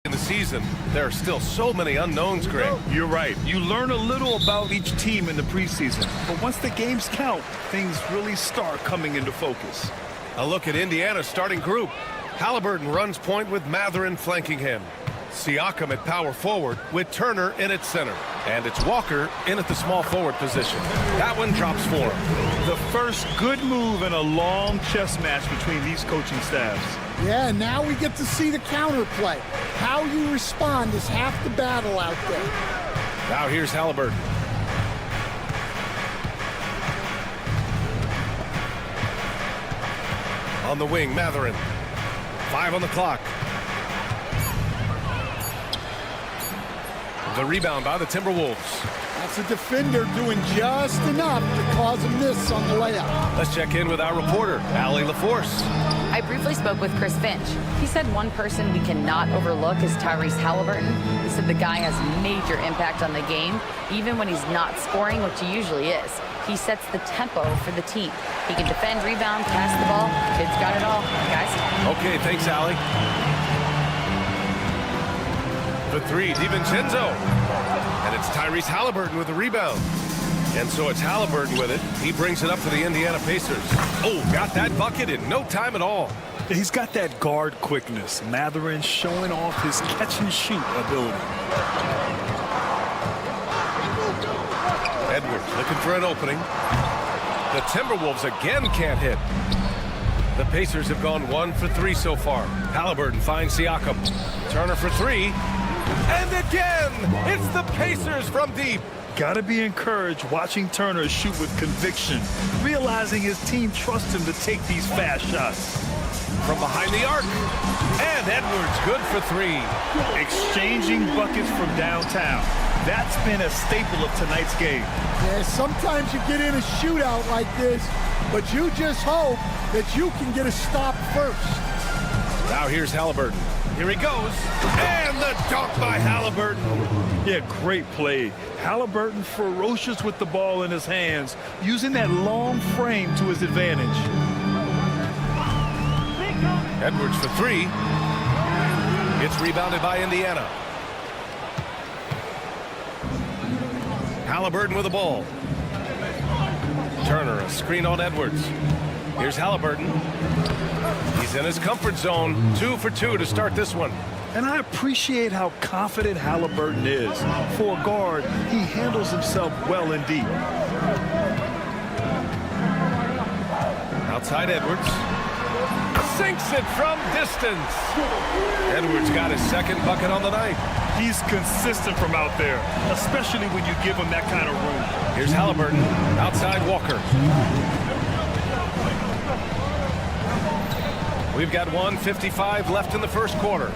S1: in the season, there are still so many unknowns, Greg.
S2: You're right. You learn a little about each team in the preseason. But once the games count, things really start coming into focus.
S1: A look at Indiana's starting group. Halliburton runs point with Mathurin flanking him. Siakam at power forward with Turner in at center. And it's Walker in at the small forward position. That one drops for him.
S2: The first good move in a long chess match between these coaching staffs.
S3: Yeah, now we get to see the counterplay. How you respond is half the battle out there.
S1: Now here's Halliburton. On the wing, Mathurin. 5 on the clock. The rebound by the Timberwolves.
S3: That's a defender doing just enough to cause a miss on the layup.
S1: Let's check in with our reporter, Allie LaForce.
S4: I briefly spoke with Chris Finch. He said one person we cannot overlook is Tyrese Halliburton. He said the guy has major impact on the game, even when he's not scoring, which he usually is. He sets the tempo for the team. He can defend, rebound, pass the ball. Kid's got it all, guys.
S1: Okay, thanks, Allie. For 3, DiVincenzo. And it's Tyrese Halliburton with the rebound. And so it's Halliburton with it. He brings it up for the Indiana Pacers. Oh, got that bucket in no time at all.
S2: He's got that guard quickness. Mathurin showing off his catch-and-shoot ability.
S1: Edwards looking for an opening. The Timberwolves again can't hit. The Pacers have gone 1 for 3 so far. Halliburton finds Siakam. Turner for 3. And again, it's the Pacers from deep.
S2: Gotta be encouraged watching Turner shoot with conviction, realizing his team trusts him to take these fast shots.
S1: From behind the arc. And Edwards good for 3.
S2: Exchanging buckets from downtown. That's been a staple of tonight's game.
S3: Yeah, sometimes you get in a shootout like this, but you just hope that you can get a stop first.
S1: Now here's Halliburton. Here he goes. And the dunk by Halliburton.
S2: Yeah, great play. Halliburton ferocious with the ball in his hands, using that long frame to his advantage.
S1: Edwards for 3. It's rebounded by Indiana. Halliburton with the ball. Turner, a screen on Edwards. Here's Halliburton. He's in his comfort zone. 2 for 2 to start this one.
S2: And I appreciate how confident Halliburton is. For a guard, he handles himself well and deep.
S1: Outside Edwards. Sinks it from distance. Edwards got his second bucket on the night.
S2: He's consistent from out there, especially when you give him that kind of room.
S1: Here's Halliburton. Outside Walker. We've got 1:55 left in the first quarter.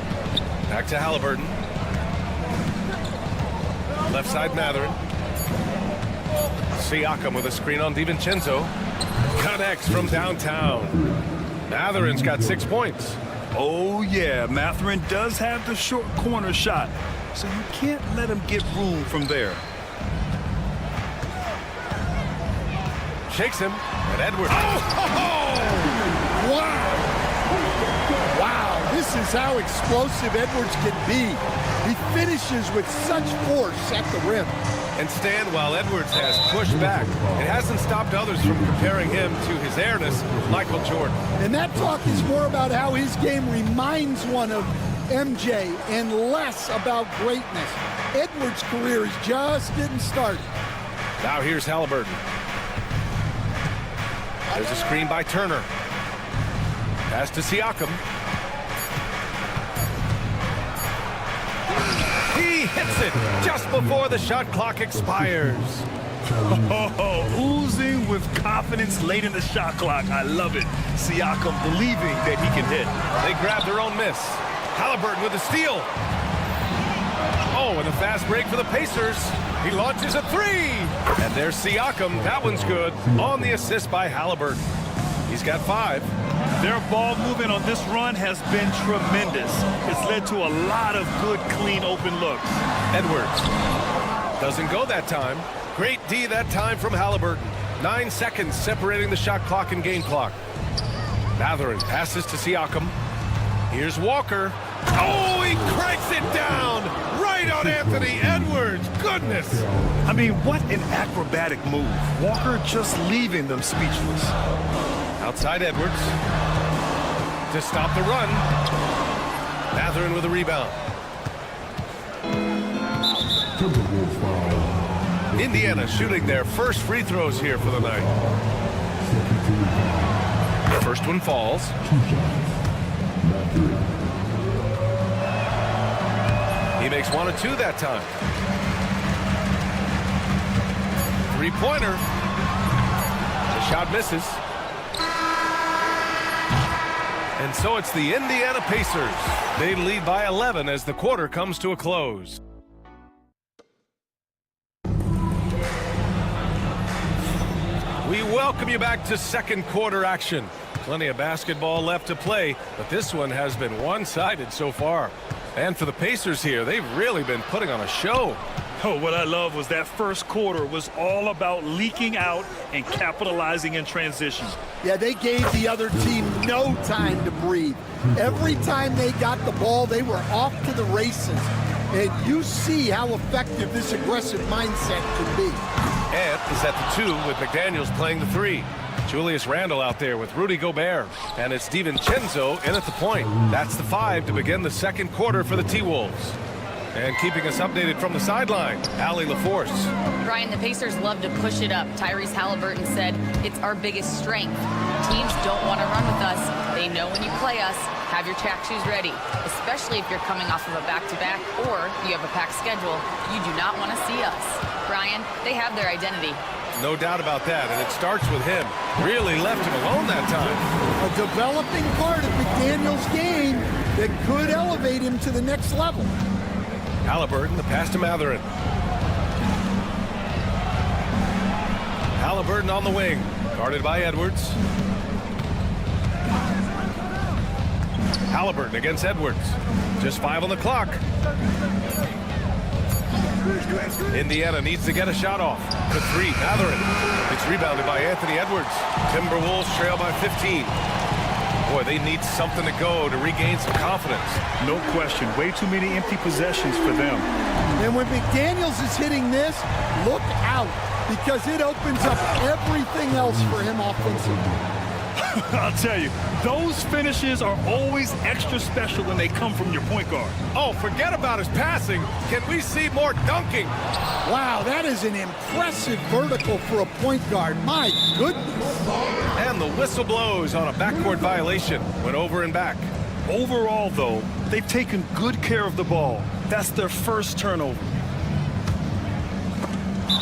S1: Back to Halliburton. Left side Mathurin. Siakam with a screen on DiVincenzo. Connects from downtown. Mathurin's got 6 points.
S2: Oh, yeah. Mathurin does have the short corner shot, so you can't let him get room from there.
S1: Shakes him, and Edwards.
S3: Oh! Wow! Wow, this is how explosive Edwards can be. He finishes with such force at the rim.
S1: And Stan, while Edwards has pushed back, it hasn't stopped others from comparing him to his airness, Michael Jordan.
S3: And that talk is more about how his game reminds one of MJ and less about greatness. Edwards' career is just getting started.
S1: Now here's Halliburton. There's a screen by Turner. Pass to Siakam. He hits it just before the shot clock expires.
S2: Oozing with confidence late in the shot clock. I love it. Siakam believing that he can hit.
S1: They grab their own miss. Halliburton with the steal. Oh, and a fast break for the Pacers. He launches a three. And there's Siakam. That one's good. On the assist by Halliburton. He's got 5.
S2: Their ball movement on this run has been tremendous. It's led to a lot of good, clean, open looks.
S1: Edwards doesn't go that time. Great D that time from Halliburton. 9 seconds separating the shot clock and game clock. Mathurin passes to Siakam. Here's Walker. Oh, he cranks it down right on Anthony Edwards. Goodness.
S2: I mean, what an acrobatic move. Walker just leaving them speechless.
S1: Outside Edwards to stop the run. Mathurin with a rebound. Indiana shooting their first free throws here for the night. First one falls. He makes 1 of 2 that time. Three-pointer. The shot misses. And so it's the Indiana Pacers. They lead by 11 as the quarter comes to a close. We welcome you back to second quarter action. Plenty of basketball left to play, but this one has been one-sided so far. And for the Pacers here, they've really been putting on a show.
S2: Oh, what I love was that first quarter was all about leaking out and capitalizing in transition.
S3: Yeah, they gave the other team no time to breathe. Every time they got the ball, they were off to the races. And you see how effective this aggressive mindset can be.
S1: Ant is at the 2 with McDaniels playing the 3. Julius Randle out there with Rudy Gobert. And it's DiVincenzo in at the point. That's the 5 to begin the second quarter for the T-Wolves. And keeping us updated from the sideline, Allie LaForce.
S4: Brian, the Pacers love to push it up. Tyrese Halliburton said, it's our biggest strength. Teams don't want to run with us. They know when you play us, have your track shoes ready, especially if you're coming off of a back-to-back or you have a packed schedule. You do not want to see us. Brian, they have their identity.
S1: No doubt about that, and it starts with him. Really left him alone that time.
S3: A developing part of McDaniels' game that could elevate him to the next level.
S1: Halliburton, the pass to Mathurin. Halliburton on the wing, guarded by Edwards. Halliburton against Edwards. Just 5 on the clock. Indiana needs to get a shot off. The 3, Mathurin. It's rebounded by Anthony Edwards. Timberwolves trail by 15. Boy, they need something to go to regain some confidence.
S2: No question. Way too many empty possessions for them.
S3: And when McDaniels is hitting this, look out, because it opens up everything else for him offensively.
S2: I'll tell you, those finishes are always extra special when they come from your point guard.
S1: Oh, forget about his passing. Can we see more dunking?
S3: Wow, that is an impressive vertical for a point guard. My goodness.
S1: And the whistle blows on a backcourt violation. Went over and back.
S2: Overall, though, they've taken good care of the ball. That's their first turnover.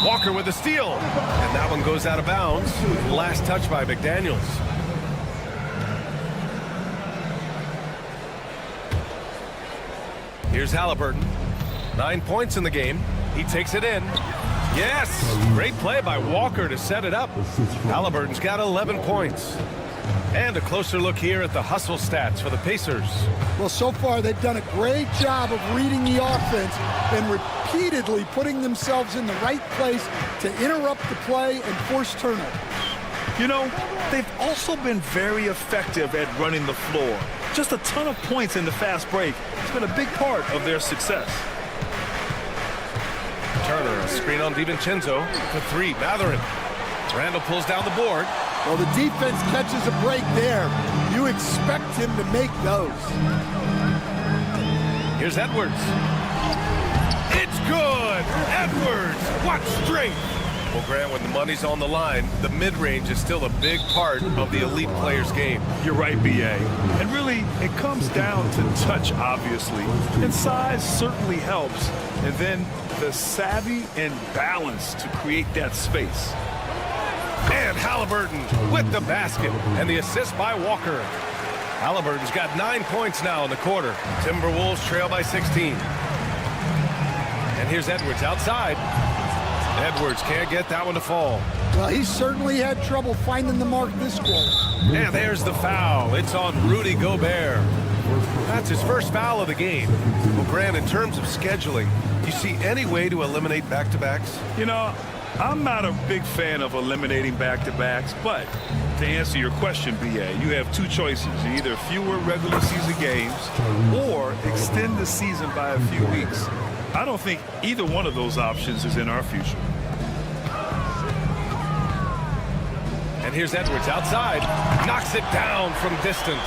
S1: Walker with the steal. And that one goes out of bounds. Last touch by McDaniels. Here's Halliburton. 9 points in the game. He takes it in. Yes! Great play by Walker to set it up. Halliburton's got 11 points. And a closer look here at the hustle stats for the Pacers.
S3: Well, so far they've done a great job of reading the offense and repeatedly putting themselves in the right place to interrupt the play and force turnovers.
S2: You know, they've also been very effective at running the floor. Just a ton of points in the fast break. It's been a big part of their success.
S1: Turner, a screen on DiVincenzo. The 3, Mathurin. Randle pulls down the board.
S3: Well, the defense catches a break there. You expect him to make those.
S1: Here's Edwards. It's good! Edwards! What strength! Well, Grant, when the money's on the line, the mid-range is still a big part of the elite player's game.
S2: You're right, B.A. And really, it comes down to touch, obviously. And size certainly helps. And then the savvy and balance to create that space.
S1: And Halliburton with the basket and the assist by Walker. Halliburton's got 9 points now in the quarter. Timberwolves trail by 16. And here's Edwards outside. Edwards can't get that one to fall.
S3: Well, he certainly had trouble finding the mark this quarter.
S1: And there's the foul. It's on Rudy Gobert. That's his first foul of the game. Well, Grant, in terms of scheduling, do you see any way to eliminate back-to-backs?
S2: You know, I'm not a big fan of eliminating back-to-backs, but to answer your question, BA, you have two choices. Either fewer regular season games or extend the season by a few weeks. I don't think either one of those options is in our future.
S1: And here's Edwards outside. Knocks it down from distance.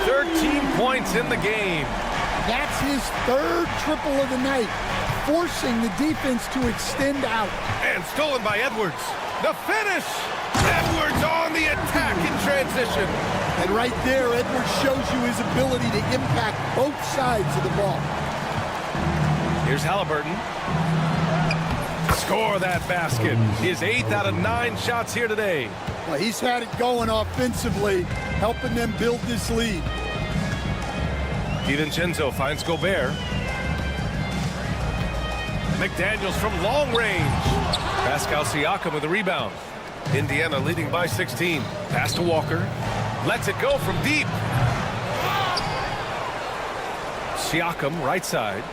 S1: 13 points in the game.
S3: That's his third triple of the night, forcing the defense to extend out.
S1: And stolen by Edwards. The finish! Edwards on the attack in transition.
S3: And right there, Edwards shows you his ability to impact both sides of the ball.
S1: Here's Halliburton. Score that basket. His 8th out of 9 shots here today.
S3: Well, he's had it going offensively, helping them build this lead.
S1: DiVincenzo finds Gobert. McDaniels from long range. Pascal Siakam with the rebound. Indiana leading by 16. Pass to Walker. Lets it go from deep. Siakam right side.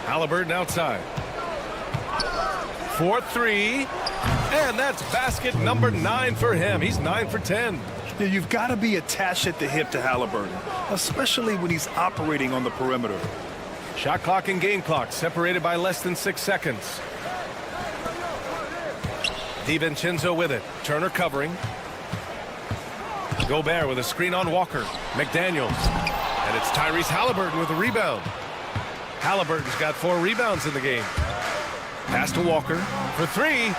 S1: Halliburton outside. 4-3. And that's basket number 9 for him. He's 9 for 10.
S2: Yeah, you've got to be attached at the hip to Halliburton, especially when he's operating on the perimeter.
S1: Shot clock and game clock separated by less than 6 seconds. DiVincenzo with it. Turner covering. Gobert with a screen on Walker. McDaniels. And it's Tyrese Halliburton with a rebound. Halliburton's got 4 rebounds in the game. Pass to Walker for 3.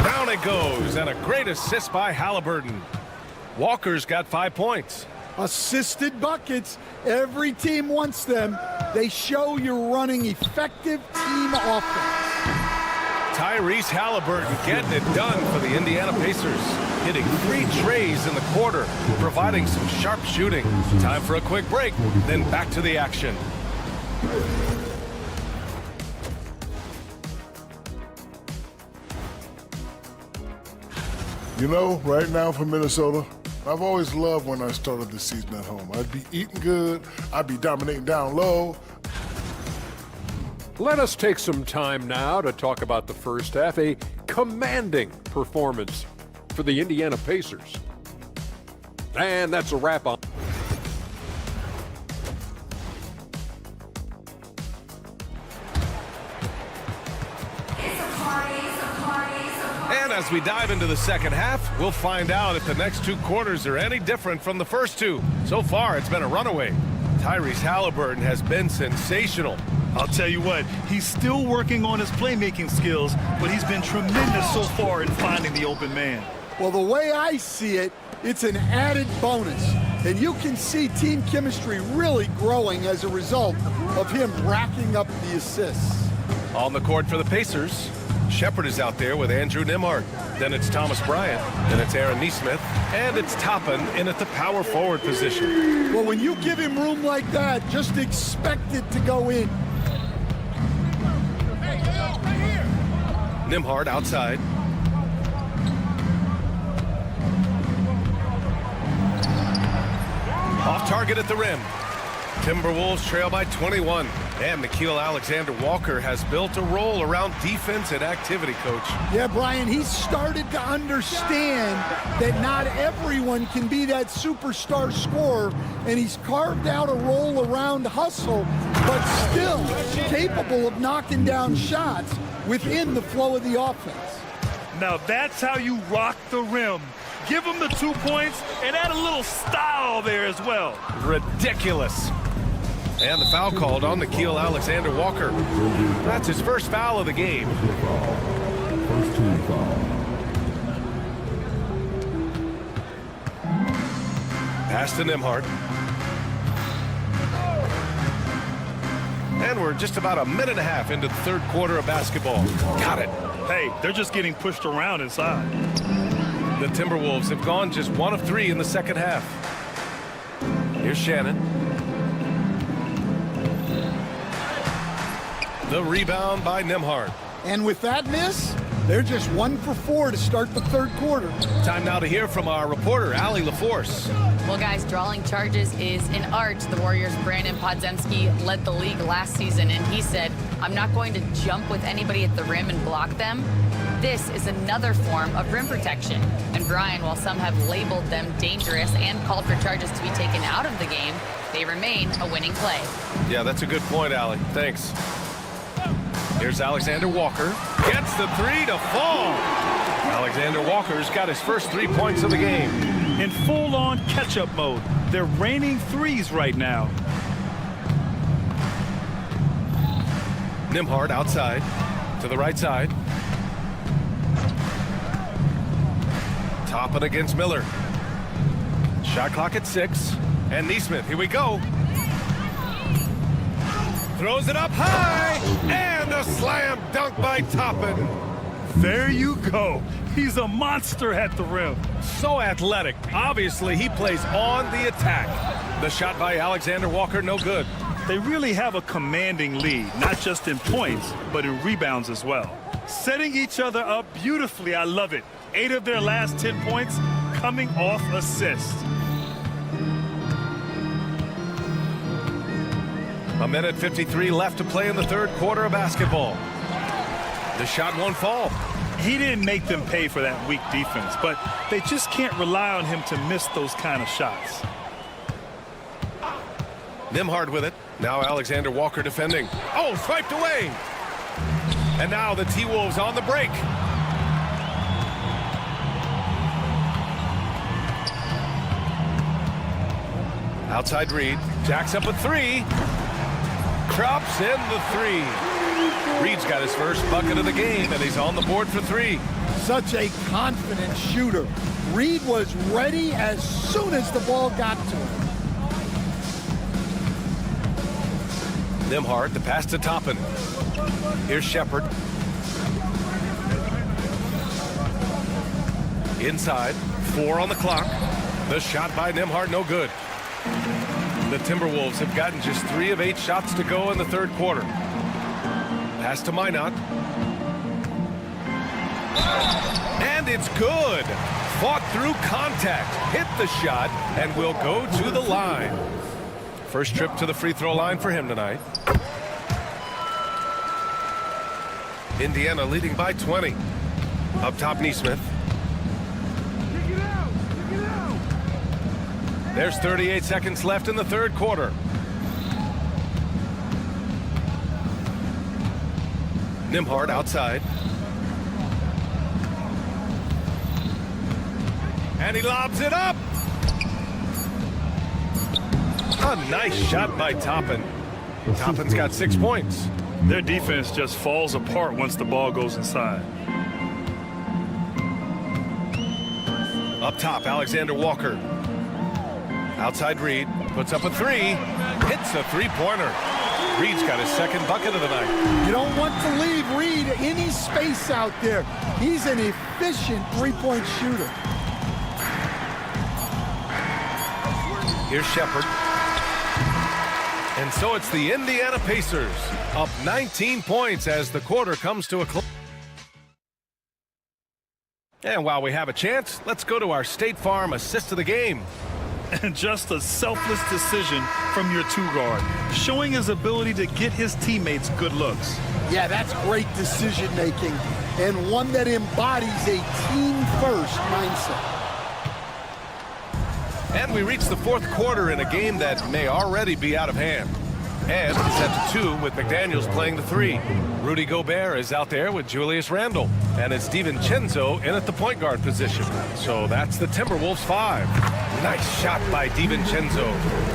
S1: Down it goes. And a great assist by Halliburton. Walker's got 5 points.
S3: Assisted buckets. Every team wants them. They show you're running effective team offense.
S1: Tyrese Halliburton getting it done for the Indiana Pacers. Hitting 3 trays in the quarter, providing some sharp shooting. Time for a quick break, then back to the action.
S16: You know, right now for Minnesota, I've always loved when I started the season at home. I'd be eating good, I'd be dominating down low.
S6: Let us take some time now to talk about the first half, a commanding performance for the Indiana Pacers. And that's a wrap on.
S1: And as we dive into the second half, we'll find out if the next 2 quarters are any different from the first 2. So far, it's been a runaway. Tyrese Halliburton has been sensational.
S2: I'll tell you what, he's still working on his playmaking skills, but he's been tremendous so far in finding the open man.
S3: Well, the way I see it, it's an added bonus. And you can see team chemistry really growing as a result of him racking up the assists.
S1: On the court for the Pacers, Shepard is out there with Andrew Nembhard. Then it's Thomas Bryant. Then it's Aaron Nesmith. And it's Toppin in at the power forward position.
S3: Well, when you give him room like that, just expect it to go in.
S1: Nembhard outside. Off target at the rim. Timberwolves trail by 21. And Nickeil Alexander-Walker has built a role around defense and activity, Coach.
S3: Yeah, Brian, he's started to understand that not everyone can be that superstar scorer, and he's carved out a role around hustle, but still capable of knocking down shots within the flow of the offense.
S2: Now that's how you rock the rim. Give him the 2 points and add a little style there as well.
S1: Ridiculous. And the foul called on Nickeil Alexander-Walker. That's his first foul of the game.
S5: First team foul.
S1: Pass to Nembhard. And we're just about a minute and a half into the third quarter of basketball. Got it.
S2: Hey, they're just getting pushed around inside.
S1: The Timberwolves have gone just 1 of 3 in the second half. Here's Shannon. The rebound by Nembhard.
S3: And with that miss, they're just 1 for 4 to start the third quarter.
S1: Time now to hear from our reporter, Allie LaForce.
S4: Well, guys, drawing charges is an art. The Warriors' Brandon Podziemski led the league last season, and he said, I'm not going to jump with anybody at the rim and block them. This is another form of rim protection. And Brian, while some have labeled them dangerous and called for charges to be taken out of the game, they remain a winning play.
S1: Yeah, that's a good point, Allie. Thanks. Here's Alexander Walker. Gets the 3 to fall. Alexander Walker's got his first 3 points of the game.
S2: In full-on catch-up mode. They're raining threes right now.
S1: Nembhard outside to the right side. Toppin against Miller. Shot clock at 6. And Neesmith, here we go. Throws it up high, and a slam dunk by Toppin.
S2: There you go. He's a monster at the rim.
S1: So athletic. Obviously, he plays on the attack. The shot by Alexander Walker, no good.
S2: They really have a commanding lead, not just in points, but in rebounds as well. Setting each other up beautifully, I love it. 8 of their last 10 points coming off assists.
S1: A minute 53 left to play in the third quarter of basketball. The shot won't fall.
S2: He didn't make them pay for that weak defense, but they just can't rely on him to miss those kind of shots.
S1: Nembhard with it. Now Alexander Walker defending. Oh, swiped away. And now the T-Wolves on the break. Outside Reed. Jacks up a 3. Drops in the 3. Reed's got his first bucket of the game, and he's on the board for 3.
S3: Such a confident shooter. Reed was ready as soon as the ball got to him.
S1: Nembhard, the pass to Toppin. Here's Shepard. Inside, 4 on the clock. The shot by Nembhard, no good. The Timberwolves have gotten just 3 of 8 shots to go in the third quarter. Pass to Minot. And it's good. Fought through contact, hit the shot, and will go to the line. First trip to the free throw line for him tonight. Indiana leading by 20. Up top, Neesmith. There's 38 seconds left in the third quarter. Nembhard outside. And he lobs it up. A nice shot by Toppin. Toppin's got 6 points.
S2: Their defense just falls apart once the ball goes inside.
S1: Up top, Alexander Walker. Outside Reed, puts up a 3, hits a 3-pointer. Reed's got his second bucket of the night.
S3: You don't want to leave Reed any space out there. He's an efficient 3-point shooter.
S1: Here's Shepard. And so it's the Indiana Pacers up 19 points as the quarter comes to a close. And while we have a chance, let's go to our State Farm assist of the game.
S2: And just a selfless decision from your 2-guard, showing his ability to get his teammates good looks.
S3: Yeah, that's great decision making and one that embodies a team-first mindset.
S1: And we reach the fourth quarter in a game that may already be out of hand. And it's at 2 with McDaniels playing the 3. Rudy Gobert is out there with Julius Randle. And it's DiVincenzo in at the point guard position. So that's the Timberwolves 5. Nice shot by DiVincenzo.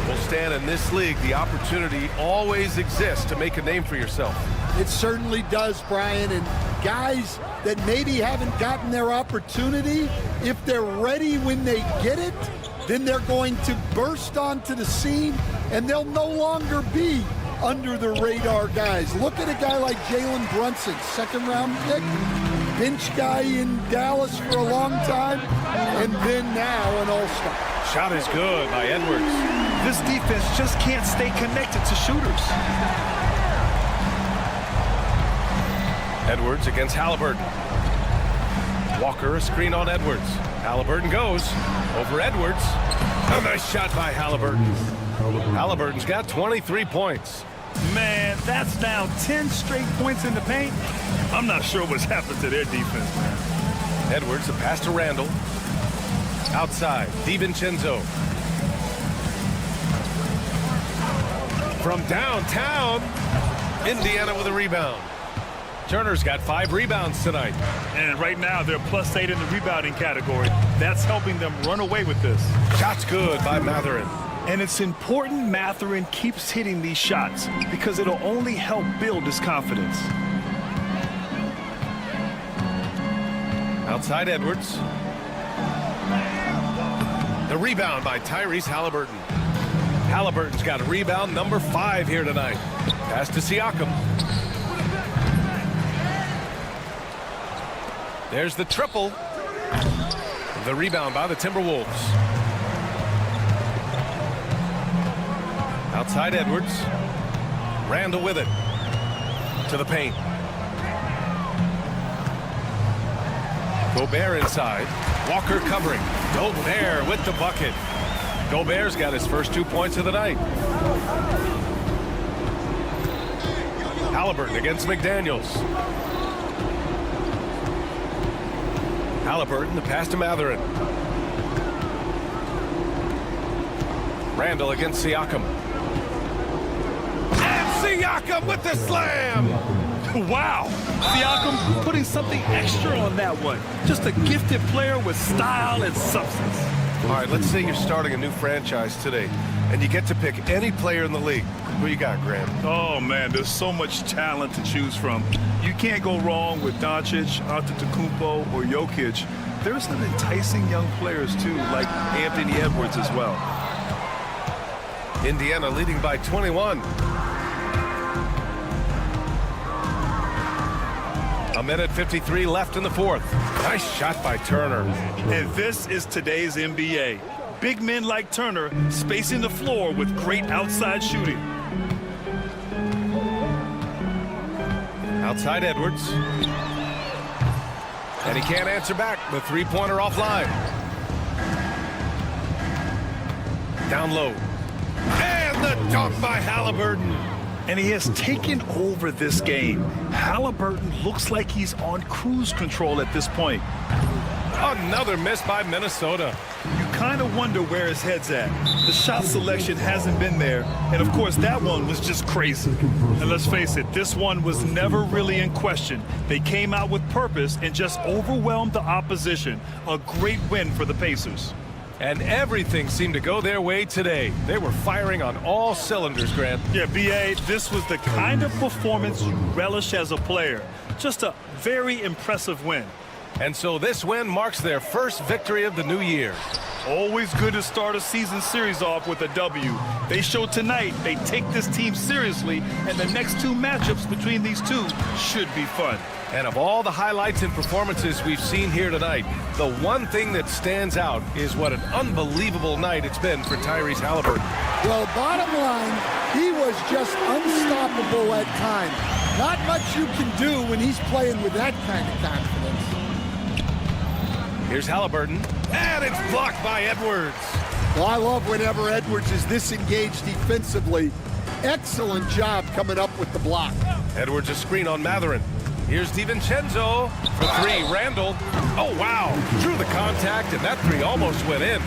S1: Well, Stan, in this league, the opportunity always exists to make a name for yourself.
S3: It certainly does, Brian. And guys that maybe haven't gotten their opportunity, if they're ready when they get it, then they're going to burst onto the scene, and they'll no longer be under the radar guys. Look at a guy like Jalen Brunson, 2nd-round pick, bench guy in Dallas for a long time, and then now an all-star.
S1: Shot is good by Edwards.
S2: This defense just can't stay connected to shooters.
S1: Edwards against Halliburton. Walker, a screen on Edwards. Halliburton goes over Edwards. A nice shot by Halliburton. Halliburton's got 23 points.
S2: Man, that's now 10 straight points in the paint. I'm not sure what's happened to their defense, man.
S1: Edwards, a pass to Randall. Outside, DiVincenzo. From downtown, Indiana with a rebound. Turner's got 5 rebounds tonight.
S2: And right now, they're +8 in the rebounding category. That's helping them run away with this.
S1: Shot's good by Mathurin.
S2: And it's important Mathurin keeps hitting these shots because it'll only help build his confidence.
S1: Outside Edwards. The rebound by Tyrese Halliburton. Halliburton's got a rebound number 5 here tonight. Pass to Siakam. There's the triple. The rebound by the Timberwolves. Outside Edwards. Randall with it. To the paint. Gobert inside. Walker covering. Gobert with the bucket. Gobert's got his first 2 points of the night. Halliburton against McDaniels. Halliburton, the pass to Mathurin. Randall against Siakam. And Siakam with the slam!
S2: Wow! Siakam putting something extra on that one. Just a gifted player with style and substance.
S1: All right, let's say you're starting a new franchise today, and you get to pick any player in the league. Who you got, Graham?
S2: Oh, man, there's so much talent to choose from. You can't go wrong with Doncic, Antetokounmpo, or Jokic. There's some enticing young players, too, like Anthony Edwards as well.
S1: Indiana leading by 21. A minute 53 left in the fourth. Nice shot by Turner.
S2: And this is today's NBA. Big men like Turner spacing the floor with great outside shooting.
S1: Outside Edwards. And he can't answer back. The three-pointer offline. Down low. And the dunk by Halliburton.
S2: And he has taken over this game. Halliburton looks like he's on cruise control at this point.
S1: Another miss by Minnesota.
S2: You kind of wonder where his head's at. The shot selection hasn't been there. And, of course, that one was just crazy. And let's face it, this one was never really in question. They came out with purpose and just overwhelmed the opposition. A great win for the Pacers.
S1: And everything seemed to go their way today. They were firing on all cylinders, Grant.
S2: Yeah, B.A., this was the kind of performance you relish as a player. Just a very impressive win.
S1: And so this win marks their first victory of the new year.
S2: Always good to start a season series off with a W. They showed tonight they take this team seriously, and the next 2 matchups between these two should be fun.
S1: And of all the highlights and performances we've seen here tonight, the one thing that stands out is what an unbelievable night it's been for Tyrese Halliburton.
S3: Well, bottom line, he was just unstoppable at times. Not much you can do when he's playing with that kind of confidence.
S1: Here's Halliburton, and it's blocked by Edwards.
S3: Well, I love whenever Edwards is this engaged defensively. Excellent job coming up with the block.
S1: Edwards a screen on Mathurin. Here's DiVincenzo for 3. Randall. Oh, wow. Drew the contact, and that 3 almost went in.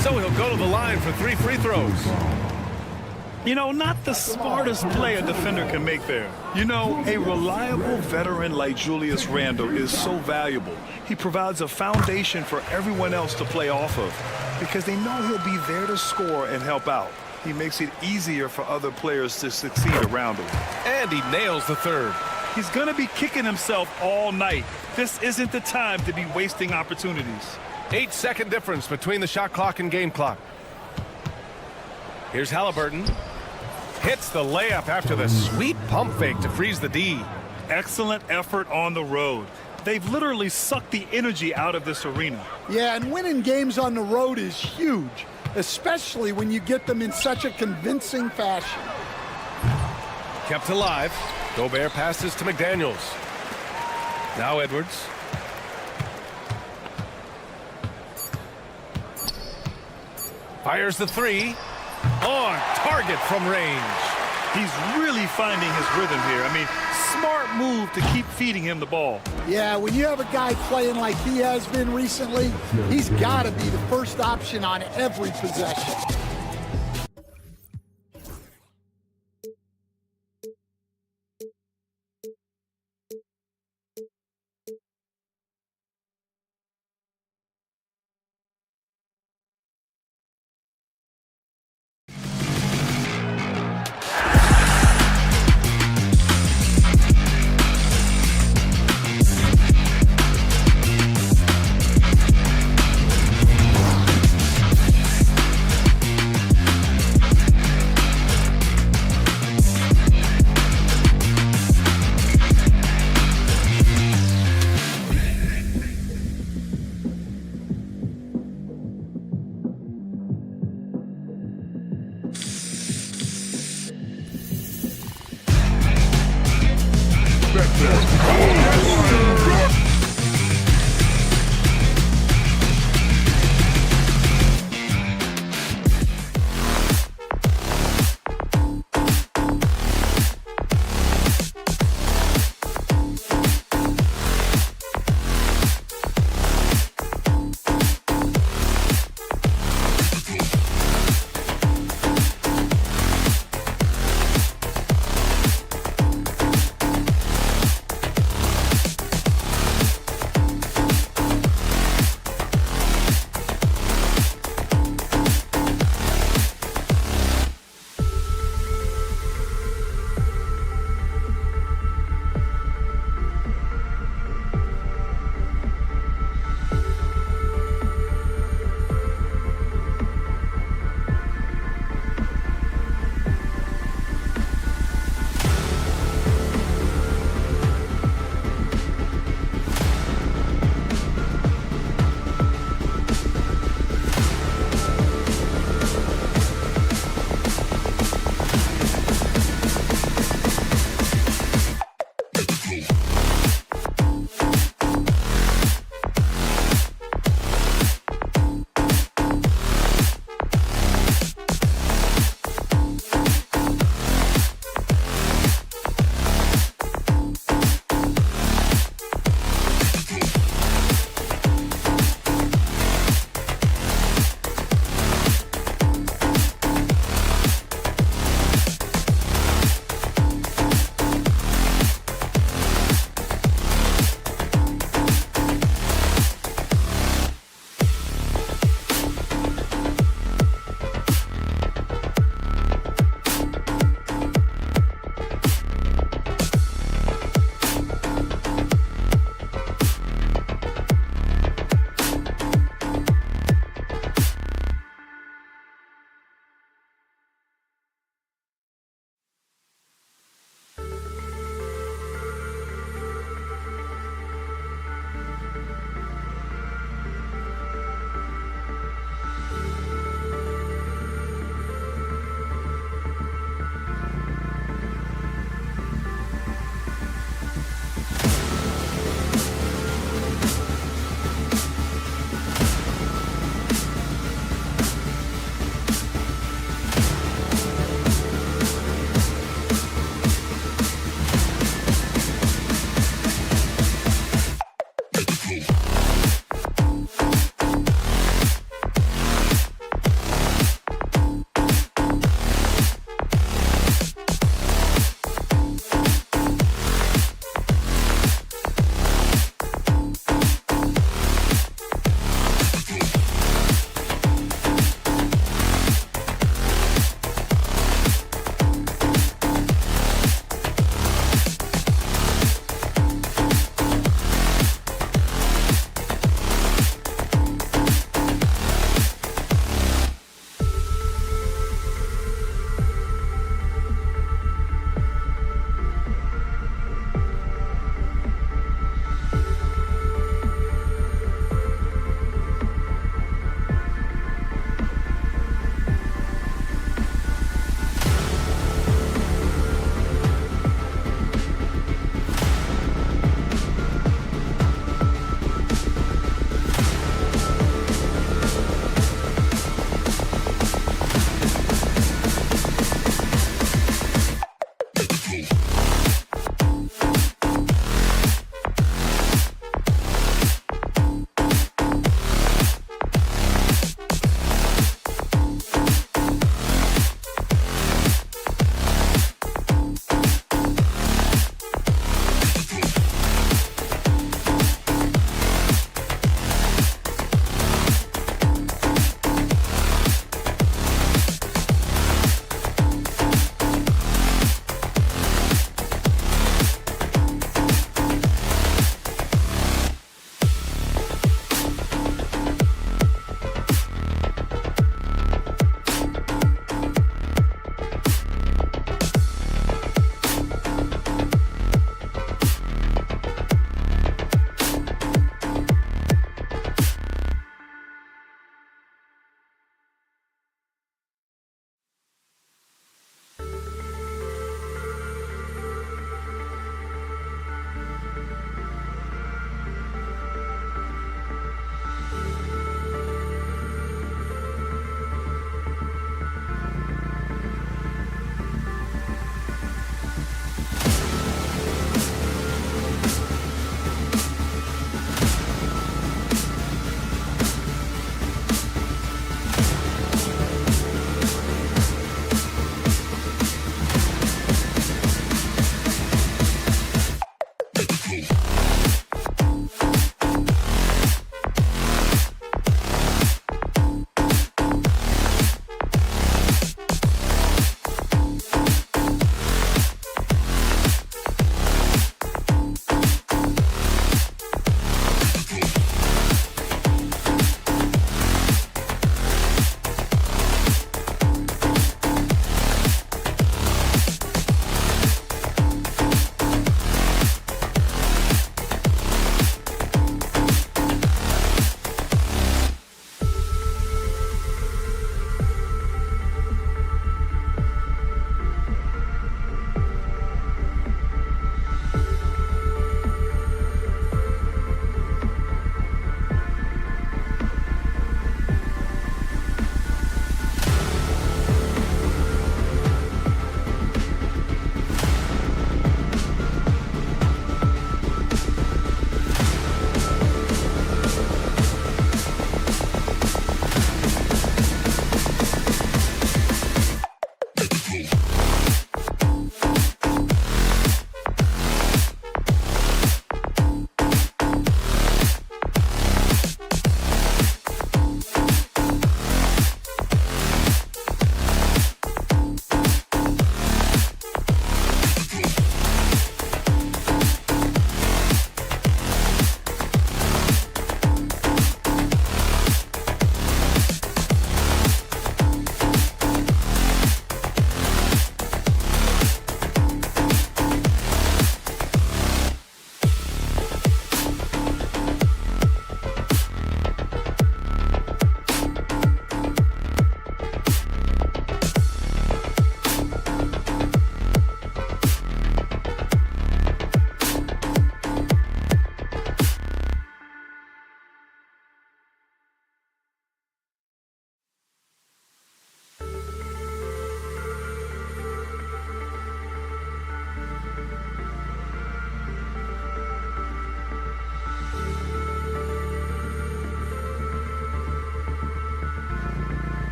S1: So he'll go to the line for 3 free throws.
S2: You know, not the smartest play a defender can make there. You know, a reliable veteran like Julius Randle is so valuable. He provides a foundation for everyone else to play off of because they know he'll be there to score and help out. He makes it easier for other players to succeed around him.
S1: And he nails the 3rd.
S2: He's going to be kicking himself all night. This isn't the time to be wasting opportunities.
S1: 8-second difference between the shot clock and game clock. Here's Halliburton. Hits the layup after the sweet pump fake to freeze the D.
S2: Excellent effort on the road. They've literally sucked the energy out of this arena.
S3: Yeah, and winning games on the road is huge. especially when you get them in such a convincing fashion.
S1: Kept alive. Gobert passes to McDaniels. Now Edwards. Fires the three. On target from range.
S2: He's really finding his rhythm here. I mean, smart move to keep feeding him the ball.
S3: Yeah, when you have a guy playing like he has been recently, he's got to be the first option on every possession.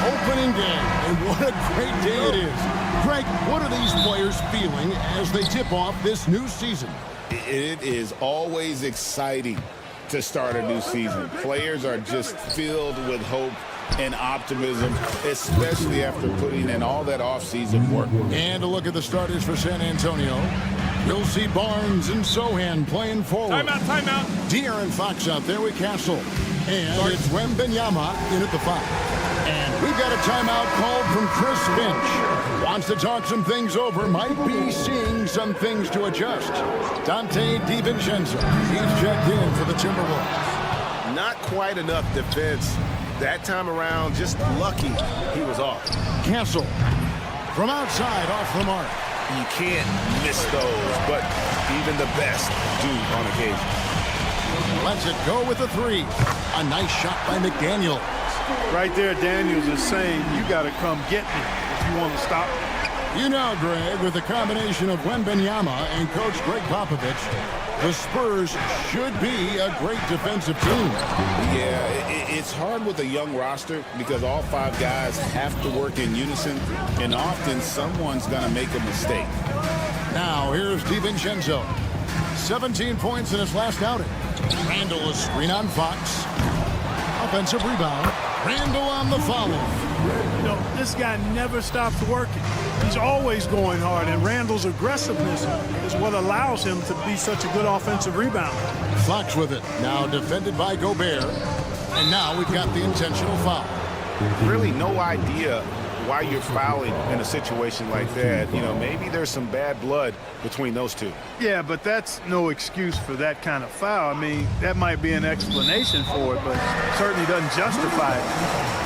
S7: Opening day, and what a great day it is. Greg, what are these players feeling as they tip off this new season?
S12: It is always exciting to start a new season. Players are just filled with hope and optimism, especially after putting in all that offseason work.
S7: And a look at the starters for San Antonio. You'll see Barnes and Sohan playing forward.
S2: Timeout.
S7: De'Aaron Fox out there with Castle. And it's Wembanyama in at the 5. And we've got a timeout called from Chris Finch. Wants to talk some things over, might be seeing some things to adjust. Dante DiVincenzo, he's checked in for the Timberwolves.
S1: Not quite enough defense that time around, just lucky he was off.
S7: Castle from outside off the mark.
S1: You can't miss those, but even the best do on occasion.
S7: Lets it go with the 3. A nice shot by McDaniel.
S10: Right there, Daniels is saying, you got to come get me if you want to stop me.
S7: You know, Greg, with the combination of Wembanyama and Coach Greg Popovich, the Spurs should be a great defensive team.
S12: Yeah, it's hard with a young roster because all 5 guys have to work in unison, and often someone's going to make a mistake.
S7: Now, here's DiVincenzo. 17 points in his last outing. Randall a screen on Fox. Offensive rebound. Randall on the follow.
S10: You know, this guy never stops working. He's always going hard, and Randall's aggressiveness is what allows him to be such a good offensive rebounder.
S7: Fox with it. Now defended by Gobert. And now we've got the intentional foul.
S1: Really no idea why you're fouling in a situation like that. You know, maybe there's some bad blood between those two.
S10: Yeah, but that's no excuse for that kind of foul. I mean, that might be an explanation for it, but certainly doesn't justify it.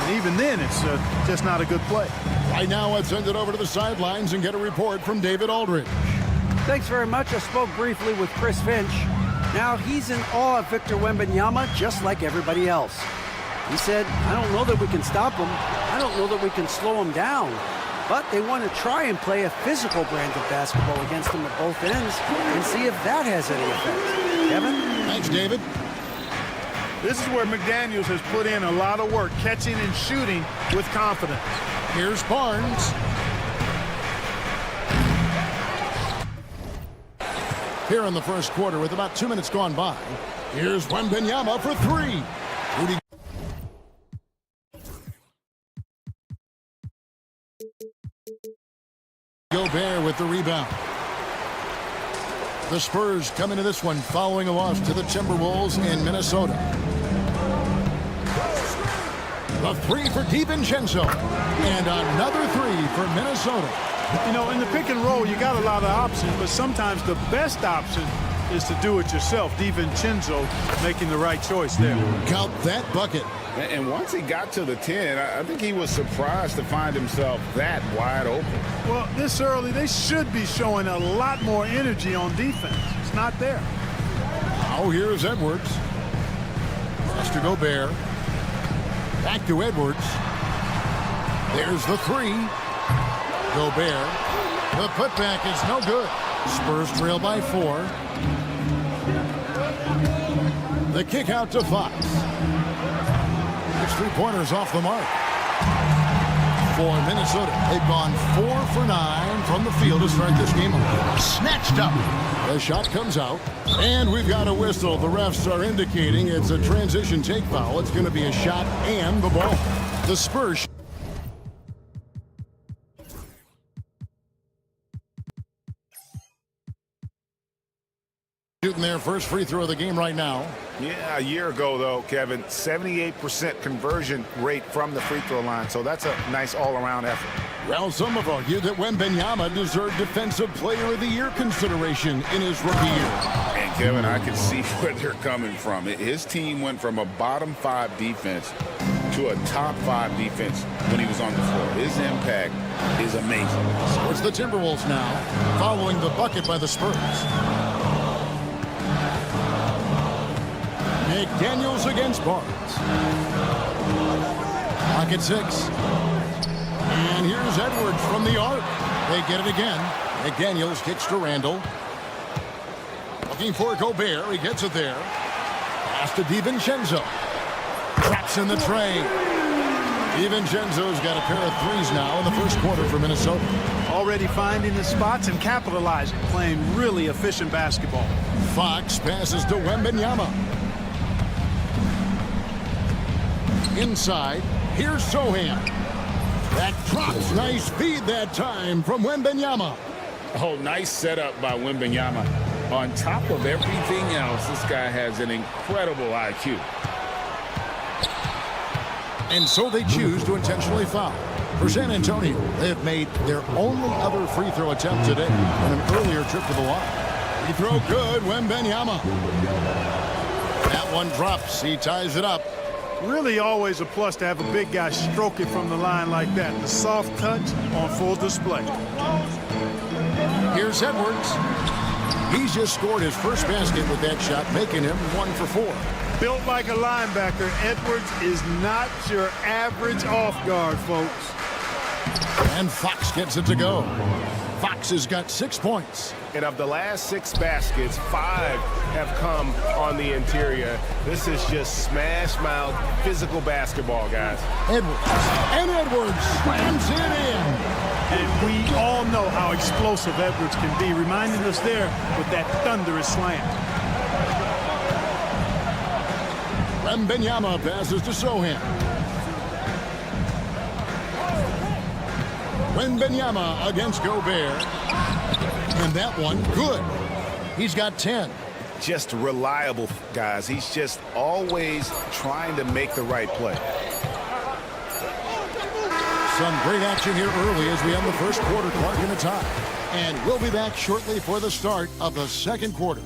S10: And even then, it's just not a good play.
S7: Right now, let's send it over to the sidelines and get a report from David Aldridge.
S9: Thanks very much. I spoke briefly with Chris Finch. Now he's in awe of Victor Wembanyama, just like everybody else. He said, I don't know that we can stop him. I don't know that we can slow him down. But they want to try and play a physical brand of basketball against him at both ends and see if that has any effect. Kevin?
S7: Thanks, David.
S10: This is where McDaniels has put in a lot of work, catching and shooting with confidence.
S7: Here's Barnes. Here in the first quarter with about 2 minutes gone by. Here's Wembanyama for 3. Rudy Gobert with the rebound. The Spurs come into this one following a loss to the Timberwolves in Minnesota. The 3 for DiVincenzo. And another 3 for Minnesota.
S10: You know, in the pick and roll, you got a lot of options, but sometimes the best option is to do it yourself. DiVincenzo making the right choice there.
S7: Count that bucket.
S12: And once he got to the 10, I think he was surprised to find himself that wide open.
S10: Well, this early, they should be showing a lot more energy on defense. It's not there.
S7: Now here's Edwards. Pass to Gobert. Back to Edwards. There's the 3. Gobert. The putback is no good. Spurs trail by 4. The kick out to Fox. It's 3-pointers off the mark. For Minnesota, they've gone 4 for 9 from the field to start this game. Snatched up. The shot comes out. And we've got a whistle. The refs are indicating it's a transition take foul. It's going to be a shot and the ball. The Spurs shooting their first free throw of the game right now.
S8: Yeah, a year ago, though, Kevin, 78% conversion rate from the free throw line. So that's a nice all-around effort.
S7: Well, some have argued that Wembanyama deserved Defensive Player of the Year consideration in his rookie year.
S12: And, Kevin, I can see where they're coming from. His team went from a bottom 5 defense to a top 5 defense when he was on the floor. His impact is amazing.
S7: So it's the Timberwolves now, following the bucket by the Spurs. McDaniels against Barnes. Pocket 6. And here's Edwards from the arc. They get it again. McDaniels kicks to Randall. Looking for Gobert. He gets it there. Pass to DiVincenzo. Traps in the tray. DiVincenzo's got a pair of threes now in the first quarter for Minnesota.
S10: Already finding the spots and capitalizing. Playing really efficient basketball.
S7: Fox passes to Wembanyama. Inside. Here's Sohan. That drops. Nice feed that time from Wembanyama.
S12: Oh, nice setup by Wembanyama. On top of everything else, this guy has an incredible IQ.
S7: And so they choose to intentionally foul. For San Antonio, they have made their only other free throw attempt today on an earlier trip to the line. Free throw good, Wembanyama. That one drops. He ties it up.
S10: Really always a plus to have a big guy stroke it from the line like that. The soft touch on full display.
S7: Here's Edwards. He's just scored his first basket with that shot, making him 1 for 4.
S10: Built like a linebacker, Edwards is not your average off guard, folks.
S7: And Fox gets it to go. Fox has got 6 points.
S1: And of the last 6 baskets, 5 have come on the interior. This is just smash-mouth physical basketball, guys.
S7: Edwards. And Edwards slams it in.
S10: And we all know how explosive Edwards can be, reminding us there with that thunderous slam.
S7: Wembanyama passes to Sohan. Wembanyama against Gobert. And that one, good. He's got 10.
S8: Just reliable, guys. He's just always trying to make the right play.
S7: Some great action here early as we end the first quarter, Clark in a tie. And we'll be back shortly for the start of the second quarter.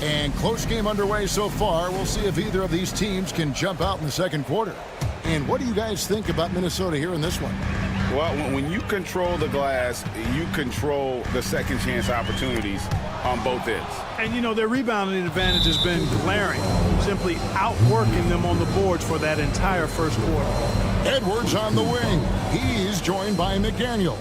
S7: And close game underway so far. We'll see if either of these teams can jump out in the second quarter. And what do you guys think about Minnesota here in this one?
S12: Well, when you control the glass, you control the second chance opportunities on both ends.
S10: And, you know, their rebounding advantage has been glaring, simply outworking them on the boards for that entire first quarter.
S7: Edwards on the wing. He's joined by McDaniels.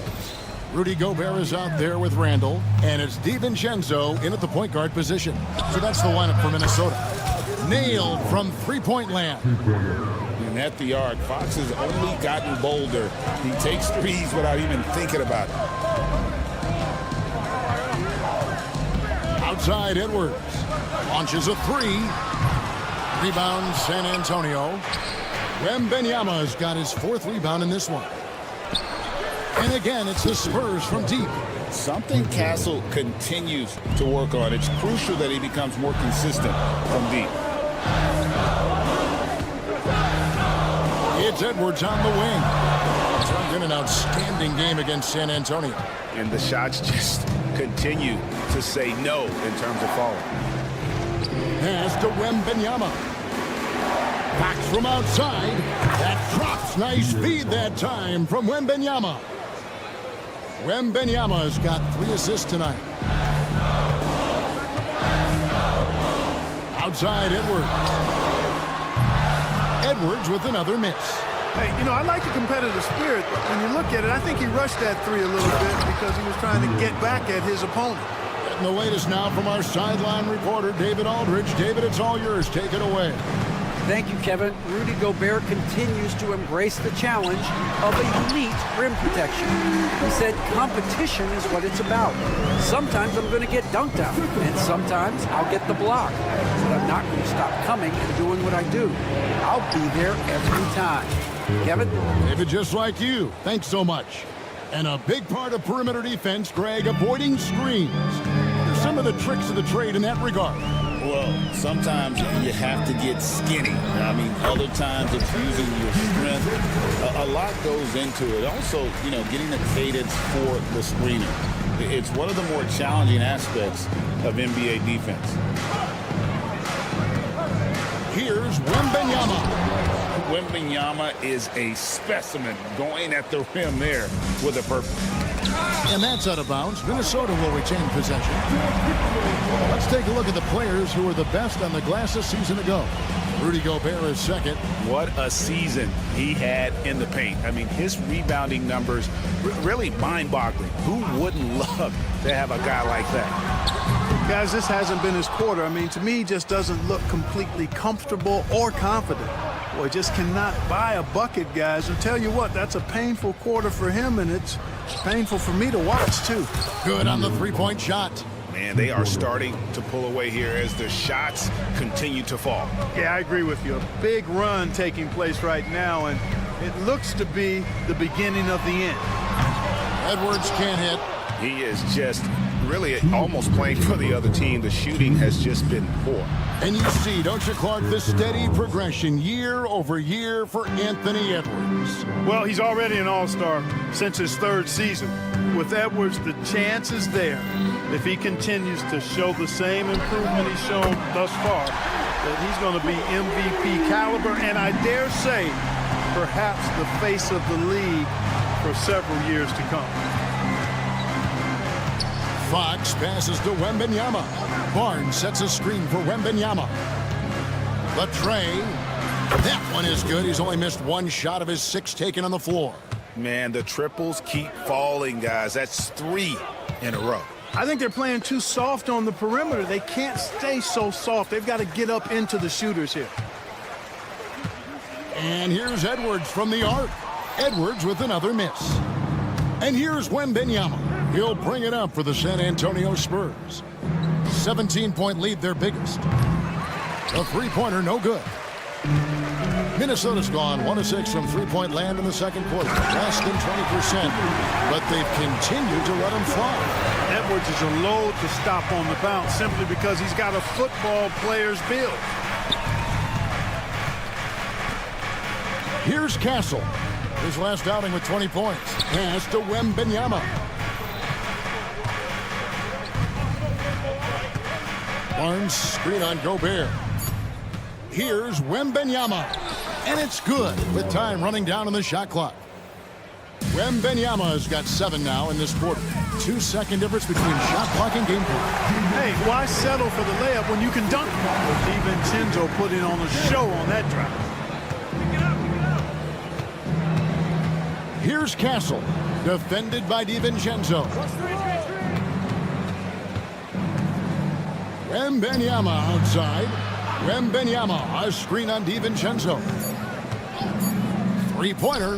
S7: Rudy Gobert is out there with Randall, and it's DiVincenzo in at the point guard position. So that's the lineup for Minnesota. Nailed from three-point land.
S12: And at the arc, Fox has only gotten bolder. He takes threes without even thinking about it.
S7: Outside Edwards. Launches a three. Rebounds San Antonio. Wembanyama's got his 4th rebound in this one. And again, it's the Spurs from deep.
S12: Something Castle continues to work on. It's crucial that he becomes more consistent from deep.
S7: It's Edwards on the wing. Turned in an outstanding game against San Antonio.
S8: And the shots just continue to say no in terms of falling.
S7: Pass to Wembanyama. Fox from outside. That drops. Nice feed that time from Wembanyama. Wembanyama's got 3 assists tonight. Outside Edwards. Edwards with another miss.
S10: Hey, you know, I like the competitive spirit, but when you look at it, I think he rushed that 3 a little bit because he was trying to get back at his opponent.
S7: Getting the latest now from our sideline reporter, David Aldridge. David, it's all yours. Take it away.
S9: Thank you, Kevin. Rudy Gobert continues to embrace the challenge of elite rim protection. He said competition is what it's about. Sometimes I'm going to get dunked out, and sometimes I'll get the block. But I'm not going to stop coming and doing what I do. I'll be there every time. Kevin?
S7: David, just like you. Thanks so much. And a big part of perimeter defense, Greg, avoiding screens. What are some of the tricks of the trade in that regard?
S12: Well, sometimes you have to get skinny. I mean, other times it's using your strength. A lot goes into it. Also, getting the cadence for the screener. It's one of the more challenging aspects of NBA defense.
S7: Here's Wembanyama.
S12: Wembanyama is a specimen going at the rim there with a purpose.
S7: And that's out of bounds. Minnesota will retain possession. Let's take a look at the players who were the best on the glass a season ago. Rudy Gobert is second.
S8: What a season he had in the paint. I mean, his rebounding numbers, really mind-boggling. Who wouldn't love to have a guy like that?
S10: Guys, this hasn't been his quarter. I mean, to me, he just doesn't look completely comfortable or confident. Boy, just cannot buy a bucket, guys. I'll tell you what, that's a painful quarter for him, and it's painful for me to watch, too.
S7: Good on the three-point shot.
S8: Man, they are starting to pull away here as the shots continue to fall.
S10: Yeah, I agree with you. A big run taking place right now, and it looks to be the beginning of the end.
S7: Edwards can't hit.
S8: He is just really almost playing for the other team. The shooting has just been poor.
S7: And you see, don't you, Clark, the steady progression year over year for Anthony Edwards.
S10: Well, he's already an all-star since his third season. With Edwards, the chance is there, if he continues to show the same improvement he's shown thus far, that he's going to be MVP caliber, and I dare say, perhaps the face of the league for several years to come.
S7: Fox passes to Wembanyama. Barnes sets a screen for Wembanyama. Latrey. That one is good. He's only missed one shot of his 6 taken on the floor.
S8: Man, the triples keep falling, guys. That's 3 in a row.
S10: I think they're playing too soft on the perimeter. They can't stay so soft. They've got to get up into the shooters here.
S7: And here's Edwards from the arc. Edwards with another miss. And here's Wembanyama. He'll bring it up for the San Antonio Spurs. 17-point lead, their biggest. A three-pointer, no good. Minnesota's gone 1 of 6 from three-point land in the second quarter. Less than 20%, but they've continued to let him fly.
S10: Edwards is a load to stop on the bounce simply because he's got a football player's build.
S7: Here's Castle. His last outing with 20 points. Pass to Wembanyama. Barnes screen on Gobert. Here's Wembanyama. And it's good with time running down on the shot clock. Wembanyama has got 7 now in this quarter. 2-second difference between shot clock and game clock.
S10: Hey, why settle for the layup when you can dunk? DiVincenzo putting on a show on that drive.
S7: Here's Castle, defended by DiVincenzo. Wembanyama outside. Wembanyama, a screen on DiVincenzo. Three-pointer.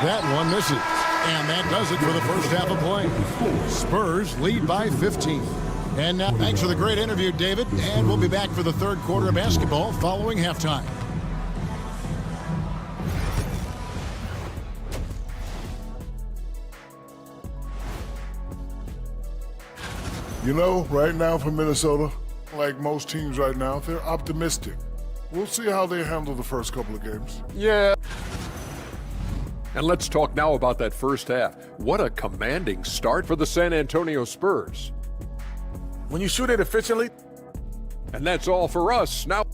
S7: That one misses. And that does it for the first half of play. Spurs lead by 15. And now, thanks for the great interview, David. And we'll be back for the third quarter of basketball following halftime.
S16: You know, right now for Minnesota, like most teams right now, they're optimistic. We'll see how they handle the first couple of games.
S6: Yeah. And let's talk now about that first half. What a commanding start for the San Antonio Spurs.
S11: When you shoot it efficiently.
S6: And that's all for us. Now.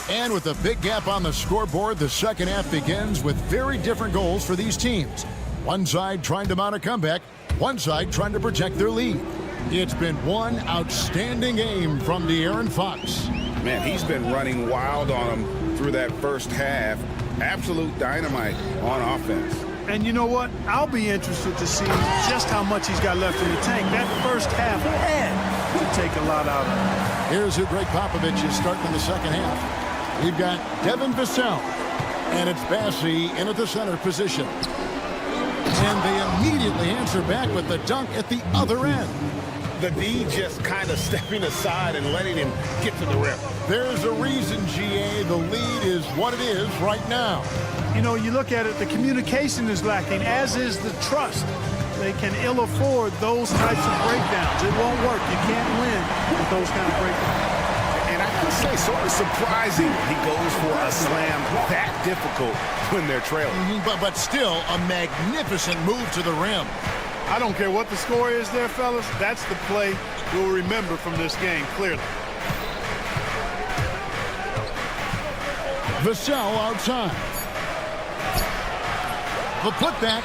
S7: And with a big gap on the scoreboard, the second half begins with very different goals for these teams. One side trying to mount a comeback, one side trying to protect their lead. It's been one outstanding game from De'Aaron Fox.
S8: Man, he's been running wild on him through that first half. Absolute dynamite on offense.
S10: And you know what? I'll be interested to see just how much he's got left in the tank. That first half had to take a lot out of him.
S7: Here's who Greg Popovich is starting in the second half. We've got Devin Vassell, and it's Bassey in at the center position. And they immediately answer back with the dunk at the other end.
S12: The D just kind of stepping aside and letting him get to the rim.
S7: There's a reason, GA, the lead is what it is right now.
S10: You know, you look at it, the communication is lacking, as is the trust. They can ill afford those types of breakdowns. It won't work. You can't win with those kind of breakdowns.
S12: And I can say, sort of surprising, he goes for a slam that difficult when they're trailing.
S7: But still, a magnificent move to the rim.
S10: I don't care what the score is there, fellas. That's the play we'll remember from this game, clearly.
S7: Vassell outside. The putback.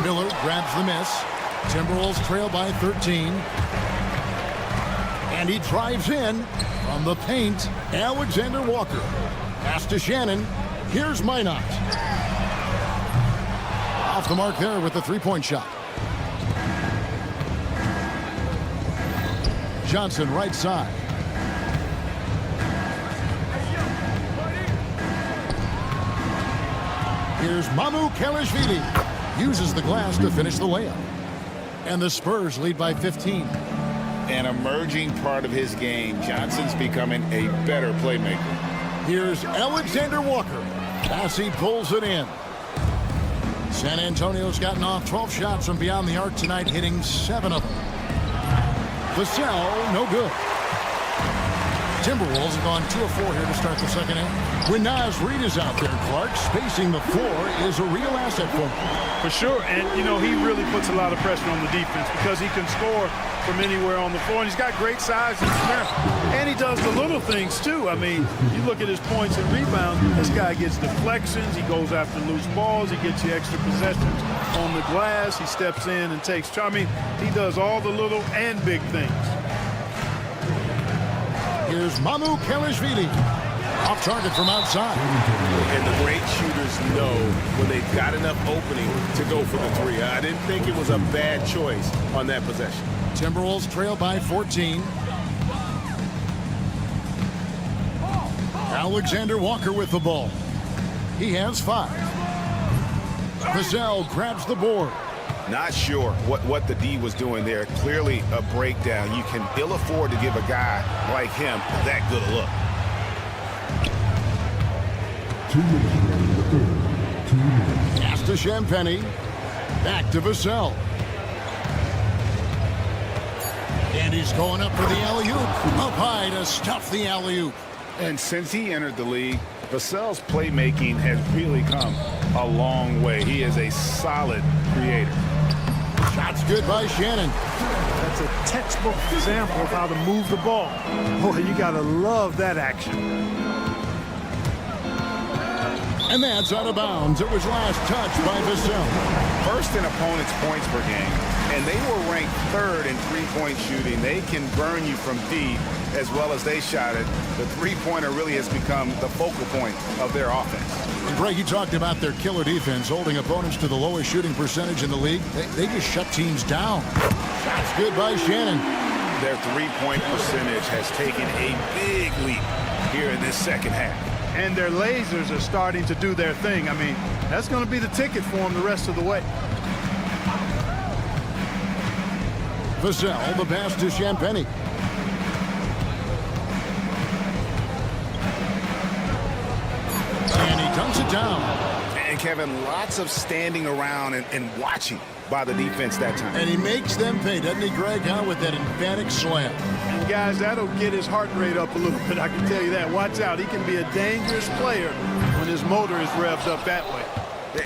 S7: Miller grabs the miss. Timberwolves trail by 13. And he drives in from the paint. Alexander Walker. Pass to Shannon. Here's Minot. Off the mark there with the three-point shot. Johnson right side. Here's Mamu Kelishvili. Uses the glass to finish the layup. And the Spurs lead by 15.
S12: An emerging part of his game. Johnson's becoming a better playmaker.
S7: Here's Alexander Walker. As he pulls it in. San Antonio's gotten off 12 shots from beyond the arc tonight, hitting 7 of them. Vassell, no good. Timberwolves have gone 2 of 4 here to start the second half. When Naz Reid is out there, Clark, spacing the floor is a real asset for him.
S10: For sure, and you know, he really puts a lot of pressure on the defense because he can score from anywhere on the floor, and he's got great size and strength. And he does the little things too. I mean, you look at his points and rebounds, this guy gets deflections, he goes after loose balls, he gets you extra possessions on the glass, he steps in and takes charge. I mean, he does all the little and big things.
S7: Here's Mamu Kelishvili. Off target from outside.
S12: And the great shooters know when they've got enough opening to go for the three. I didn't think it was a bad choice on that possession.
S7: Timberwolves trail by 14. Alexander Walker with the ball. He has 5. Vassell grabs the board.
S12: Not sure what the D was doing there. Clearly a breakdown. You can ill afford to give a guy like him that good a look.
S5: 2 minutes. 2 minutes.
S7: Pass to Champagny. Back to Vassell. And he's going up for the alley-oop. Up high to stuff the alley-oop.
S12: And since he entered the league, Vassell's playmaking has really come a long way. He is a solid creator.
S7: Shots good by Shannon.
S10: That's a textbook example of how to move the ball. Boy, you got to love that action.
S7: And that's out of bounds. It was last touched by Vassell.
S12: First in opponents' points per game, and they were ranked 3rd in three-point shooting. They can burn you from deep as well as they shot it. The three-pointer really has become the focal point of their offense.
S7: And Greg, you talked about their killer defense, holding opponents to the lowest shooting percentage in the league. They just shut teams down. Shots good by Shannon.
S12: Their three-point percentage has taken a big leap here in this second half.
S10: And their lasers are starting to do their thing. I mean, that's going to be the ticket for them the rest of the way.
S7: Vassell, the pass to Champagny. And he dunks it down.
S12: And Kevin, lots of standing around and watching by the defense that time.
S7: And he makes them pay, doesn't he, Greg, with that emphatic slam.
S10: And guys, that'll get his heart rate up a little bit, I can tell you that. Watch out, he can be a dangerous player when his motor is revved up that way.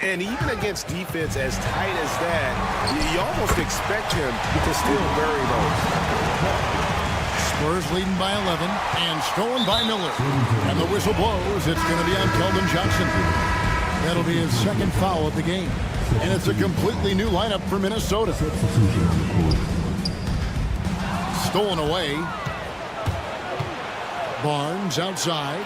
S12: And even against defense as tight as that, you almost expect him to still bury those.
S7: Spurs leading by 11 and stolen by Miller. And the whistle blows. It's going to be on Keldon Johnson. That'll be his second foul of the game. And it's a completely new lineup for Minnesota. Stolen away. Barnes outside.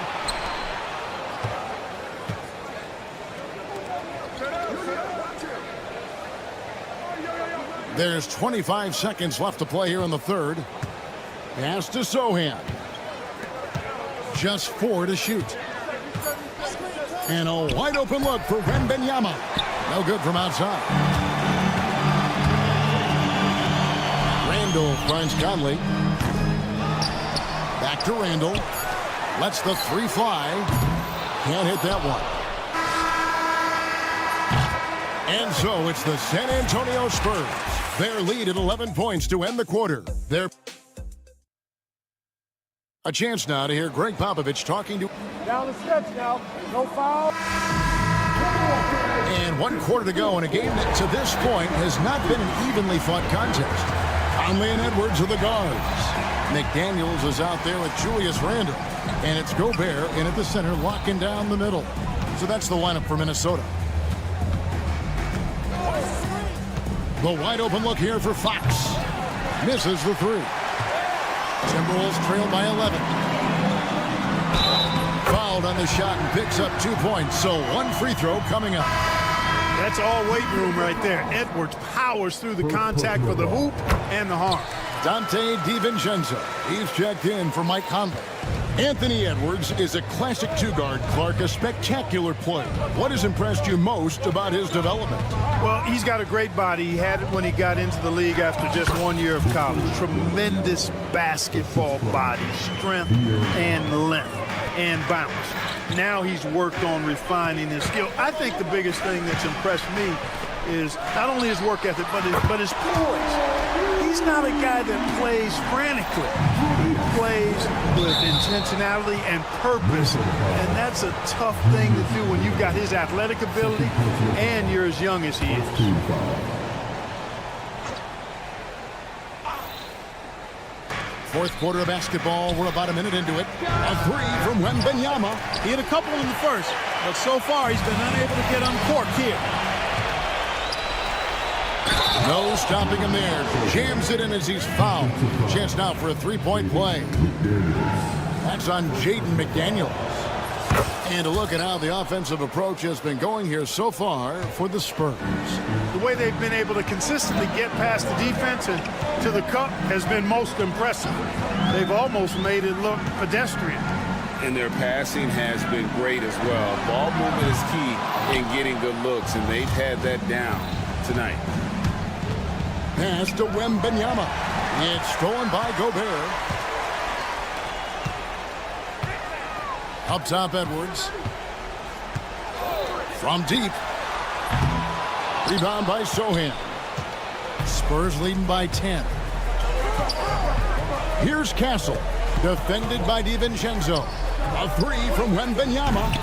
S7: There's 25 seconds left to play here in the third. Pass to Sohan. Just 4 to shoot. And a wide open look for Wembanyama. No good from outside. Randall finds Conley. Back to Randall. Lets the three fly. Can't hit that one. And so it's the San Antonio Spurs. Their lead at 11 points to end the quarter. A chance now to hear Greg Popovich talking to...
S10: Down the stretch now. No foul.
S7: And 1 quarter to go in a game that to this point has not been an evenly fought contest. Conley and Edwards are the guards. McDaniels is out there with Julius Randle. And it's Gobert in at the center, locking down the middle. So that's the lineup for Minnesota. The wide open look here for Fox. Misses the three. Timberwolves trail by 11. Fouled on the shot and picks up 2 points. So 1 free throw coming up.
S10: That's all weight room right there. Edwards powers through the contact for the hoop and the harm.
S7: Dante DiVincenzo. He's checked in for Mike Conley. Anthony Edwards is a classic two-guard. Clark, a spectacular player. What has impressed you most about his development?
S10: Well, he's got a great body. He had it when he got into the league after just 1 year of college. Tremendous basketball body, strength and length and bounce. Now he's worked on refining his skill. I think the biggest thing that's impressed me is not only his work ethic, but his poise. He's not a guy that plays frantically. He plays with intentionality and purpose, and that's a tough thing to do when you've got his athletic ability and you're as young as he is.
S7: Fourth quarter of basketball. We're about a minute into it. A three from Wembanyama.
S10: He had a couple in the first, but so far he's been unable to get uncorked here.
S7: No stopping him there. Jams it in as he's fouled. Chance now for a three-point play. That's on Jaden McDaniels. And a look at how the offensive approach has been going here so far for the Spurs.
S10: The way they've been able to consistently get past the defense and to the cup has been most impressive. They've almost made it look pedestrian.
S12: And their passing has been great as well. Ball movement is key in getting good looks, and they've had that down tonight.
S7: Pass to Wembanyama. It's stolen by Gobert. Up top, Edwards. From deep. Rebound by Sohan. Spurs leading by 10. Here's Castle. Defended by DiVincenzo. A three from Wembanyama.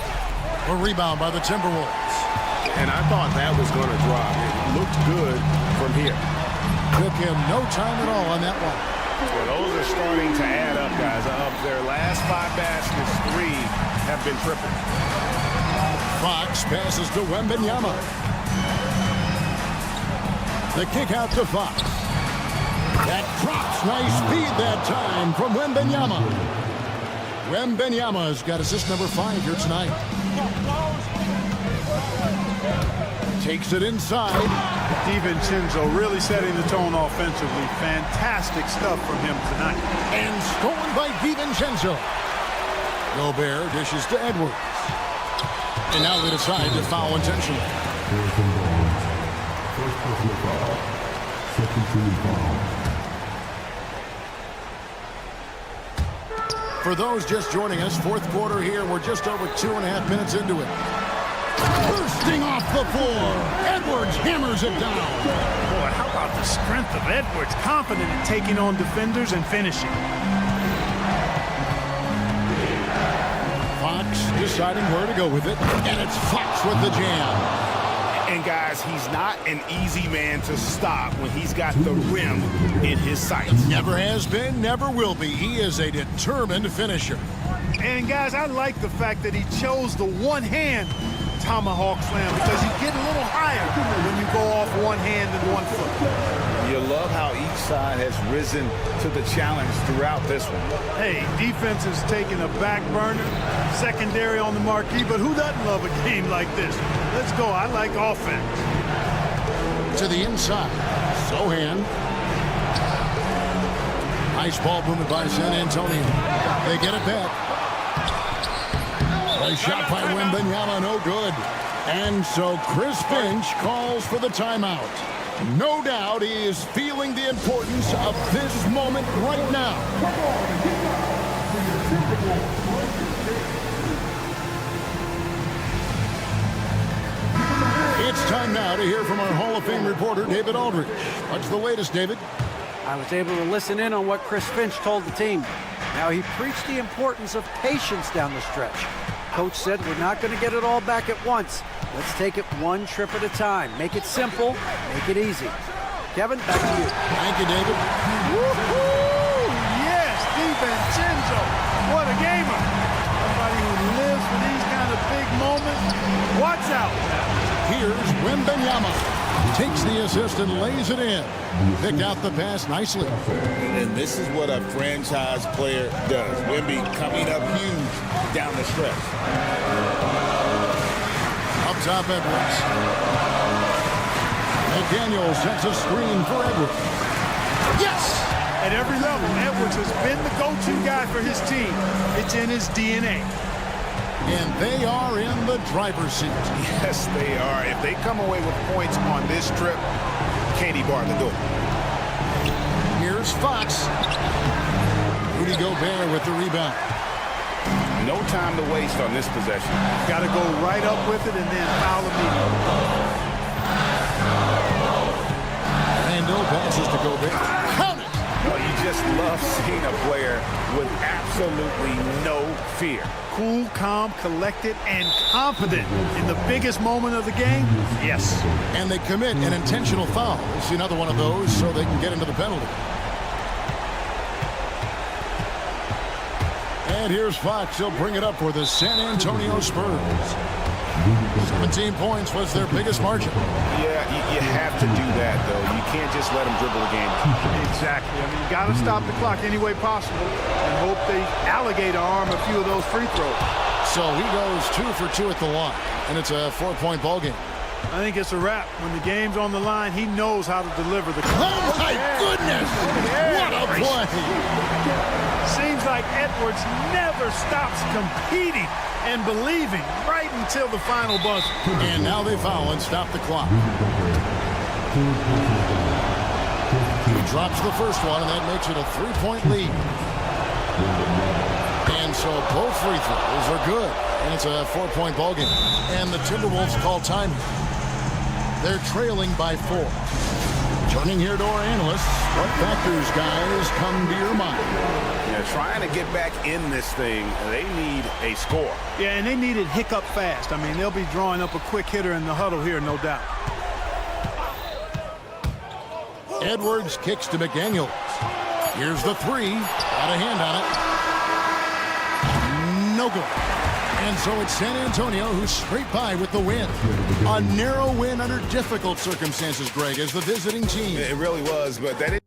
S7: A rebound by the Timberwolves.
S12: And I thought that was going to drop. It looked good from here.
S7: Took him no time at all on that one.
S8: Well, those are starting to add up, guys. Of their last 5 baskets, 3 have been triple.
S7: Fox passes to Wembanyama. The kick out to Fox. That drops. Nice speed that time from Wembanyama. Wembanyama's got assist number 5 here tonight. Takes it inside.
S10: DiVincenzo really setting the tone offensively. Fantastic stuff from him tonight.
S7: And stolen by DiVincenzo. Gobert dishes to Edwards. And now they decide to foul intentionally. For those just joining us, fourth quarter here. We're just over 2.5 minutes into it. Bursting off the floor. Edwards hammers it down.
S10: Boy, how about the strength of Edwards? Confident in taking on defenders and finishing.
S7: Fox deciding where to go with it. And it's Fox with the jam.
S8: And guys, he's not an easy man to stop when he's got the rim in his sights.
S7: Never has been, never will be. He is a determined finisher.
S10: And guys, I like the fact that he chose the one-hand tomahawk slam because you get a little higher when you go off one hand and 1 foot.
S8: You love how each side has risen to the challenge throughout this one.
S10: Hey, defense is taking a back burner, secondary on the marquee, but who doesn't love a game like this? Let's go. I like offense.
S7: To the inside. Sohan. Nice ball movement by San Antonio. They get it back. A shot by Wembanyama, no good. And so Chris Finch calls for the timeout. No doubt he is feeling the importance of this moment right now. It's time now to hear from our Hall of Fame reporter, David Aldridge. What's the latest, David?
S9: I was able to listen in on what Chris Finch told the team. Now he preached the importance of patience down the stretch. Coach said we're not going to get it all back at once. Let's take it one trip at a time. Make it simple, make it easy. Kevin, back to you.
S7: Thank you, David.
S10: Woo-hoo! Yes, DiVincenzo. What a gamer. Somebody who lives for these kind of big moments. Watch out.
S7: Here's Wembanyama. Takes the assist and lays it in. Picked out the pass nicely.
S12: And this is what a franchise player does. Wemby coming up huge down the stretch.
S7: Up top, Edwards. McDaniel sets a screen for Edwards.
S10: Yes! At every level, Edwards has been the go-to guy for his team. It's in his DNA.
S7: And they are in the driver's seat.
S8: Yes, they are. If they come away with points on this trip, Katie bar the door.
S7: Here's Fox. Rudy Gobert with the rebound.
S8: No time to waste on this possession.
S10: Got to go right up with it and then foul immediately.
S7: Randall passes to Gobert. Count it!
S8: Well, you just love seeing a player with absolutely no fear.
S10: Cool, calm, collected, and confident in the biggest moment of the game? Yes.
S7: And they commit an intentional foul. We'll see another one of those so they can get into the penalty. And here's Fox. He'll bring it up for the San Antonio Spurs. 17 points was their biggest margin.
S8: Yeah, you have to do that, though. You can't just let them dribble the game.
S10: Exactly. I mean, you got to stop the clock any way possible and hope they alligator arm a few of those free throws.
S7: So he goes 2 for 2 at the line, and it's a 4-point ball game.
S10: I think it's a wrap. When the game's on the line, he knows how to deliver the clock.
S7: Oh, my goodness! What a play!
S10: Seems like Edwards never stops competing and believing right until the final buzzer.
S7: And now they foul and stop the clock. He drops the first one, and that makes it a 3-point lead. And so both free throws are good, and it's a 4-point ball game. And the Timberwolves call time. They're trailing by 4. Turning here to our analysts, what factors, guys, come to your mind?
S8: Yeah, trying to get back in this thing, they need a score.
S10: Yeah, and they need it hiccup fast. I mean, they'll be drawing up a quick hitter in the huddle here, no doubt.
S7: Edwards kicks to McDaniel. Here's the 3. Got a hand on it. No good. And so it's San Antonio who's straight by with the win. A narrow win under difficult circumstances, Greg, as the visiting team.
S8: It really was, but that